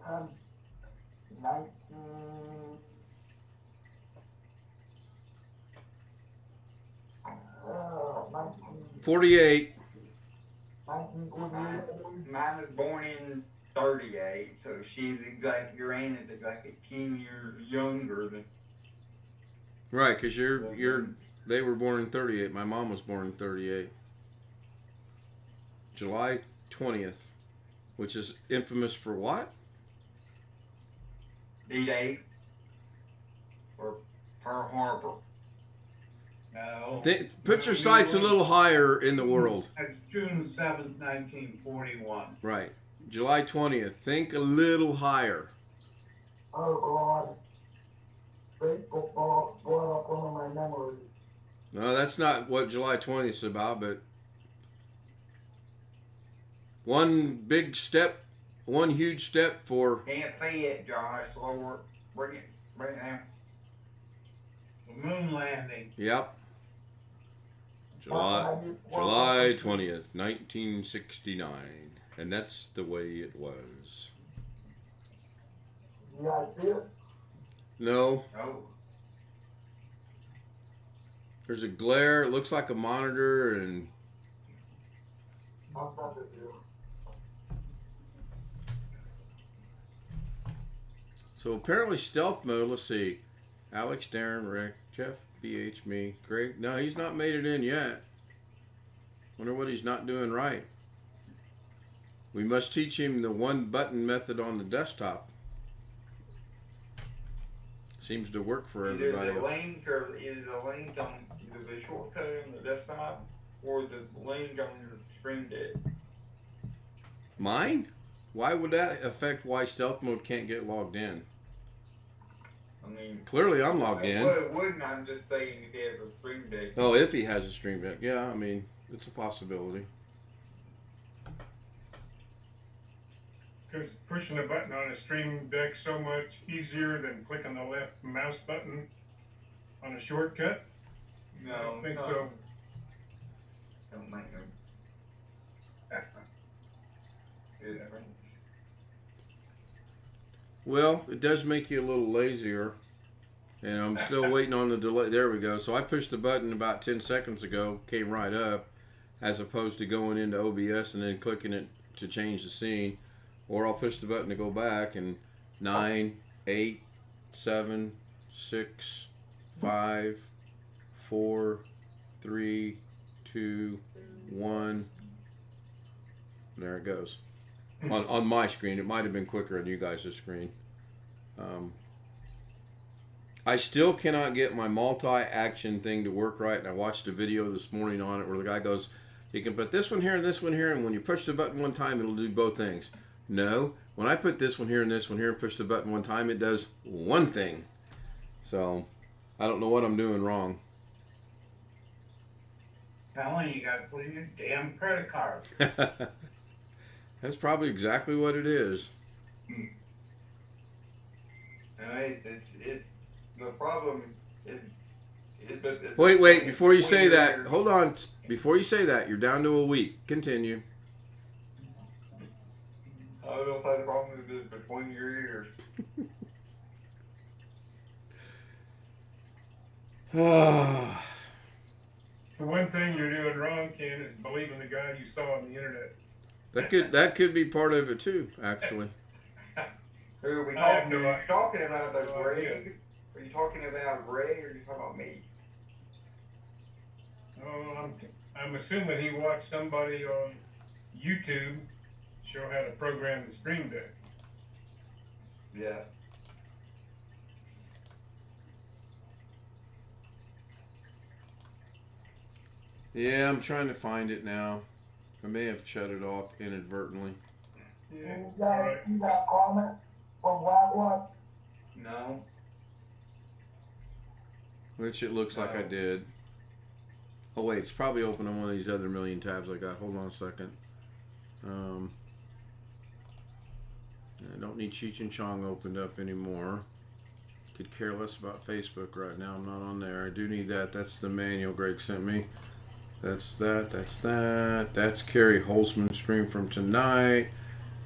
10, 19... 48. 1948. Mine was born in 38, so your aunt is exactly 10 years younger than. Right, because they were born in 38. My mom was born in 38. July 20th, which is infamous for what? D-Day or Pearl Harbor. No. Put your sights a little higher in the world. That's June 7th, 1941. Right. July 20th. Think a little higher. Oh God. Facebook brought up one of my memories. No, that's not what July 20th is about, but one big step, one huge step for. Can't see it, Josh. Slower. Bring it down. The moon landing. Yep. July 20th, 1969. And that's the way it was. You guys see it? No. Oh. There's a glare. It looks like a monitor, and I'll stop it here. so apparently stealth mode. Let's see. Alex, Darren, Rick, Jeff, BH, me, Greg. No, he's not made it in yet. Wonder what he's not doing right. We must teach him the one button method on the desktop. Seems to work for everybody Either the else. link on either the shortcut on the desktop or the link on your Stream Deck. Mine? Why would that affect why stealth mode can't get logged in? I mean, Clearly I'm logged in. Well, it wouldn't. I'm just saying if he has a Stream Deck. Oh, if he has a Stream Deck. Yeah, I mean, it's a possibility. Because pushing a button on a Stream Deck so much easier than clicking the left mouse button on a shortcut? No, I don't think no. so. Don't make no difference. Well, it does make you a little lazier. And I'm still waiting on the delay. There we go. So I pushed the button about 10 seconds ago, came right up, as opposed to going into OBS and then clicking it to change the scene. Or I'll push the button to go back, and 9, 8, 7, 6, 5, 4, 3, 2, 1. There it goes. On my screen. It might have been quicker on you guys' screen. I still cannot get my multi-action thing to work right, and I watched a video this morning on it where the guy goes, you can put this one here and this one here, and when you push the button one time, it'll do both things. No, when I put this one here and this one here and push the button one time, it does one thing. So, I don't know what I'm doing wrong. Telling you gotta put in your damn credit card. That's probably exactly what it is. No, it's the problem is. Wait, before you say that, hold on. Before you say that, you're down to a week. Continue. I was gonna say the problem is between your ears. The one thing you're doing wrong, Ken, is believing the guy you saw on the internet. That could be part of it too, actually. Who are we I have talking? no Are you talking about the idea. Greg? Are you talking about Greg, or are you talking about me? Oh, I'm assuming he watched somebody on YouTube show how to program the Stream Deck. Yes. Yeah, I'm trying to find it now. I may have shut it off inadvertently. Yeah. You got comment from Black One? No. Which it looks like I did. Oh wait, it's probably open on one of these other million tabs I got. Hold on a second. I don't need Cheech and Chong opened up anymore. Could care less about Facebook right now. I'm not on there. I do need that. That's the manual Greg sent me. That's that. That's that. That's Carrie Holzman's stream from tonight.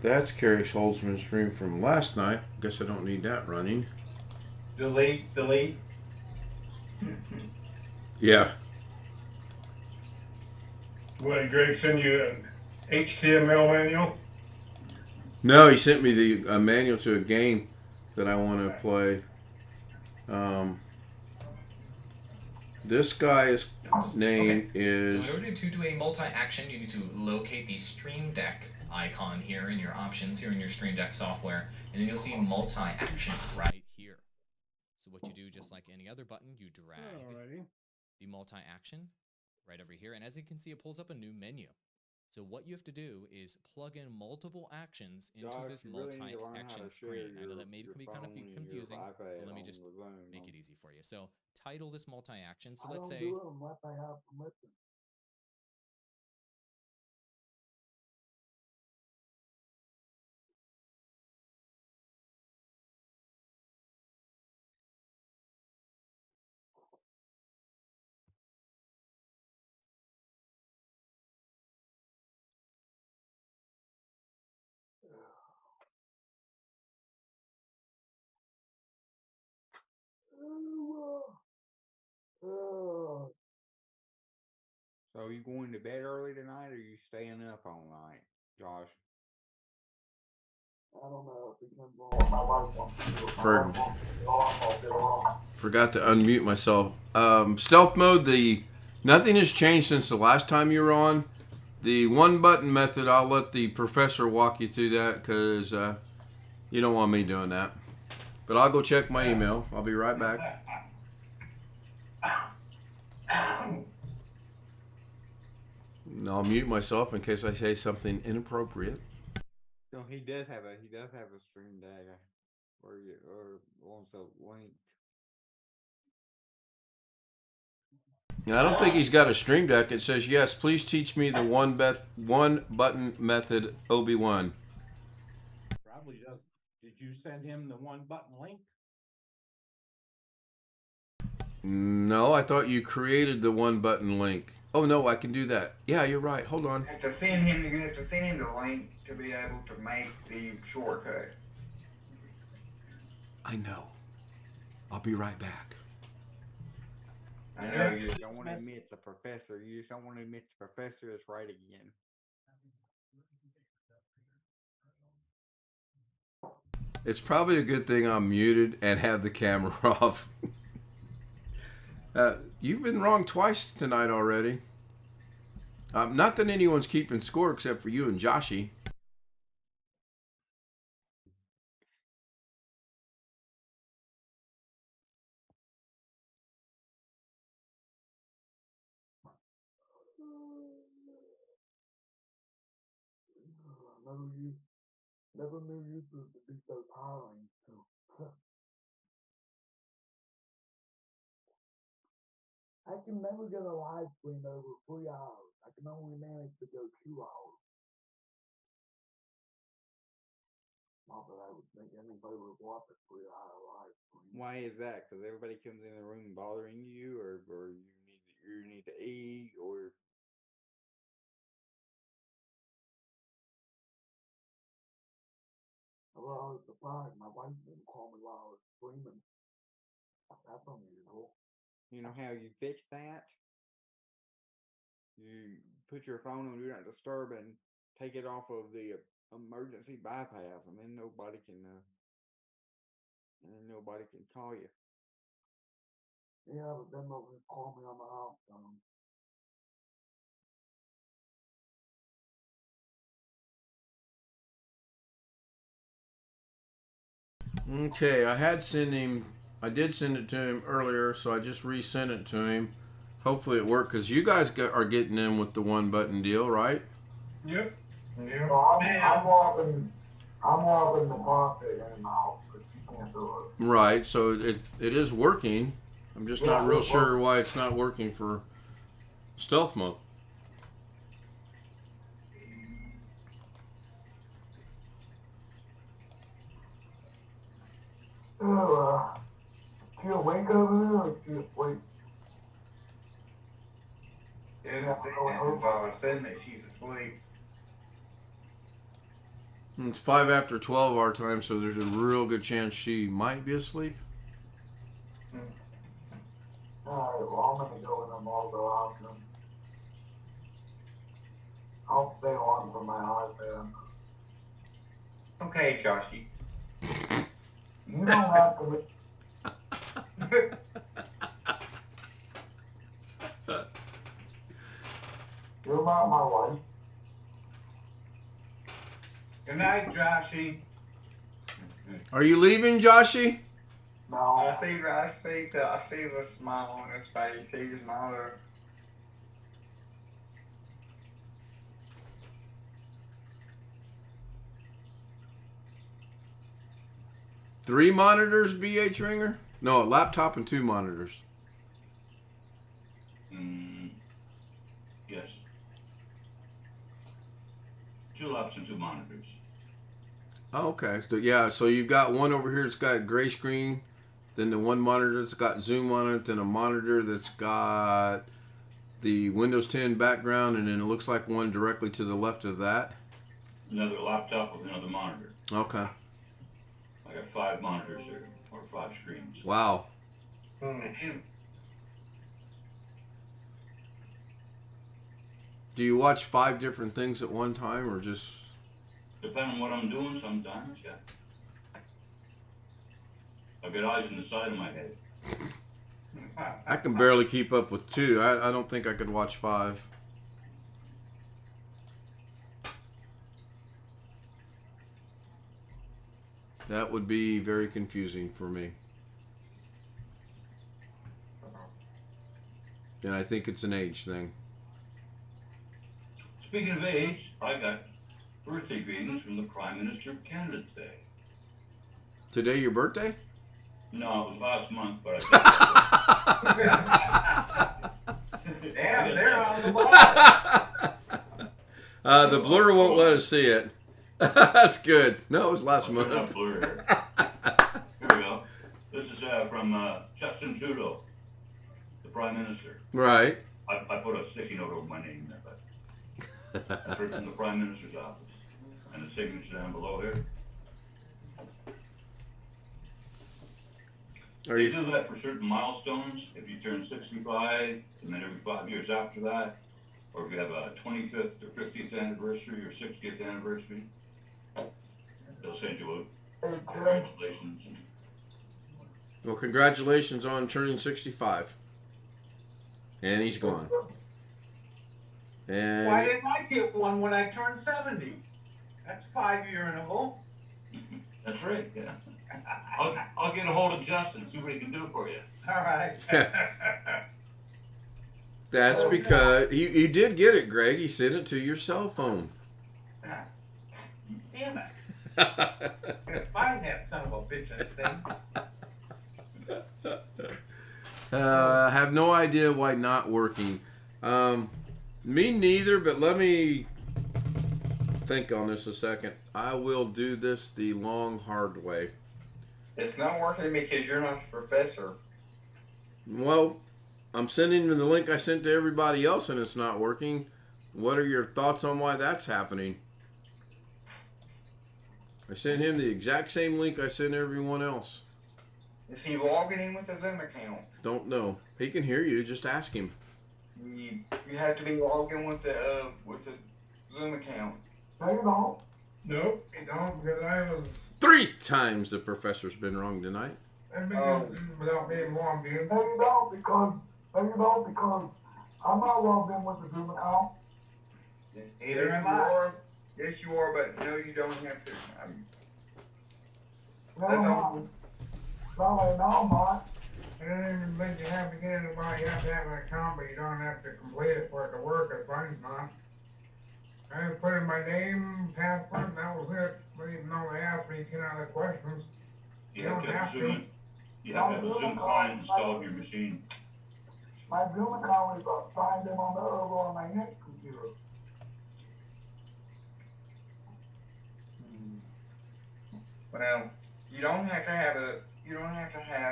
That's Carrie Holzman's stream from last night. Guess I don't need that running. Delete. Yeah. What, did Greg send you an HTML manual? No, he sent me the manual to a game that I want to play. This guy's name is... So in order to do a multi-action, you need to locate the Stream Deck icon here in your options, here in your Stream Deck software, and then you'll see multi-action right here. So what you do, just like any other button, you drag the multi-action right over here, and as you can see, it pulls up a new menu. So what you have to do is plug in multiple actions into Josh, this you really need to learn how multi-action to screen. share I know your, that maybe your can be kind of phone and confusing, your but iPad let me on just the Zoom. make it easy for you. So title this multi-action. So I let's don't say do it unless I have permission. So are you going to bed early tonight, or are you staying up all night, Josh? I don't know if he comes on. My wife wants to do it. My wife wants to get off all day long. Forgot to unmute myself. Stealth mode, nothing has changed since the last time you were on. The one button method, I'll let the professor walk you through that because you don't want me doing that. But I'll go check my email. I'll be right back. And I'll mute myself in case I say something inappropriate. So he does have a stream deck, or wants a link. Now, I don't think he's got a stream deck. It says, yes, please teach me the one button method, Obi-Wan. Probably does. Did you send him the one button link? No, I thought you created the one button link. Oh, no, I can do that. Yeah, you're right. Hold on. You have to send him the link to be able to make the shortcut. I know. I'll be right back. I know You just don't want to admit the professor. You just don't want to admit the professor is right again. It's probably a good thing I'm muted and have the camera off. You've been wrong twice tonight already. Not that anyone's keeping score except for you and Joshy. Never knew YouTube to be so tiring. I can never get a live stream over 3 hours. I can only manage to go 2 hours. Not that I would think anybody would watch a 3-hour live stream. Why is that? Because everybody comes in the room bothering you, or you need to eat, or Well, I was surprised my wife didn't call me while I was streaming. That's unusual. you know how you fix that? You put your phone on Do Not Disturb and take it off of the emergency bypass, and then nobody can call you. Yeah, but then they'll just call me on the house phone. Okay, I did send it to him earlier, so I just resent it to him. Hopefully it worked, because you guys are getting in with the one button deal, right? Yep. Yeah. So I'm logging the cockpit in and out, but you can't do it. Right, so it is working. I'm just not real sure why it's not working for stealth mode. She awake over there or she asleep? It's all of a sudden that she's asleep. It's 5 after 12 our time, so there's a real good chance she might be asleep. Alright, well, I'm gonna go in and log her out. I'll stay on for my iPad. Okay, Joshy. You don't have to. You're not my wife. Good night, Joshy. Are you leaving, Joshy? No. I see the smile on his face. He's not a. 3 monitors, BH Ringer? No, a laptop and 2 monitors. Yes. 2 laps and 2 monitors. Oh, okay. So yeah, so you've got one over here that's got gray screen, then the one monitor that's got Zoom on it, then a monitor that's got the Windows 10 background, and then it looks like one directly to the left of that. Another laptop with another monitor. Okay. I got 5 monitors here, or 5 screens. Wow. Do you watch 5 different things at one time, or just? Depending on what I'm doing, sometimes, yeah. I've got eyes in the side of my head. I can barely keep up with 2. I don't think I could watch 5. That would be very confusing for me. And I think it's an age thing. Speaking of age, I got birthday greetings from the Prime Minister of Canada today. Today your birthday? No, it was last month, but Damn, they're on the ball. The blur won't let us see it. That's good. No, it was last month. Not blur here. Here we go. This is from Justin Trudeau, the Prime Minister. Right. I put a sticky note over my name there, but that's from the Prime Minister's office. And the signature down below here. You do that for certain milestones. If you turn 65, and then every 5 years after that, or if you have a 25th or 50th anniversary or 60th anniversary, they'll send you a congratulations. Well, congratulations on turning 65. And he's gone. And Why didn't I get one when I turned 70? That's 5-year interval. That's right, yeah. I'll get a hold of Justin, see what he can do for you. All right. that's because you did get it, Greg. He sent it to your cell phone. Damn it. Find that son of a bitch thing. I have no idea why not working. Me neither, but let me think on this a second. I will do this the long, hard way. It's not working because you're not the professor. Well, I'm sending you the link I sent to everybody else and it's not working. What are your thoughts on why that's happening? I sent him the exact same link I sent everyone else. Is he logging in with a Zoom account? Don't know. He can hear you. Just ask him. You have to be logged in with the Zoom account. No, you don't. Nope, you don't, because I was 3 times the professor's been wrong tonight. I've been using without being logged in. No, you don't, because I'm not logged in with the Zoom account. Neither Yes, am you I. are. Yes, you are, but no, you don't have to. No, That's I'm all. not right now, I'm not. I don't even think you have to get in well, you have to have an account, but you don't have to complete it for it to work, as mine's not. I put in my name, password, and that was it. Even though they asked me 10 other questions. You have to have a Zoom client installed on your machine. My Zoom account is signed in over on my next computer. Well, you don't have to have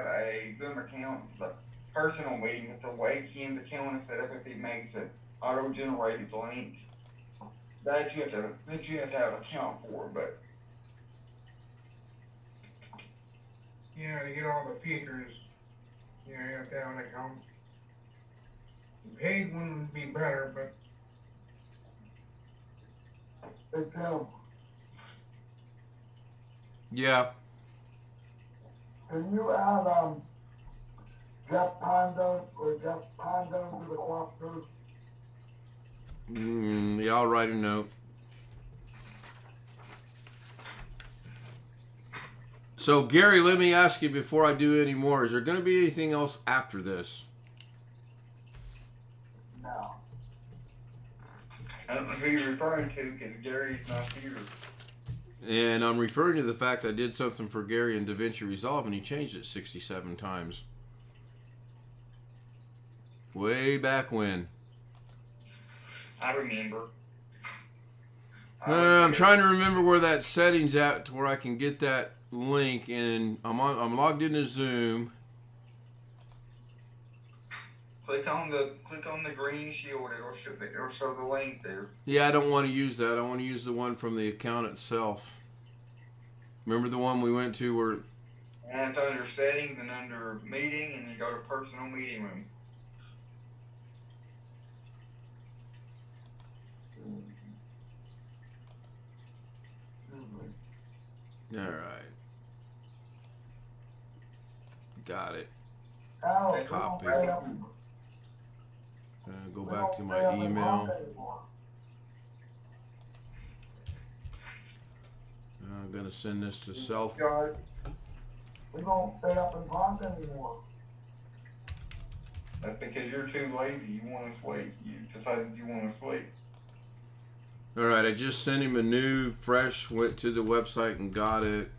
a Zoom account. The personal meeting with the way Ken's account is set up, if he makes an auto-generated link, that you have to have an account for. But Yeah, to get all the features, you have to have an account. The paid one would be better, but It's Yeah. Can you add Jeff Panda to the cluster? Yeah, I'll write a note. So, Gary, let me ask you before I do any more. Is there going to be anything else after this? No. I don't know who you're referring to because Gary's not here. And I'm referring to the fact I did something for Gary in DaVinci Resolve and he changed it 67 times. Way back when. I remember. I'm trying to remember where that setting's at to where I can get that link, and I'm logged into Zoom. Click on the green shield. It'll show the link there. Yeah, I don't want to use that. I want to use the one from the account itself. Remember the one we went to where? And it's under settings and under meeting, and you go to personal meeting room. All right. Got it. Alex, Copy. we don't pay up. Go We back to don't my pay up in email. Honda anymore. I'm gonna send this to self. We don't pay up in Honda anymore. That's because you're too lazy. You want to wait. You decided you want to wait. All right, I just sent him a new, fresh. Went to the website and got it.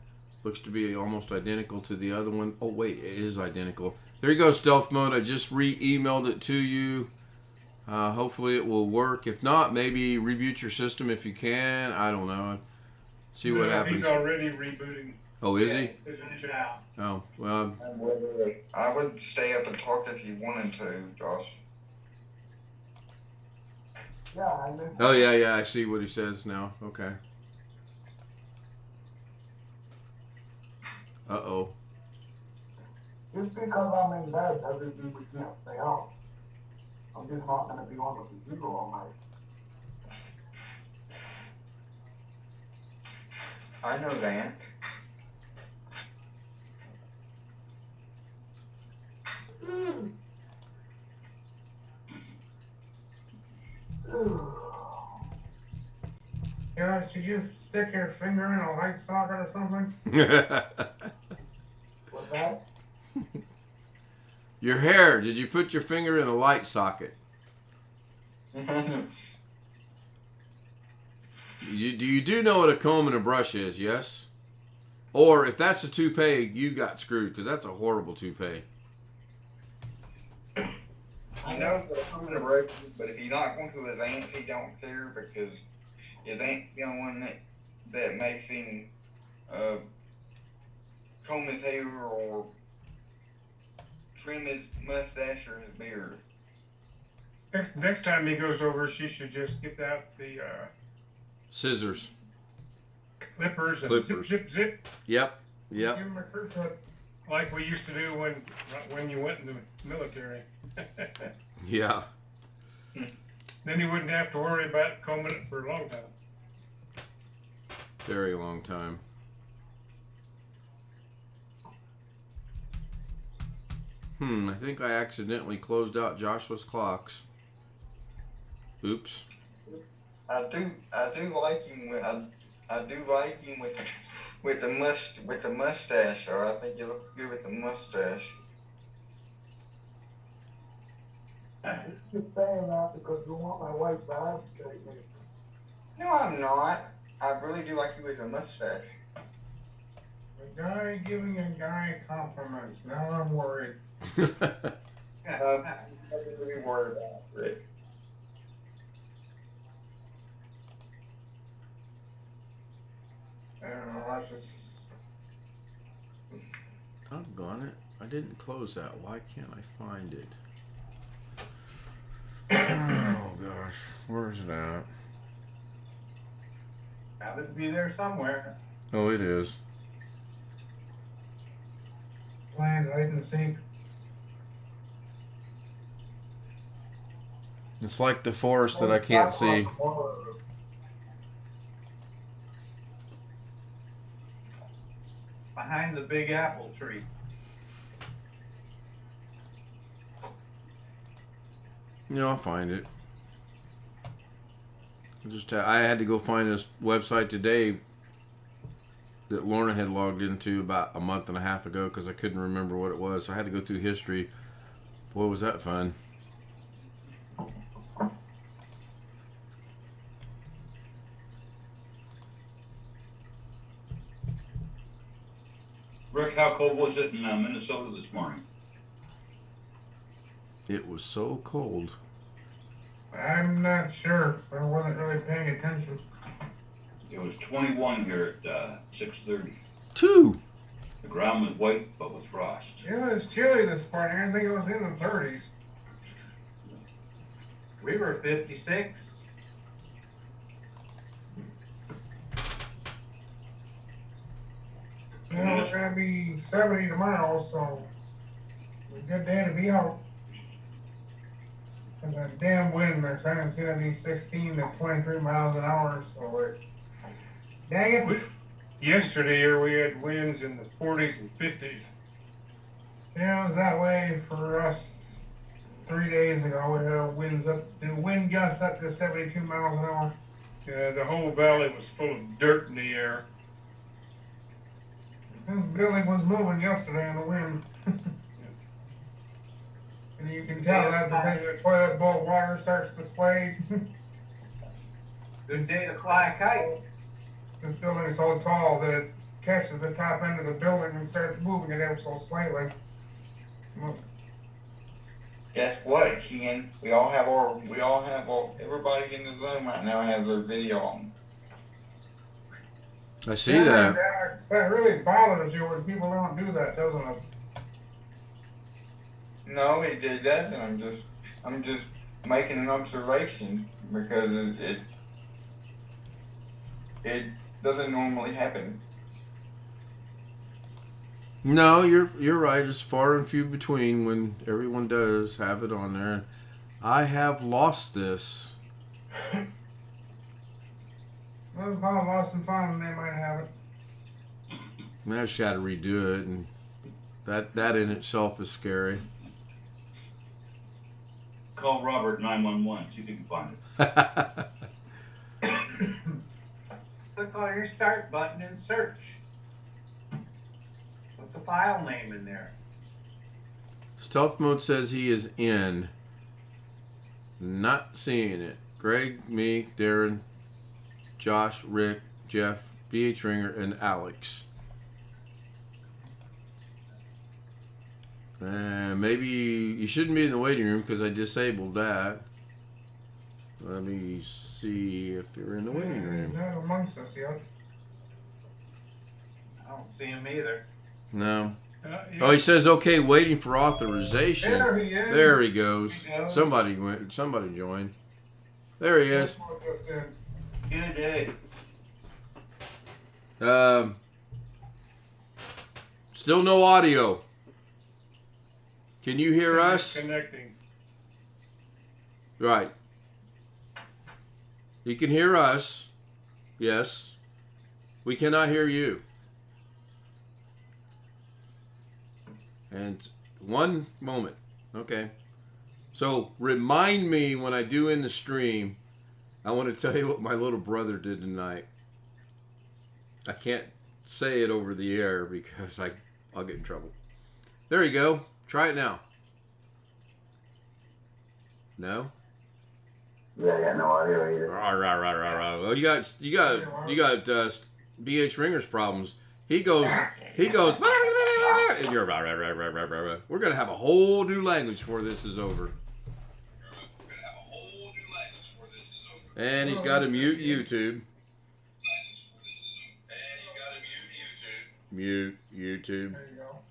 Looks to be almost identical to the other one. Oh wait, it is identical. There you go, stealth mode. I just re-emailed it to you. Hopefully it will work. If not, maybe reboot your system if you can. I don't know. See what happens. He's already rebooting. Oh, is he? Isn't it now? Oh, well. I would stay up and talk if you wanted to, Josh. Yeah, I knew. Oh, yeah, I see what he says now. Okay. Uh-oh. Just because I'm in bed doesn't mean we can't stay out. I'm just not gonna be on the computer all night. I know that. Josh, did you stick your finger in a light socket or something? What's that? Your hair. Did you put your finger in a light socket? Do you know what a comb and a brush is, yes? Or if that's a toupee, you got screwed because that's a horrible toupee. I know what I'm gonna break, but if he's not going to his aunt's, he don't care because his aunt's the only one that makes him comb his hair or trim his mustache or his beard. Next time he goes over, she should just get out the Scissors. clippers and Clippers. zip. Yep. Give him a curve cut, like we used to do when you went in the military. Yeah. Then you wouldn't have to worry about combing it for a long time. Very long time. I think I accidentally closed out Joshua's clocks. Oops. I do like him with the mustache, or I think you look good with the mustache. Just saying that because you want my wife to advocate me. No, I'm not. I really do like you with a mustache. A guy giving a guy compliments. Now I'm worried. Nothing to be worried about, Rick. I don't know, I just... Doggone it. I didn't close that. Why can't I find it? Oh, gosh. Where's it at? Have it be there somewhere. Oh, it is. Playing hide and seek. It's like the forest that I can't see. Behind the big apple tree. Yeah, I'll find it. I had to go find this website today that Lorna had logged into about a month and a half ago because I couldn't remember what it was. So I had to go through history. Boy, was that fun. Rick, how cold was it in Minnesota this morning? It was so cold. I'm not sure. I wasn't really paying attention. It was 21 here at 6:30. 2. The ground was white, but with frost. Yeah, it was chilly this morning. I think it was in the 30s. We were 56. You know, it's gonna be 70 tomorrow, so it's a good day to be out. And that damn wind, they're saying it's gonna be 16 to 23 miles an hour, so dang it. Yesterday here we had winds in the 40s and 50s. Yeah, it was that way for us 3 days ago. We had the wind gusts up to 72 miles an hour. Yeah, the whole valley was full of dirt in the air. This building was moving yesterday in the wind. And you can tell that because the toilet bowl water starts to spray. Good day to fly a kite. This building is so tall that it catches the top end of the building and starts moving it ever so slightly. Guess what, Ken? Everybody in the Zoom right now has their video on. I see that. That really bothers you when people don't do that, doesn't it? No, it doesn't. I'm just making an observation because it doesn't normally happen. No, you're right. It's far and few between when everyone does have it on there. I have lost this. Well, if I lost some fun, they might have it. I just got to redo it, and that in itself is scary. Call Robert 911. See if you can find it. Click on your start button and search. Put the file name in there. Stealth mode says he is in. Not seeing it. Greg, me, Darren, Josh, Rick, Jeff, BH Ringer, and Alex. Maybe you shouldn't be in the waiting room because I disabled that. Let me see if you're in the waiting room. He's not amongst us yet. I don't see him either. No. Yeah. Oh, he says okay, waiting for authorization. There he is. There he goes. There he goes. Somebody joined. There he is. Good day. Still no audio. Can you hear us? Connecting. Right. You can hear us. Yes. We cannot hear you. And one moment. Okay. So remind me when I do in the stream. I want to tell you what my little brother did tonight. I can't say it over the air because I'll get in trouble. There you go. Try it now. No? Yeah, I got no audio either. Right. Well, you got BH Ringer's problems. He goes, and you're right. We're gonna have a whole new language before this is over. And he's got to mute YouTube. Mute YouTube.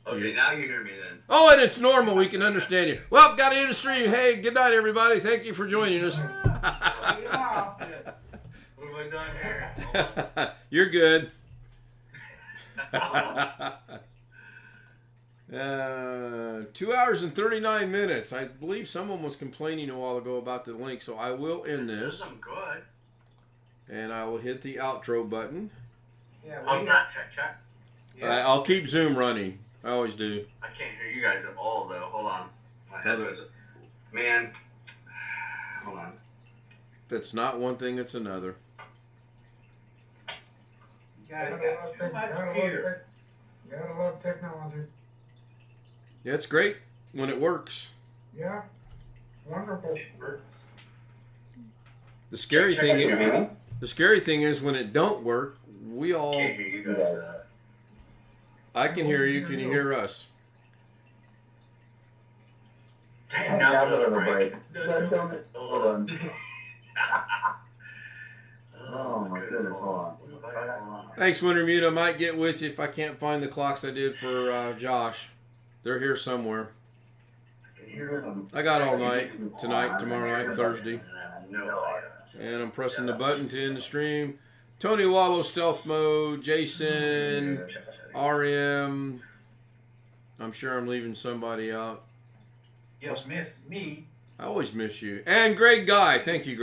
Okay, now you hear me then. Oh, and it's normal. We can understand you. Well, got to end the stream. Hey, good night, everybody. Thank you for joining us. What have I done here? You're good. 2 hours and 39 minutes. I believe someone was complaining a while ago about the link, so I will end this. I'm good. And I will hit the outro button. Yeah, well, check. Yeah. I'll keep Zoom running. I always do. I can't hear you guys at all, though. Hold on. My headphones. Man. Hold on. If it's not one thing, it's another. You guys got too much gear. You gotta love technology. Yeah, it's great when it works. Yeah. Wonderful. The scary thing is when it don't work, we all. Can't hear you guys. I can hear you. Can you hear us? Now we're on a break. Hold on. Oh my goodness, hold on. Thanks, Wintermute. I might get with you if I can't find the clocks I did for Josh. They're here somewhere. I got all night, tonight, tomorrow night, Thursday. And I'm pressing the button to end the stream. Tony Wallow, Stealth Mode, Jason, RM. I'm sure I'm leaving somebody out. You'll miss me. I always miss you. And Greg Guy. Thank you, Greg.